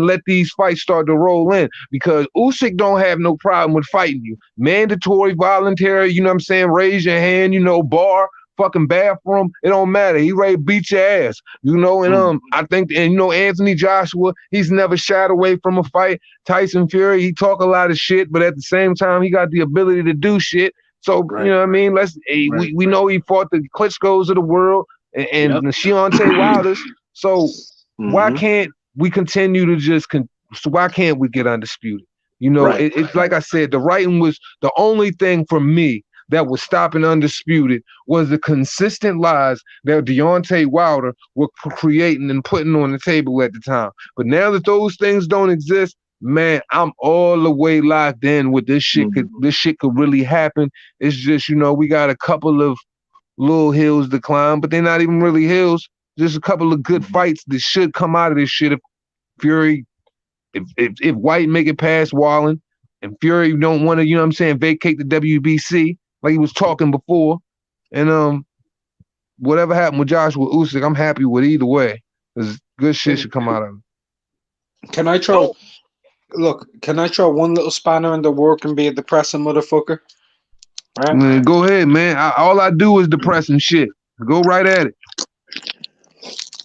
let these fights start to roll in, because Usyk don't have no problem with fighting you. Mandatory, voluntary, raise your hand, bar fucking bathroom, it don't matter. He ready to beat your ass, you know. And I think, and you know, Anthony Joshua, he's never shied away from a fight. Tyson Fury, he talk a lot of shit, but at the same time, he got the ability to do shit. So you know what I mean. We know he fought the Klitschko's of the world and the Deontay Wilders. So why can't we continue to just so why can't we get undisputed? You know, it's like I said, the writing was the only thing for me that was stopping undisputed was the consistent lies that Deontay Wilder were creating and putting on the table at the time. But now that those things don't exist, man, I'm all the way locked in with this shit. This shit could really happen. It's just, you know, we got a couple of little hills to climb, but they're not even really hills. Just a couple of good fights that should come out of this shit if Fury, if Whyte make it past Wallen, and Fury don't want to, you know what I'm saying, vacate the WBC like he was talking before. And whatever happened with Joshua Usyk, I'm happy with either way. Because good shit should come out of it. Can I throw one little spanner in the work and be a depressing motherfucker? Right? Man, go ahead, man. All I do is depressing shit. Go right at it.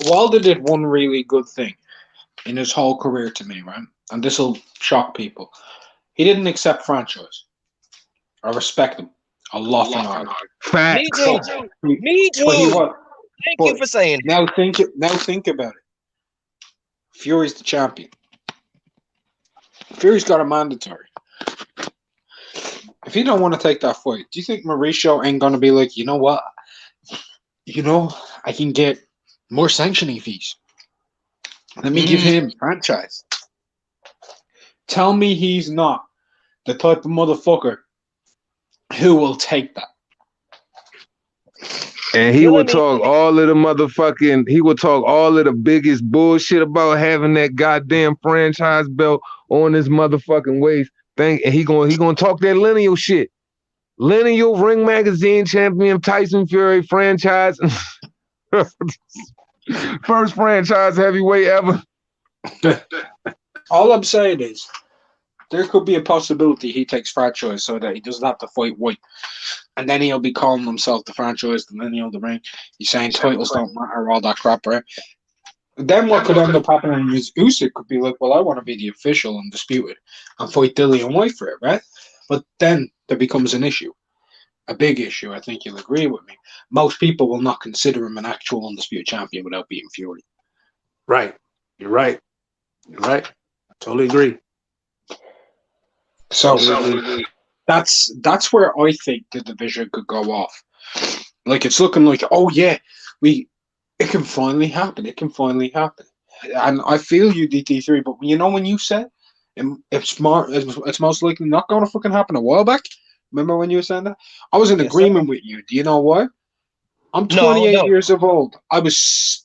Wilder did one really good thing in his whole career to me, right? And this will shock people. He didn't accept franchise. I respect him a lot. Me too. Me too. Thank you for saying that. Now think about it. Fury's the champion. Fury's got a mandatory. If he don't want to take that fight, do you think Mauricio ain't gonna be like, you know what? You know, I can get more sanctioning fees. Let me give him franchise. Tell me he's not the type of motherfucker who will take that. And he would talk all of the motherfucking, he would talk all of the biggest bullshit about having that goddamn franchise belt on his motherfucking waist. And he gonna talk that lineal shit. Lineal Ring Magazine champion, Tyson Fury franchise. First franchise heavyweight ever. All I'm saying is, there could be a possibility he takes franchise so that he doesn't have to fight White. And then he'll be calling himself the franchise, the lineal, the ring. He's saying titles don't matter, all that crap, right? Then what could end up happening is Usyk could be like, well, I want to be the official undisputed and fight Dillian Whyte for it, right? But then there becomes an issue. A big issue, I think you'll agree with me. Most people will not consider him an actual undisputed champion without beating Fury. Right. You're right. I totally agree. So that's where I think the division could go off. Like, it's looking like, oh yeah, it can finally happen. It can finally happen. And I feel you, DT3, but you know when you said it's most likely not going to fucking happen a while back? Remember when you were saying that? I was in agreement with you. Do you know why? I'm 28 years of old. I was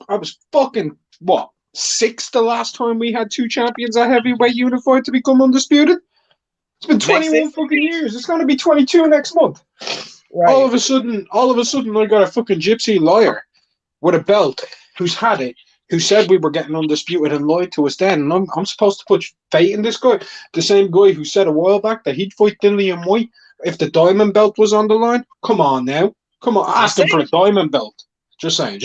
fucking, what, 6 the last time we had 2 champions at heavyweight unified to become undisputed? It's been 21 fucking years. It's going to be 22 next month. Right. All of a sudden, I got a fucking gypsy liar with a belt who's had it, who said we were getting undisputed and lied to us then. And I'm supposed to put faith in this guy, the same guy who said a while back that he'd fight Dillian Whyte if the diamond belt was on the line. Come on now. Come on. Ask him for a diamond belt. Just saying.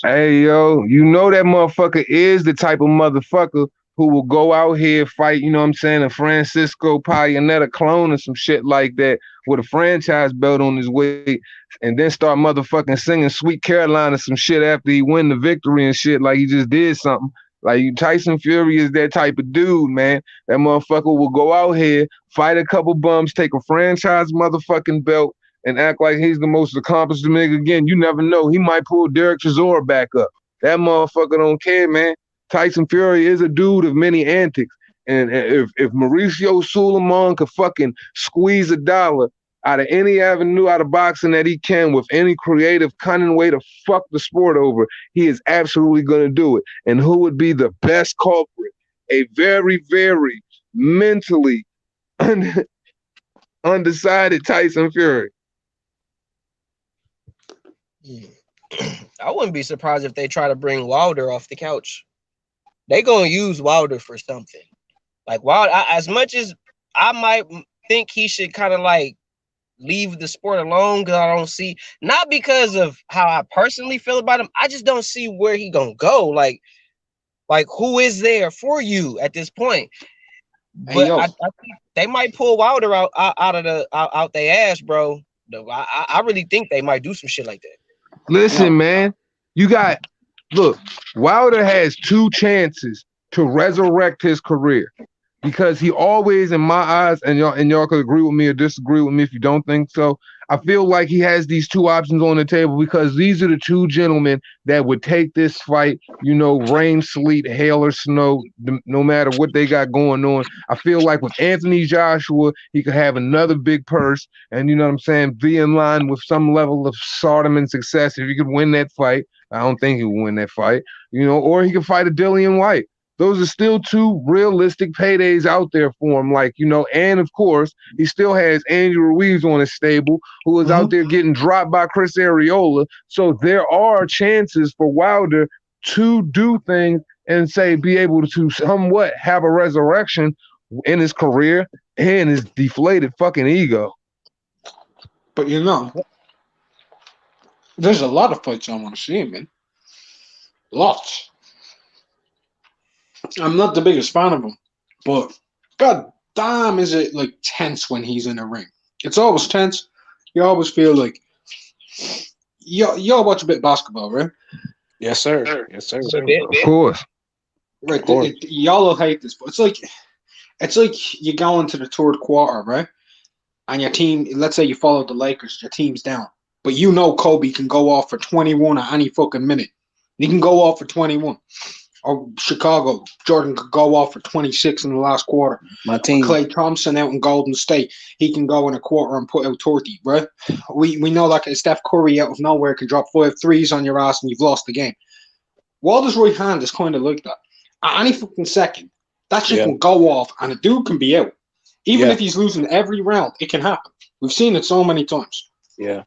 Hey, yo, you know that motherfucker is the type of motherfucker who will go out here fight, you know what I'm saying, a Francisco Payanetta clone or some shit like that with a franchise belt on his way, and then start motherfucking singing Sweet Caroline or some shit after he win the victory and shit like he just did something. Like, Tyson Fury is that type of dude, man. That motherfucker will go out here, fight a couple bums, take a franchise motherfucking belt, and act like he's the most accomplished nigga again. You never know. He might pull Derek Chisora back up. That motherfucker don't care, man. Tyson Fury is a dude of many antics. And if Mauricio Sulaiman could fucking squeeze $1 out of any avenue out of boxing that he can with any creative, cunning way to fuck the sport over, he is absolutely going to do it. And who would be the best culprit? A very, very mentally undecided Tyson Fury. I wouldn't be surprised if they try to bring Wilder off the couch. They gonna use Wilder for something. Like, Wilder, as much as I might think he should kind of like leave the sport alone because I don't see, not because of how I personally feel about him. I just don't see where he gonna go. Like who is there for you at this point? But I think they might pull Wilder out their ass, bro. I really think they might do some shit like that. Listen, man, look, Wilder has 2 chances to resurrect his career because he always, in my eyes, and y'all could agree with me or disagree with me if you don't think so. I feel like he has these 2 options on the table because these are the 2 gentlemen that would take this fight, rain, sleet, hail, or snow, no matter what they got going on. I feel like with Anthony Joshua, he could have another big purse and, you know what I'm saying, be in line with some level of stardom and success if he could win that fight. I don't think he would win that fight, or he could fight a Dillian Whyte. Those are still 2 realistic paydays out there for him. And of course, he still has Andy Ruiz on his stable, who is out there getting dropped by Chris Arreola. So there are chances for Wilder to do things and be able to somewhat have a resurrection in his career and his deflated fucking ego. But there's a lot of fights I want to see, man. Lots. I'm not the biggest fan of him, but god damn, is it tense when he's in a ring? It's always tense. You always feel like y'all watch a bit of basketball, right? Yes, sir. Yes, sir. Of course. Right. Y'all will hate this, but it's like you go into the 3rd quarter, right? And your team, let's say you follow the Lakers, your team's down, but Kobe can go off for 21 at any fucking minute. He can go off for 21. Or Chicago, Jordan could go off for 26 in the last quarter. My team. Klay Thompson out in Golden State, he can go in a quarter and put out 30, right? We know like Steph Curry out of nowhere can drop 5 threes on your ass and you've lost the game. Wilder's right hand is kind of like that. At any fucking second, that shit can go off and a dude can be out. Even if he's losing every round, it can happen. We've seen it so many times. Yeah.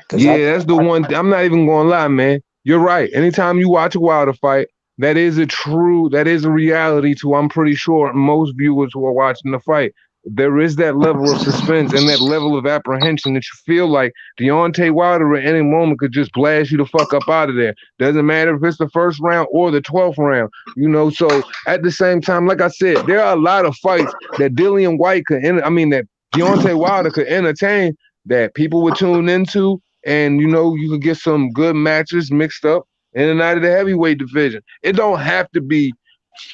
That's the one. I'm not even going to lie, man. You're right. Anytime you watch a Wilder fight, that is a reality to, I'm pretty sure, most viewers who are watching the fight. There is that level of suspense and that level of apprehension that you feel like Deontay Wilder at any moment could just blast you the fuck up out of there. Doesn't matter if it's the 1st round or the 12th round, So at the same time, like I said, there are a lot of fights that Dillian Whyte that Deontay Wilder could entertain that people would tune into, and you could get some good matches mixed up in and out of the heavyweight division. It don't have to be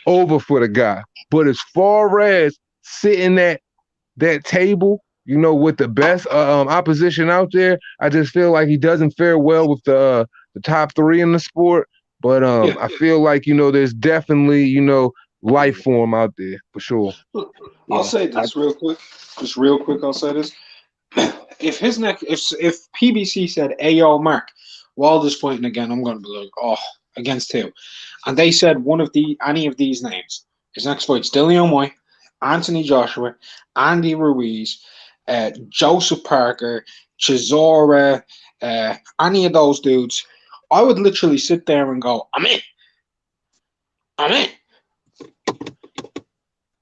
over for the guy. But as far as sitting at that table, with the best opposition out there, I just feel like he doesn't fare well with the top 3 in the sport. But I feel like, there's definitely, life for him out there, for sure. I'll say this real quick. Just real quick, I'll say this. If PBC said, "Hey, yo, Mark, Wilder's fighting again," I'm going to be like, "Oh, against who?" And they said any of these names. His next fight's Dillian Whyte, Anthony Joshua, Andy Ruiz, Joseph Parker, Chisora, any of those dudes. I would literally sit there and go, "I'm in. I'm in."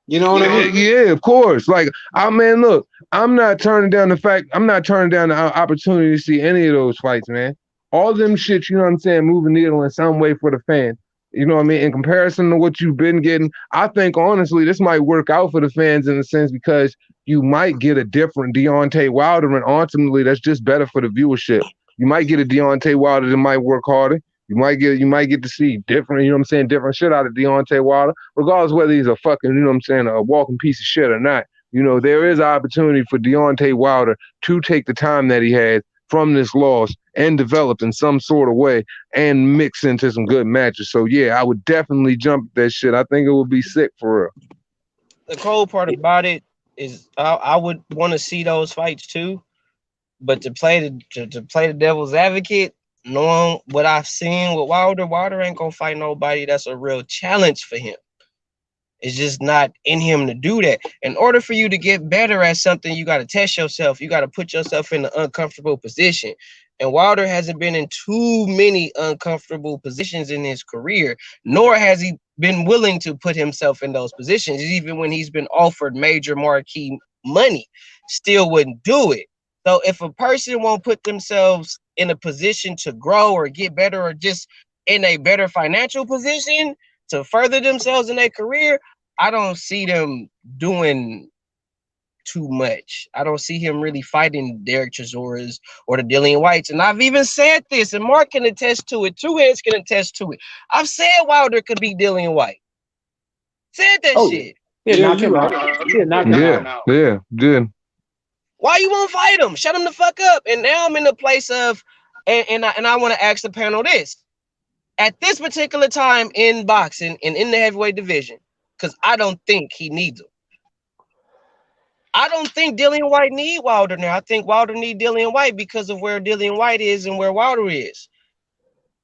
You know what I mean? Yeah, of course. Look, I'm not turning down the opportunity to see any of those fights, man. All them shit, you know what I'm saying, move the needle in some way for the fans. You know what I mean? In comparison to what you've been getting, I think, honestly, this might work out for the fans in a sense because you might get a different Deontay Wilder, and ultimately that's just better for the viewership. You might get a Deontay Wilder that might work harder. You might get to see different, different shit out of Deontay Wilder, regardless whether he's a fucking, a walking piece of shit or not. There is opportunity for Deontay Wilder to take the time that he has from this loss and develop in some sort of way and mix into some good matches. So, yeah, I would definitely jump that shit. I think it would be sick for real. The cold part about it is I would want to see those fights too, but to play the devil's advocate, knowing what I've seen with Wilder ain't gonna fight nobody that's a real challenge for him. It's just not in him to do that. In order for you to get better at something, you got to test yourself. You got to put yourself in an uncomfortable position. And Wilder hasn't been in too many uncomfortable positions in his career, nor has he been willing to put himself in those positions. Even when he's been offered major marquee money, still wouldn't do it. So if a person won't put themselves in a position to grow or get better or just in a better financial position to further themselves in their career, I don't see them doing too much. I don't see him really fighting Derek Chisoras or the Dillian Whytes. And I've even said this, and Mark can attest to it. Two Heads can attest to it. I've said Wilder could beat Dillian Whyte. Said that shit. Yeah, knock him out. Yeah, knock him out. Yeah, did. Why you won't fight him? Shut him the fuck up. And now I'm in the place of, and I want to ask the panel this. At this particular time in boxing and in the heavyweight division, because I don't think he needs him. I don't think Dillian Whyte need Wilder now. I think Wilder need Dillian Whyte because of where Dillian Whyte is and where Wilder is.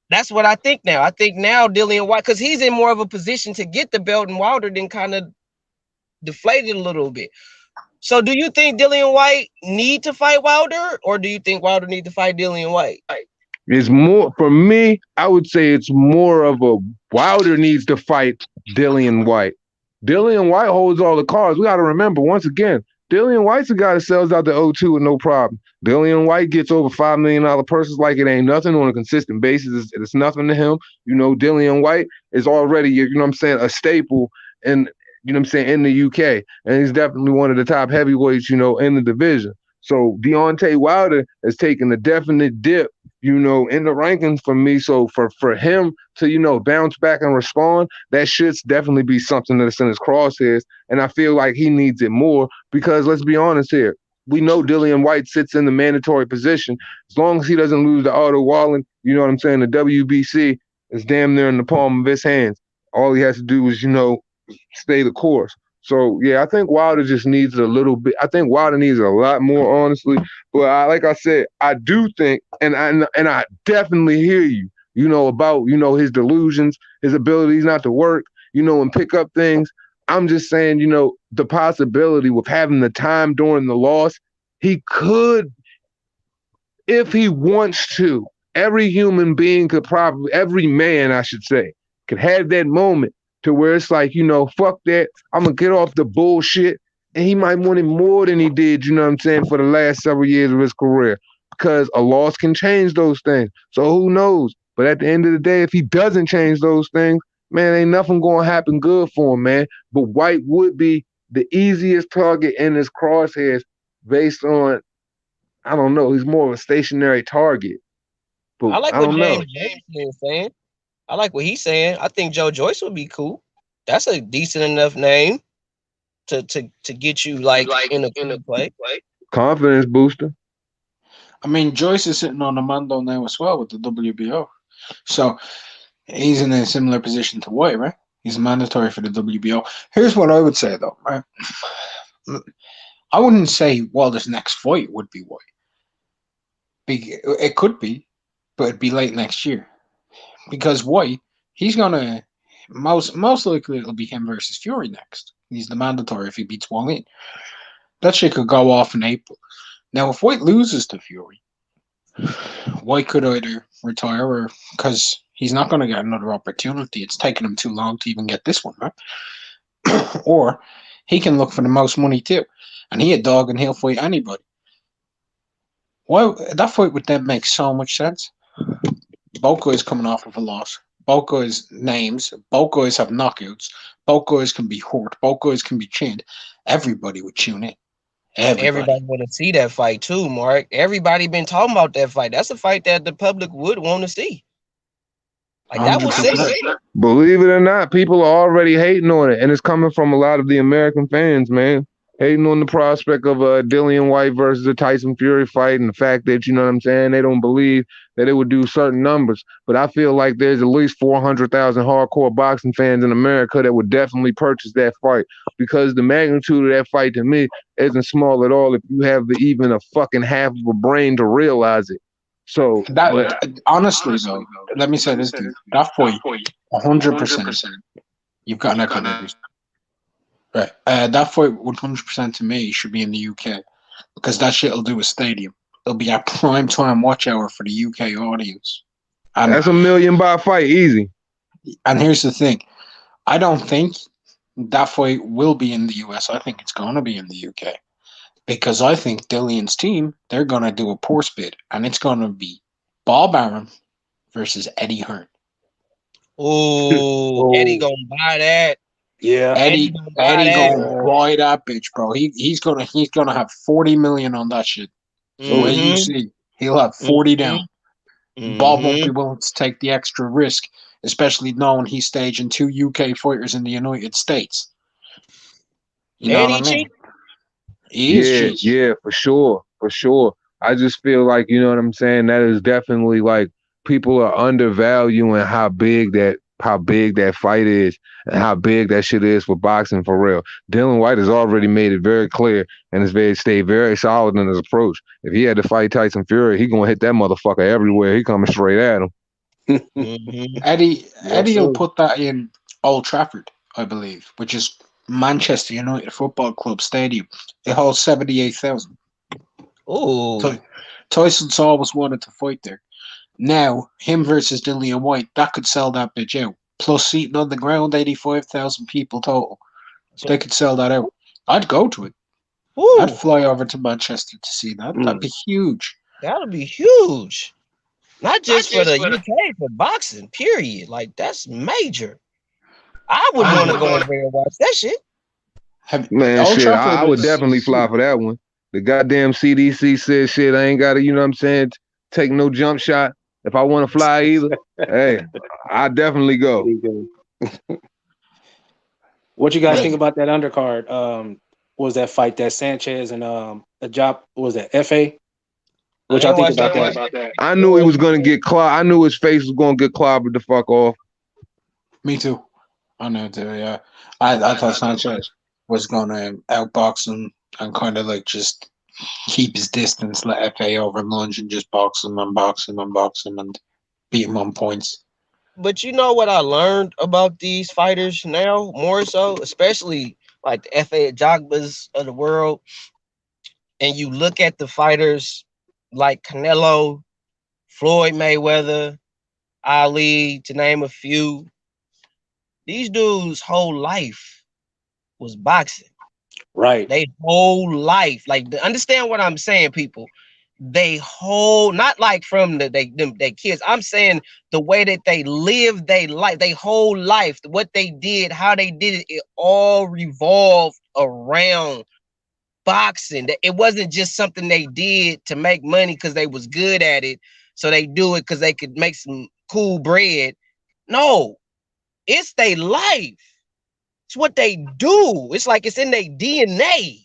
That's what I think now. I think now Dillian Whyte, because he's in more of a position to get the belt, and Wilder then kind of deflated a little bit. So do you think Dillian Whyte need to fight Wilder, or do you think Wilder need to fight Dillian Whyte? It's more, for me, I would say it's more of a Wilder needs to fight Dillian Whyte. Dillian Whyte holds all the cards. We got to remember, once again, Dillian Whyte's a guy that sells out the O2 with no problem. Dillian Whyte gets over $5 million purses like it ain't nothing on a consistent basis. It's nothing to him. You know, Dillian Whyte is already, you know what I'm saying, a staple in, you know what I'm saying, in the UK. And he's definitely one of the top heavyweights, you know, in the division. So Deontay Wilder has taken a definite dip, you know, in the rankings for me. So for him to, you know, bounce back and respond, that should definitely be something that's in his crosshairs. And I feel like he needs it more because let's be honest here. We know Dillian Whyte sits in the mandatory position. As long as he doesn't lose to Otto Wallen, you know what I'm saying, the WBC is damn near in the palm of his hands. All he has to do is, you know, stay the course. So, yeah, I think Wilder just needs a little bit. I think Wilder needs a lot more, honestly. But like I said, I do think, and I definitely hear you, you know, about, you know, his delusions, his abilities not to work, you know, and pick up things. I'm just saying, you know, the possibility with having the time during the loss, he could, if he wants to, every human being could probably, every man, I should say, could have that moment to where it's like, you know, fuck that, I'm going to get off the bullshit. And he might want it more than he did, you know what I'm saying, for the last several years of his career. Because a loss can change those things. So who knows? But at the end of the day, if he doesn't change those things, man, ain't nothing going to happen good for him, man. But Whyte would be the easiest target in his crosshairs based on, I don't know, he's more of a stationary target. But I like what James is saying. I like what he's saying. I think Joe Joyce would be cool. That's a decent enough name to get you like in a play. Confidence booster. I mean, Joyce is sitting on a Mando now as well with the WBO. So he's in a similar position to Whyte, right? He's mandatory for the WBO. Here's what I would say, though, right? I wouldn't say Wilder's next fight would be Whyte. It could be, but it'd be late next year. Because Whyte, he's going to, most likely it'll be him versus Fury next. He's the mandatory if he beats Wallin. That shit could go off in April. Now, if Whyte loses to Fury, Whyte could either retire or, because he's not going to get another opportunity. It's taken him too long to even get this one, right? Or he can look for the most money too. And he a dog and he'll fight anybody. Well, that fight would then make so much sense. Both guys coming off of a loss. Both guys' names. Both guys have knockouts. Both guys can be hurt. Both guys can be chinned. Everybody would tune in. Everybody want to see that fight too, Mark. Everybody been talking about that fight. That's a fight that the public would want to see. Like that was sick. Believe it or not, people are already hating on it, and it's coming from a lot of the American fans, man. Hating on the prospect of a Dillian Whyte versus a Tyson Fury fight, and the fact that, you know what I'm saying, they don't believe that it would do certain numbers. But I feel like there's at least 400,000 hardcore boxing fans in America that would definitely purchase that fight, because the magnitude of that fight to me isn't small at all if you have even a fucking half of a brain to realize it. So honestly though, let me say this, dude. That fight, 100%. You've got that kind of right. That fight 100% to me should be in the UK, because that shit will do a stadium. It'll be a prime time watch hour for the UK audience. And that's $1 million fight, easy. And here's the thing, I don't think that fight will be in the US. I think it's gonna be in the UK. Because I think Dillian's team, they're going to do a poor bid, and it's going to be Bob Arum versus Eddie Hearn. Oh, Eddie gonna buy that. Yeah, Eddie gonna buy gonna buy that bitch, bro. He's gonna have 40 million on that shit. The way you see, he'll have 40 down. Bob won't be willing to take the extra risk, especially knowing he's staging 2 UK fighters in the United States. You know what I mean? He is cheap. Yeah, for sure. I just feel like, you know what I'm saying, that is definitely like people are undervaluing how big that fight is and how big that shit is for boxing for real. Dillian Whyte has already made it very clear and has stayed very solid in his approach. If he had to fight Tyson Fury, he gonna hit that motherfucker everywhere. He coming straight at him. Eddie will put that in Old Trafford, I believe, which is Manchester United Football Club Stadium. It holds 78,000. Oh, Tyson's always wanted to fight there. Now, him versus Dillian Whyte, that could sell that bitch out. Plus seating on the ground, 85,000 people total. They could sell that out. I'd go to it. Ooh. I'd fly over to Manchester to see that. That'd be huge. That'll be huge. Not just for the UK, for boxing, period. Like, that's major. I would want to go over there and watch that shit. I would definitely fly for that one. The goddamn CDC said shit, I ain't got to, you know what I'm saying, take no jump shot. If I want to fly either, hey, I definitely go. What you guys think about that undercard? Was that fight that Sanchez and Ajap, was that FA? What y'all think about that? I knew he was gonna get clobbered. I knew his face was gonna get clobbered the fuck off. Me too. I know too, yeah. I thought Sanchez was gonna outbox him and kind of like just keep his distance, let FA over lunge and just box him and beat him on points. But you know what I learned about these fighters now, more so, especially like the FA Jogbas of the world, and you look at the fighters like Canelo, Floyd Mayweather, Ali, to name a few. These dudes' whole life was boxing. Right. They whole life. Like, understand what I'm saying, people. They whole, not like from they kids. I'm saying the way that they live their life, they whole life, what they did, how they did it, it all revolved around boxing. It wasn't just something they did to make money because they was good at it, so they do it because they could make some cool bread. No, it's their life. It's what they do. It's like it's in their DNA.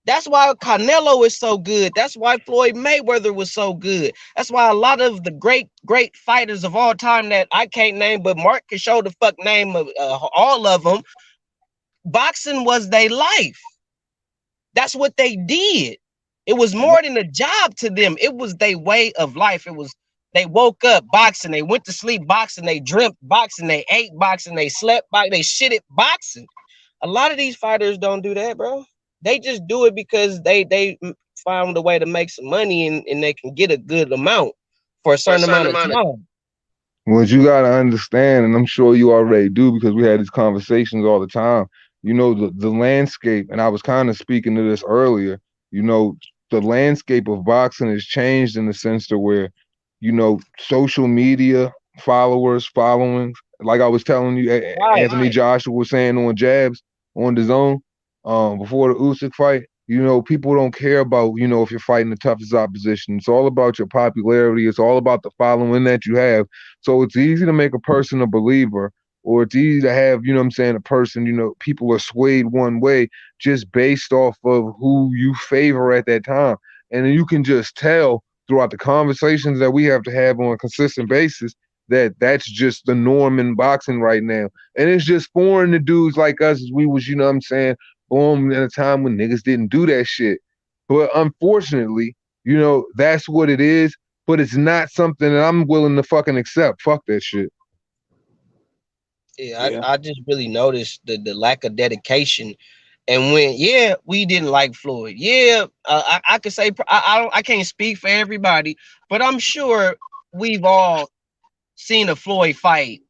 That's why Canelo is so good. That's why Floyd Mayweather was so good. That's why a lot of the great fighters of all time that I can't name, but Mark can show the fuck name of all of them. Boxing was their life. That's what they did. It was more than a job to them. It was their way of life. It was, they woke up boxing, they went to sleep boxing, they dreamt boxing, they ate boxing, they slept boxing, they shitted boxing. A lot of these fighters don't do that, bro. They just do it because they found a way to make some money and they can get a good amount for a certain amount of time. What you gotta understand, and I'm sure you already do because we had these conversations all the time, you know, the landscape, and I was kind of speaking to this earlier, you know, the landscape of boxing has changed in the sense to where, you know, social media followings, like I was telling you, Anthony Joshua was saying on Jabs, on the Zone, before the Usyk fight, you know, people don't care about, you know, if you're fighting the toughest opposition. It's all about your popularity. It's all about the following that you have. So it's easy to make a person a believer, or it's easy to have, you know what I'm saying, a person, you know, people are swayed one way just based off of who you favor at that time. And then you can just tell throughout the conversations that we have to have on a consistent basis that that's just the norm in boxing right now. And it's just foreign to dudes like us as we was, you know what I'm saying, born in a time when niggas didn't do that shit. But unfortunately, you know, that's what it is. But it's not something that I'm willing to fucking accept. Fuck that shit. Yeah. I just really noticed the lack of dedication. And when, we didn't like Floyd. I could say I can't speak for everybody, but I'm sure we've all seen a Floyd fight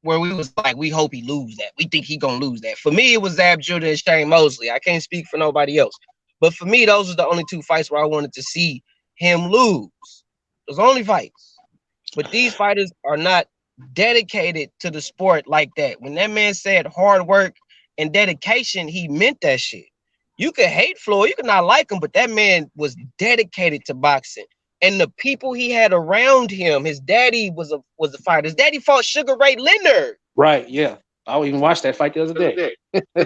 where we was like, we hope he lose that. We think he gonna lose that. For me, it was Zab Judah and Shane Mosley. I can't speak for nobody else. But for me, those are the only two fights where I wanted to see him lose. Those only fights. But these fighters are not dedicated to the sport like that. When that man said hard work and dedication, he meant that shit. You could hate Floyd, you could not like him, but that man was dedicated to boxing. And the people he had around him, his daddy was a fighter. His daddy fought Sugar Ray Leonard. Right, yeah. I even watched that fight the other day.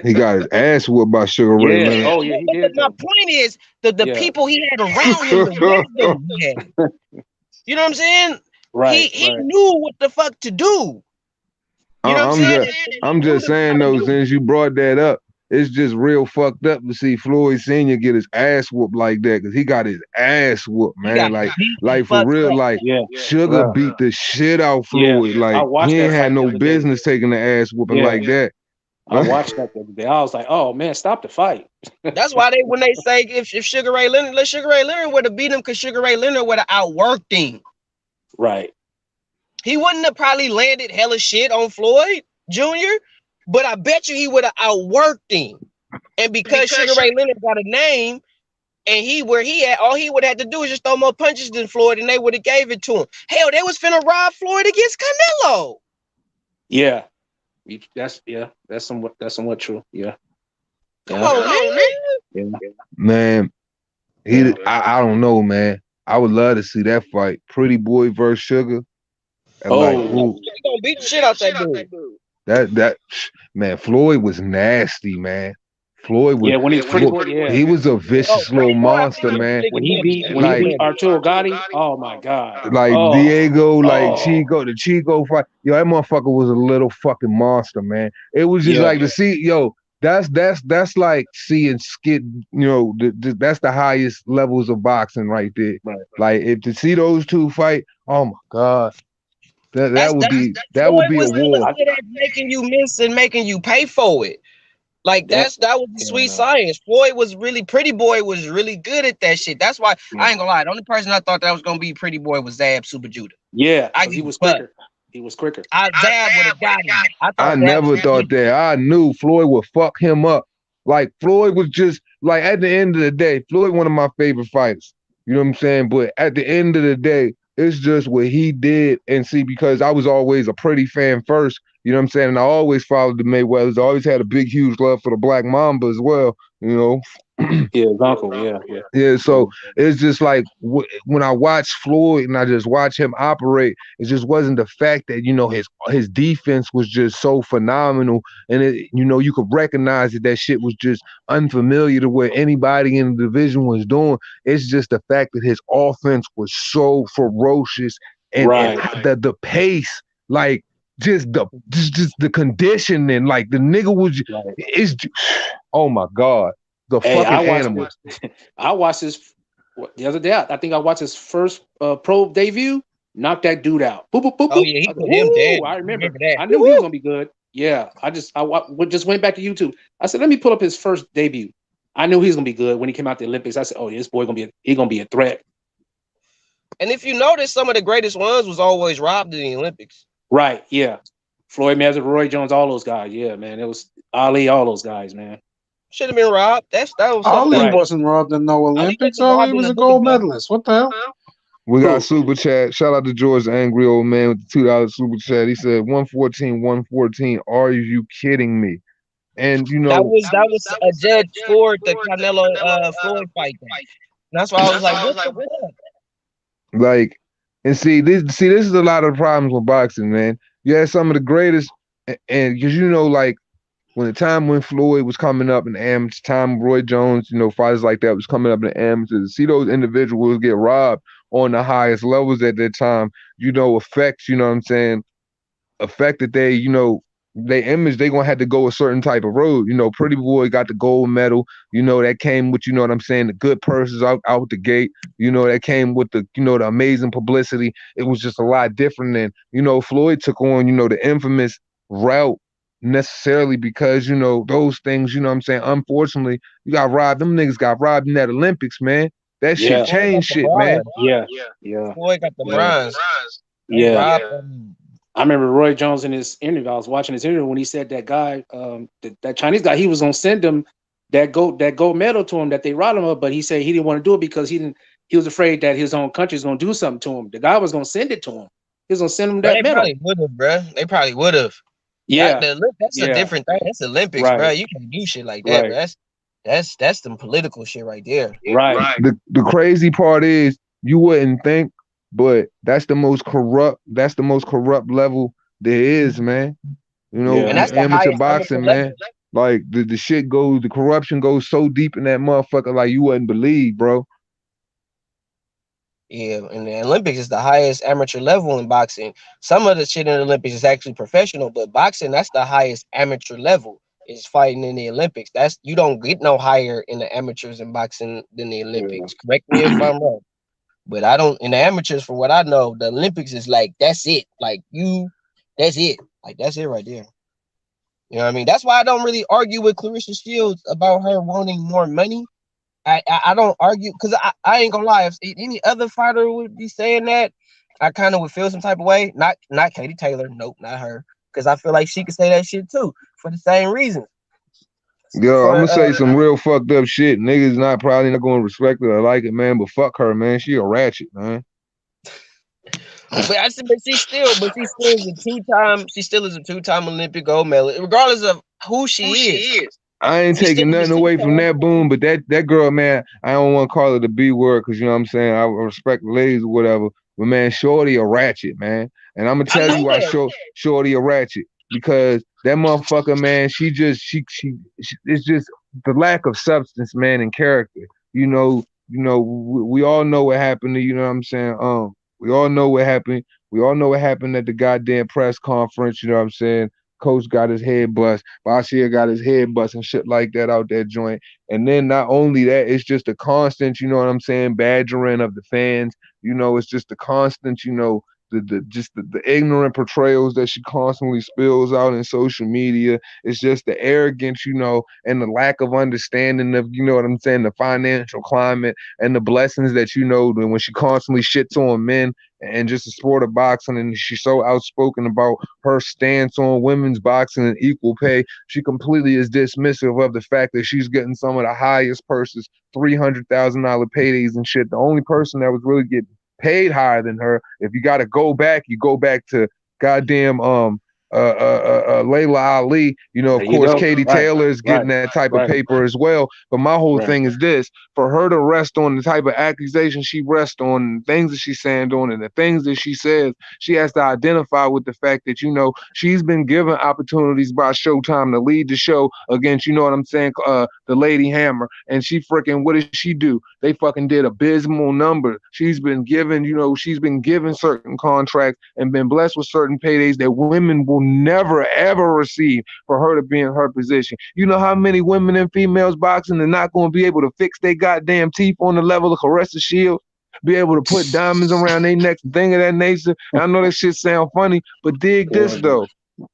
He got his ass whooped by Sugar Ray Yeah. Leonard. Oh, yeah, he did. My point is the people he had around him, the wisdom he had. You know what I'm saying? Right. He knew what the fuck to do. You know what I'm saying? I'm just saying though, since you brought that up, it's just real fucked up to see Floyd Sr. get his ass whooped like that, because he got his ass whooped, man. Like for real, like Sugar beat the shit out Floyd. Like he ain't had no business taking the ass whooping like that. I watched that the other day. I was like, oh man, stop the fight. That's why when they say if Sugar Ray Leonard, Sugar Ray Leonard would have beat him, because Sugar Ray Leonard would have outworked him. Right. He wouldn't have probably landed hella shit on Floyd Jr., but I bet you he would have outworked him. And because Sugar Ray Leonard got a name, and where he at, all he would have to do is just throw more punches than Floyd, and they would have gave it to him. Hell, they was finna rob Floyd against Canelo. Yeah. That's somewhat true. Yeah. Come on, man. Yeah. Man, I don't know, man. I would love to see that fight. Pretty Boy versus Sugar. And He gonna beat the shit out that dude. That man, Floyd was nasty, man. Floyd was when he's Pretty Boy, he was a vicious little monster, man. When he beat Arturo Gatti, oh my god. Like Diego, like Chico, the Chico fight. Yo, that motherfucker was a little fucking monster, man. It was just like to see, that's like seeing skid, that's the highest levels of boxing right there. Right. Like if to see those two fight, oh my god. That would be a war. Making you miss and making you pay for it. Like that was the sweet science. Floyd was Pretty Boy was really good at that shit. That's why I ain't gonna lie. The only person I thought that was gonna be Pretty Boy was Zab Super Judah. Yeah, he was quicker. He was quicker. Zab would have got him. I never thought that. I knew Floyd would fuck him up. Like Floyd was just like at the end of the day, Floyd one of my favorite fighters. You know what I'm saying? But at the end of the day, it's just what he did. And see, because I was always a Pretty fan first, you know what I'm saying? And I always followed the Mayweathers. I always had a big, huge love for the Black Mamba as well, Yeah, his uncle, yeah. So it's just like when I watch Floyd and I just watch him operate, it just wasn't the fact that his defense was just so phenomenal, and you could recognize that shit was just unfamiliar to what anybody in the division was doing. It's just the fact that his offense was so ferocious, and the pace, like just the conditioning, like the nigga was, oh my god. The fucking animal. I watched this the other day. I think I watched his first pro debut. Knocked that dude out. Boop, boop, boop, oh yeah, he put him dead. I remember that. I knew he was gonna be good. Yeah, I just went back to YouTube. I said, let me pull up his first debut. I knew he was gonna be good when he came out the Olympics. I said, oh, this boy gonna be a threat. And if you notice, some of the greatest ones was always robbed in the Olympics. Right. Yeah. Floyd Mayweather, Roy Jones, all those guys. Yeah, man. It was Ali, all those guys, man. Should have been robbed. That was Ali wasn't robbed in no Olympics. Ali was a gold medalist. What the hell? We got super chat. Shout out to George, the angry old man with the $2 super chat. He said 114. Are you kidding me? And that was a judge for the Canelo Floyd fight. That's why I was like, what the fuck? Like, and see this is a lot of problems with boxing, man. You had some of the greatest, and because like when the time when Floyd was coming up in the amateurs, time Roy Jones, fighters like that was coming up in the amateurs, see those individuals get robbed on the highest levels at that time, affects, affected they, their image, they gonna have to go a certain type of road. Pretty Boy got the gold medal, that came with, the good purses out the gate, that came with the, the amazing publicity. It was just a lot different than, Floyd took on, the infamous route necessarily because, those things, unfortunately, you got robbed. Them niggas got robbed in that Olympics, man. That shit changed shit, man. Yeah. Boy got the bronze. Yeah. I remember Roy Jones in his interview. I was watching his interview when he said that guy, that Chinese guy, he was gonna send him that gold medal to him that they robbed him of, but he said he didn't want to do it because he was afraid that his own country was gonna do something to him. The guy was gonna send it to him. He was gonna send him that medal. They probably would have, bro. They probably would have. Yeah, That's a different thing. That's Olympics, right. bro. You can't do shit like that, bro. That's some political shit right there. Right. The crazy part is you wouldn't think, but that's the most corrupt level there is, man. You know, And that's the amateur highest boxing, man. Like the shit goes, the corruption goes so deep in that motherfucker, like you wouldn't believe, bro. Yeah, and the Olympics is the highest amateur level in boxing. Some of the shit in the Olympics is actually professional, but boxing, that's the highest amateur level, is fighting in the Olympics. That's, you don't get no higher in the amateurs in boxing than the Olympics. Correct me if I'm wrong. But I don't, in the amateurs, for what I know, the Olympics is like, that's it. Like that's it. Like that's it right there. You know what I mean? That's why I don't really argue with Clarissa Shields about her wanting more money. I don't argue, because I ain't gonna lie. If any other fighter would be saying that, I kind of would feel some type of way. Not Katie Taylor. Nope, not her. Because I feel like she could say that shit too for the same reason. Yo, I'm gonna say some real fucked up shit. Niggas probably not gonna respect it or like it, man. But fuck her, man. She a ratchet, man. But she still is a two-time. She still is a two-time Olympic gold medalist, regardless of who she is. I ain't taking nothing away from that, boom. But that girl, man, I don't want to call it a B word because you know what I'm saying. I respect the ladies or whatever. But man, Shorty a ratchet, man. And I'm gonna tell you why Shorty a ratchet. Because that motherfucker, man, she it's just the lack of substance, man, and character. You know, we all know what happened to, you know what I'm saying? We all know what happened. We all know what happened at the goddamn press conference, you know what I'm saying? Coach got his head bust. Bashir got his head bust and shit like that out that joint. And then not only that, it's just a constant, you know what I'm saying, badgering of the fans. You know, it's just the constant, you know, the ignorant portrayals that she constantly spills out in social media. It's just the arrogance, you know, and the lack of understanding of, you know what I'm saying, the financial climate and the blessings that, you know, when she constantly shits on men and just the sport of boxing, and she's so outspoken about her stance on women's boxing and equal pay. She completely is dismissive of the fact that she's getting some of the highest purses, $300,000 paydays and shit. The only person that was really getting paid higher than her, if you got to go back, you go back to goddamn Layla Ali. You know, of course, Katie Taylor is getting that type of paper as well. But my whole thing is this: for her to rest on the type of accusations she rests on, things that she's saying on, and the things that she says, she has to identify with the fact that, you know, she's been given opportunities by Showtime to lead the show against, you know what I'm saying, the Lady Hammer, and she freaking, what did she do? They fucking did abysmal number. She's been given, you know, certain contracts and been blessed with certain paydays that women will never ever receive for her to be in her position. You know how many women and females boxing are not going to be able to fix their goddamn teeth on the level of Clarissa Shields, be able to put diamonds around their necks, thing of that nature. And I know that shit sound funny, but dig this though.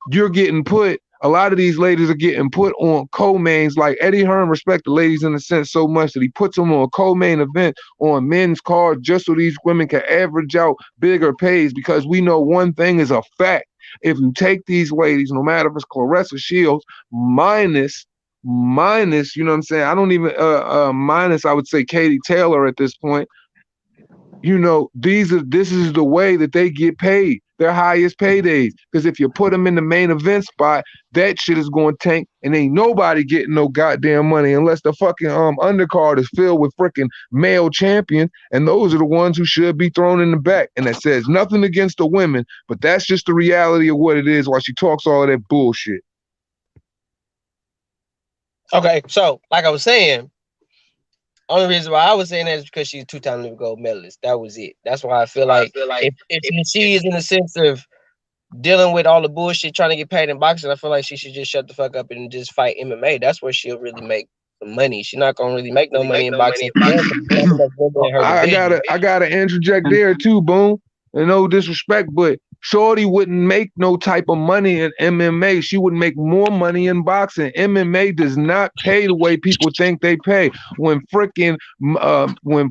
You're getting put, a lot of these ladies are getting put on co-mains. Like Eddie Hearn respect the ladies in a sense so much that he puts them on a co-main event on men's cards just so these women can average out bigger pays, because we know one thing is a fact. If you take these ladies, no matter if it's Clarissa Shields, minus, you know what I'm saying? I don't even, minus, I would say Katie Taylor at this point. You know, this is the way that they get paid, their highest paydays. Because if you put them in the main event spot, that shit is going to tank, and ain't nobody getting no goddamn money unless the fucking undercard is filled with freaking male champions, and those are the ones who should be thrown in the back. And that says nothing against the women, but that's just the reality of what it is while she talks all of that bullshit. Okay, so like I was saying, only reason why I was saying that is because she's a two-time Olympic gold medalist. That was it. That's why I feel like if she is in the sense of dealing with all the bullshit trying to get paid in boxing, I feel like she should just shut the fuck up and just fight MMA. That's where she'll really make some money. She's not gonna really make no money in boxing. I gotta interject there too, Boom. And no disrespect, but Shorty wouldn't make no type of money in MMA. She would make more money in boxing. MMA does not pay the way people think they pay. When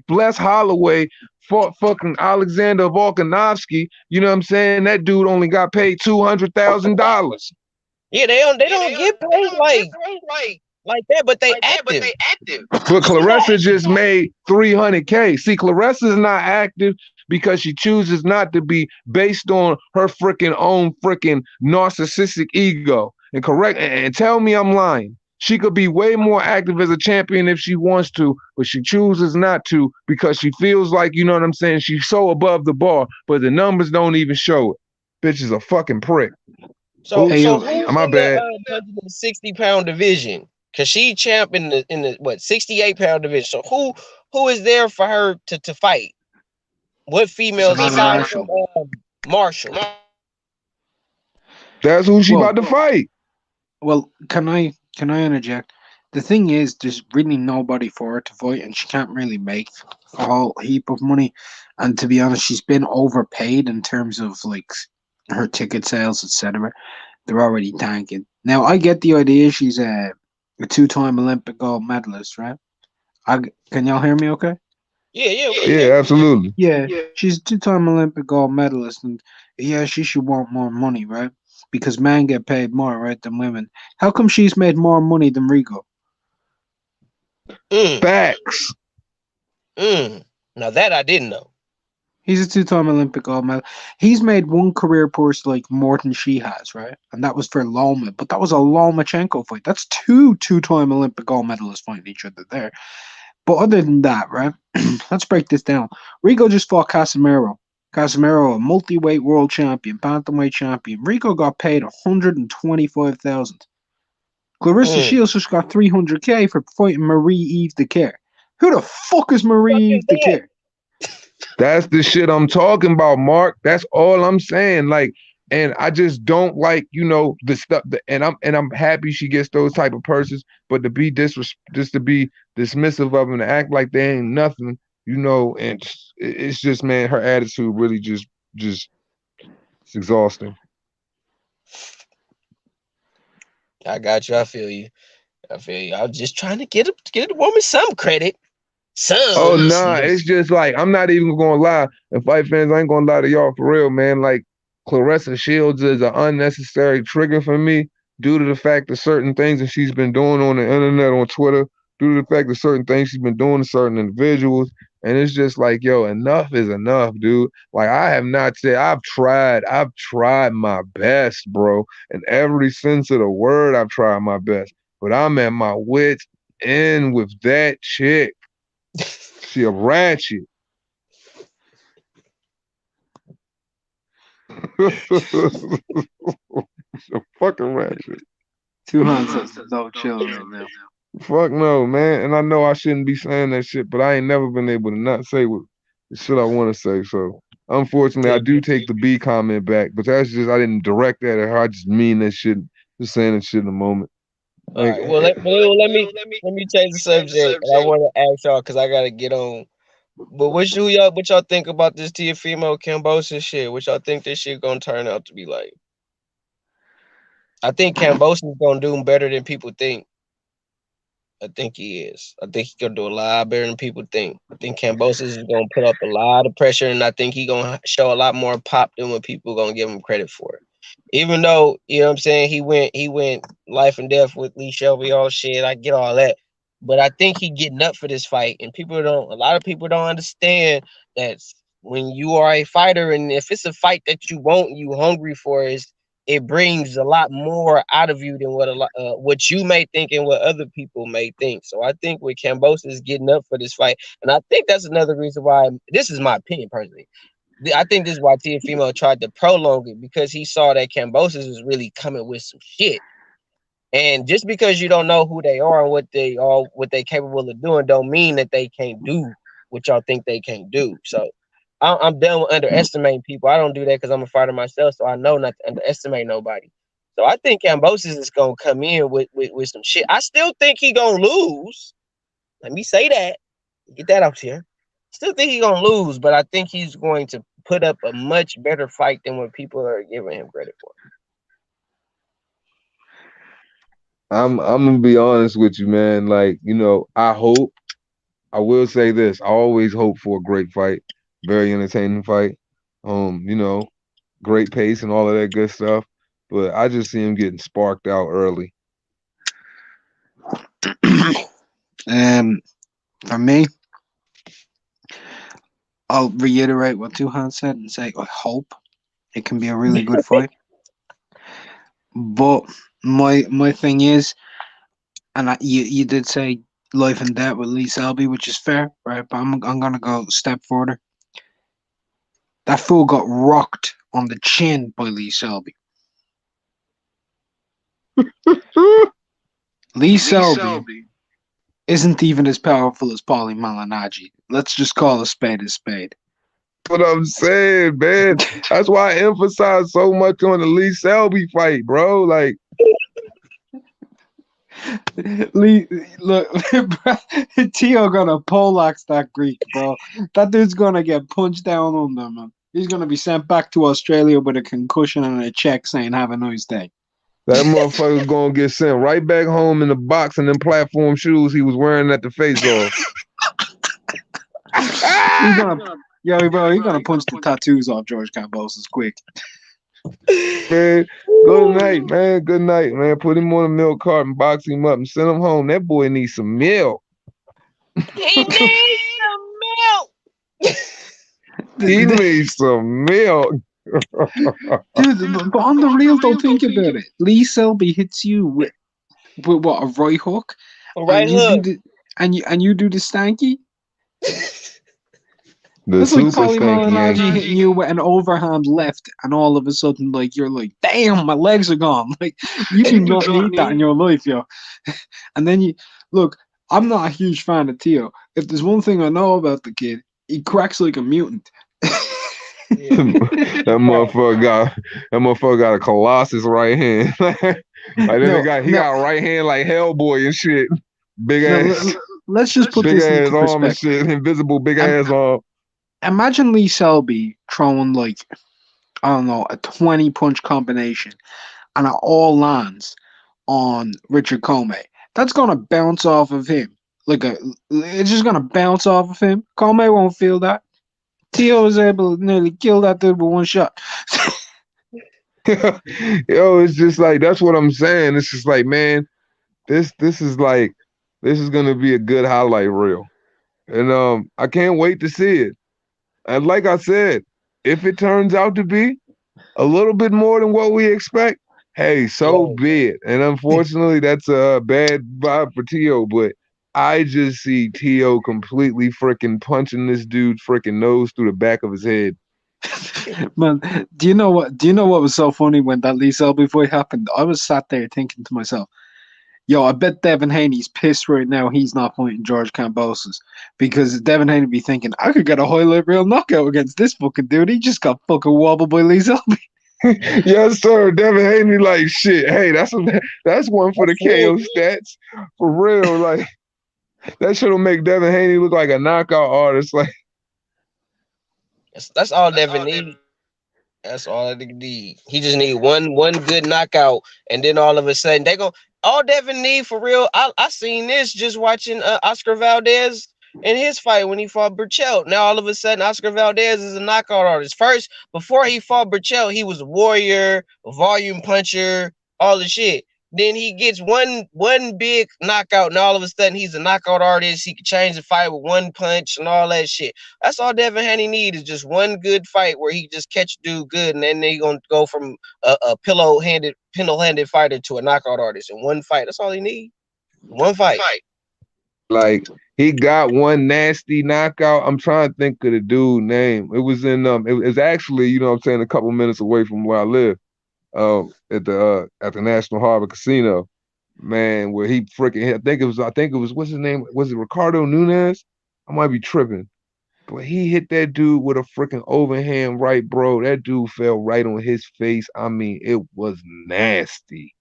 Bless Holloway fought fucking Alexander Volkanovski, you know what I'm saying? That dude only got paid $200,000. Yeah, they don't get paid like like that, but they active. But Clarissa just made 300K. See, Clarissa's not active because she chooses not to be based on her freaking own freaking narcissistic ego. And correct, and tell me I'm lying. She could be way more active as a champion if she wants to, but she chooses not to because she feels like, you know what I'm saying, she's so above the bar, but the numbers don't even show it. Bitch is a fucking prick. So, Oops. so who's My in bad. the 160-pound division? Cause she champ in the what 68-pound division. So who is there for her to fight? What females aside from Marshall? That's who she about to fight. Well, can I interject? The thing is, there's really nobody for her to fight, and she can't really make a whole heap of money. And to be honest, she's been overpaid in terms of like her ticket sales, etc. They're already tanking. Now, I get the idea. She's a two-time Olympic gold medalist, right? Can y'all hear me? Okay. Yeah, absolutely. Yeah, she's a two-time Olympic gold medalist, and yeah, she should want more money, right? Because men get paid more, right, than women. How come she's made more money than Rico? Facts. Now that I didn't know. He's a two-time Olympic gold medal. He's made one career purse like more than she has, right? And that was for Loma, but that was a Lomachenko fight. That's two-time Olympic gold medalists fighting each other there. But other than that, right? Let's break this down. Rico just fought Casemiro. Casemiro, a multi-weight world champion, bantamweight champion. Rico got paid 125,000. Clarissa Shields just got 300K for fighting Marie-Eve Decaire. Who the fuck is Marie-Eve Decaire? That's the shit I'm talking about, Mark. That's all I'm saying. Like, and I just don't like, you know, the stuff. And I'm happy she gets those type of purses, but to be just to be dismissive of them, to act like they ain't nothing, you know, and it's just, man, her attitude really just it's exhausting. I got you. I feel you. I was just trying to get a woman some credit. Oh nah, it's just like, I'm not even gonna lie. And fight fans, I ain't gonna lie to y'all for real, man. Like, Clarissa Shields is an unnecessary trigger for me due to the fact of certain things that she's been doing on the internet, on Twitter, due to the fact of certain things she's been doing to certain individuals. And it's just like, yo, enough is enough, dude. Like, I have not said, I've tried my best, bro. In every sense of the word, I've tried my best. But I'm at my wits' end with that chick. She a ratchet. A fucking ratchet. Two hands up, no chill right now. Fuck no, man. And I know I shouldn't be saying that shit, but I ain't never been able to not say what the shit I want to say. So unfortunately, I do take the B comment back, but that's just, I didn't direct that at her. I just mean that shit, just saying that shit in the moment. All right. Well, let me change the subject, and I want to ask y'all because I gotta get on. But what y'all think about this Teofimo Kambosos shit? What y'all think this shit gonna turn out to be like? I think Kambosos is gonna do better than people think. I think he is. I think he's gonna do a lot better than people think. I think Kambosos is gonna put up a lot of pressure, and I think he's gonna show a lot more pop than what people gonna give him credit for. Even though, you know what I'm saying, he went life and death with Lee Shelby, all shit. I get all that. But I think he getting up for this fight, and a lot of people don't understand that when you are a fighter, and if it's a fight that you want, you hungry for, it brings a lot more out of you than what you may think and what other people may think. So I think with Kambosos getting up for this fight, and I think that's another reason why, this is my opinion personally, I think this is why Teofimo tried to prolong it, because he saw that Kambosos was really coming with some shit. And just because you don't know who they are and what they capable of doing, don't mean that they can't do what y'all think they can't do. So I'm done with underestimating people. I don't do that because I'm a fighter myself, so I know not to underestimate nobody. So I think Kambosos is gonna come in with some shit. I still think he gonna lose. Let me say that. Get that out here. Still think he's gonna lose, but I think he's going to put up a much better fight than what people are giving him credit for. I'm gonna be honest with you, man. Like, you know, I will say this. I always hope for a great fight, very entertaining fight. You know, great pace and all of that good stuff. But I just see him getting sparked out early. For me, I'll reiterate what Tuhan said and say I hope it can be a really good fight. But my thing is, and you did say life and death with Lee Selby, which is fair, right? But I'm gonna go a step further. That fool got rocked on the chin by Lee Selby. Lee Selby isn't even as powerful as Paulie Malignaggi. Let's just call a spade a spade. What I'm saying, man. That's why I emphasize so much on the Lee Selby fight, bro. Like, Lee, look, Tio gonna poleaxe that Greek, bro. That dude's gonna get punched down under, man. He's gonna be sent back to Australia with a concussion and a check saying "Have a nice day." that motherfucker's gonna get sent right back home in the box and them platform shoes he was wearing at the face-off. He's gonna punch the tattoos off George Kambosos quick. Man, good night, man. Good night, man. Put him on a milk cart and box him up and send him home. That boy needs some milk. He needs some milk. He needs some milk. Dude, but on the real, though, think about it. Lee Selby hits you with what, a right hook? A right and hook. You do the stanky? The It's like super Paulie stanky Malignaggi hitting you with an overhand left, and all of a sudden, like, you're like, damn, my legs are gone. Like, you do not need that in your life, yo. And then look, I'm not a huge fan of Tio. If there's one thing I know about the kid, he cracks like a mutant. that motherfucker got a colossus right hand. He got a right hand like Hellboy and shit. Big ass. Let's just put big this ass into arm and perspective. shit. Invisible big ass arm. Imagine Lee Selby throwing, like, I don't know, a 20-punch combination, and it all lands on Richard Comey. That's gonna bounce off of him. It's just gonna bounce off of him. Comey won't feel that. Tio was able to nearly kill that dude with one shot. Yo, it's just like, that's what I'm saying. It's just like, man, this is gonna be a good highlight reel. And I can't wait to see it. And like I said, if it turns out to be a little bit more than what we expect, hey, so be it. And unfortunately, that's a bad vibe for Tio, but I just see Tio completely freaking punching this dude's freaking nose through the back of his head. Man, do you know what was so funny when that Lee Selby fight happened? I was sat there thinking to myself, yo, I bet Devin Haney's pissed right now he's not fighting George Kambosos, because Devin Haney be thinking, I could get a highlight reel knockout against this fucking dude. He just got fucking wobbled by Lee Selby. Yes, sir. Devin Haney, like, shit. Hey, that's one for the KO stats. For real. Like, that shit'll make Devin Haney look like a knockout artist. Like, that's all Devin need. That's all they need. He just need one good knockout, and then all of a sudden all Devin need for real. I seen this just watching Oscar Valdez in his fight when he fought Burchell. Now all of a sudden Oscar Valdez is a knockout artist. First, before he fought Burchell, he was a warrior, a volume puncher, all the shit. Then he gets one big knockout, and all of a sudden he's a knockout artist. He can change the fight with one punch and all that shit. That's all Devin Haney needs, is just one good fight where he just catch a dude good, and then they gonna go from a pillow-handed fighter to a knockout artist in one fight. That's all he need. One fight. Like, he got one nasty knockout. I'm trying to think of the dude's name. It was in it was actually, you know what I'm saying, a couple minutes away from where I live. At the National Harbor Casino, man, where he freaking, I think it was what's his name? Was it Ricardo Nunez? I might be tripping, but he hit that dude with a freaking overhand right, bro. That dude fell right on his face. I mean, it was nasty.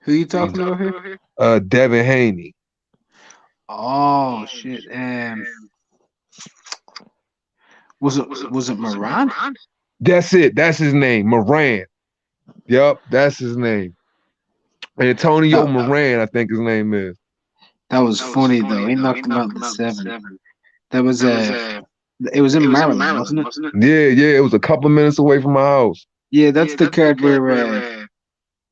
Who you talking about here? Devin Haney. Oh shit! Was it Moran? That's it. That's his name, Moran. Yep, that's his name. Antonio Moran, I think his name is. That was funny though. He knocked him out in 7. That was it was in Maryland, wasn't it? Yeah. It was a couple minutes away from my house. Yeah, that's the card where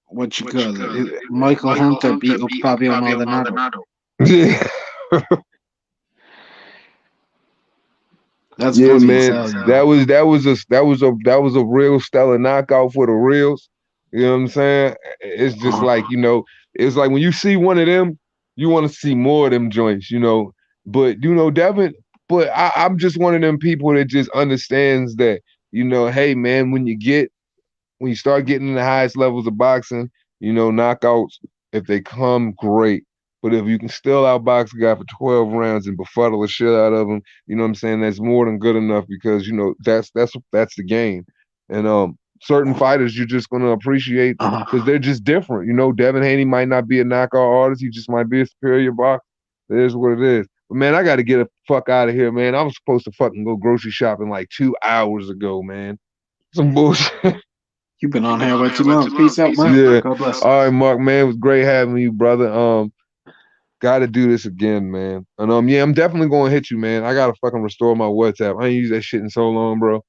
what you call it? Michael Hunter beat up Fabio Maldonado. Yeah. That's Yeah, funny man. as hell, That was a real stellar knockout for the reals. You know what I'm saying? It's just like, it's like when you see one of them, you want to see more of them joints, But Devin, but I'm just one of them people that just understands that, hey man, when you start getting in the highest levels of boxing, knockouts, if they come, great. But if you can still outbox a guy for 12 rounds and befuddle the shit out of him, you know what I'm saying? That's more than good enough because that's the game. And certain fighters you're just gonna appreciate because they're just different. Devin Haney might not be a knockout artist, he just might be a superior boxer. It is what it is. But man, I gotta get the fuck out of here, man. I was supposed to fucking go grocery shopping like 2 hours ago, man. Some bullshit. You've been on here way too long. Peace out, man. Yeah. God bless. All right, Mark, man, it was great having you, brother. Gotta do this again, man. And yeah, I'm definitely gonna hit you, man. I gotta fucking restore my WhatsApp. I ain't used that shit in so long, bro.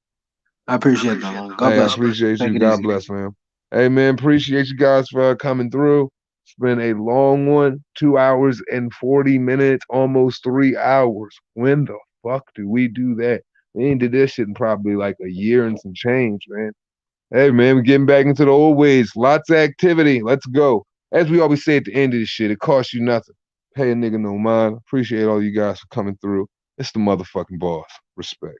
I appreciate that, man. God Hey, I bless. appreciate Take you. it God easy. bless, man. Hey, man, appreciate you guys for coming through. It's been a long one, 2 hours and 40 minutes, almost 3 hours. When the fuck do we do that? We ain't did this shit in probably like a year and some change, man. Hey, man, we're getting back into the old ways. Lots of activity. Let's go. As we always say at the end of this shit, it costs you nothing. Pay a nigga no mind. Appreciate all you guys for coming through. It's the motherfucking boss. Respect.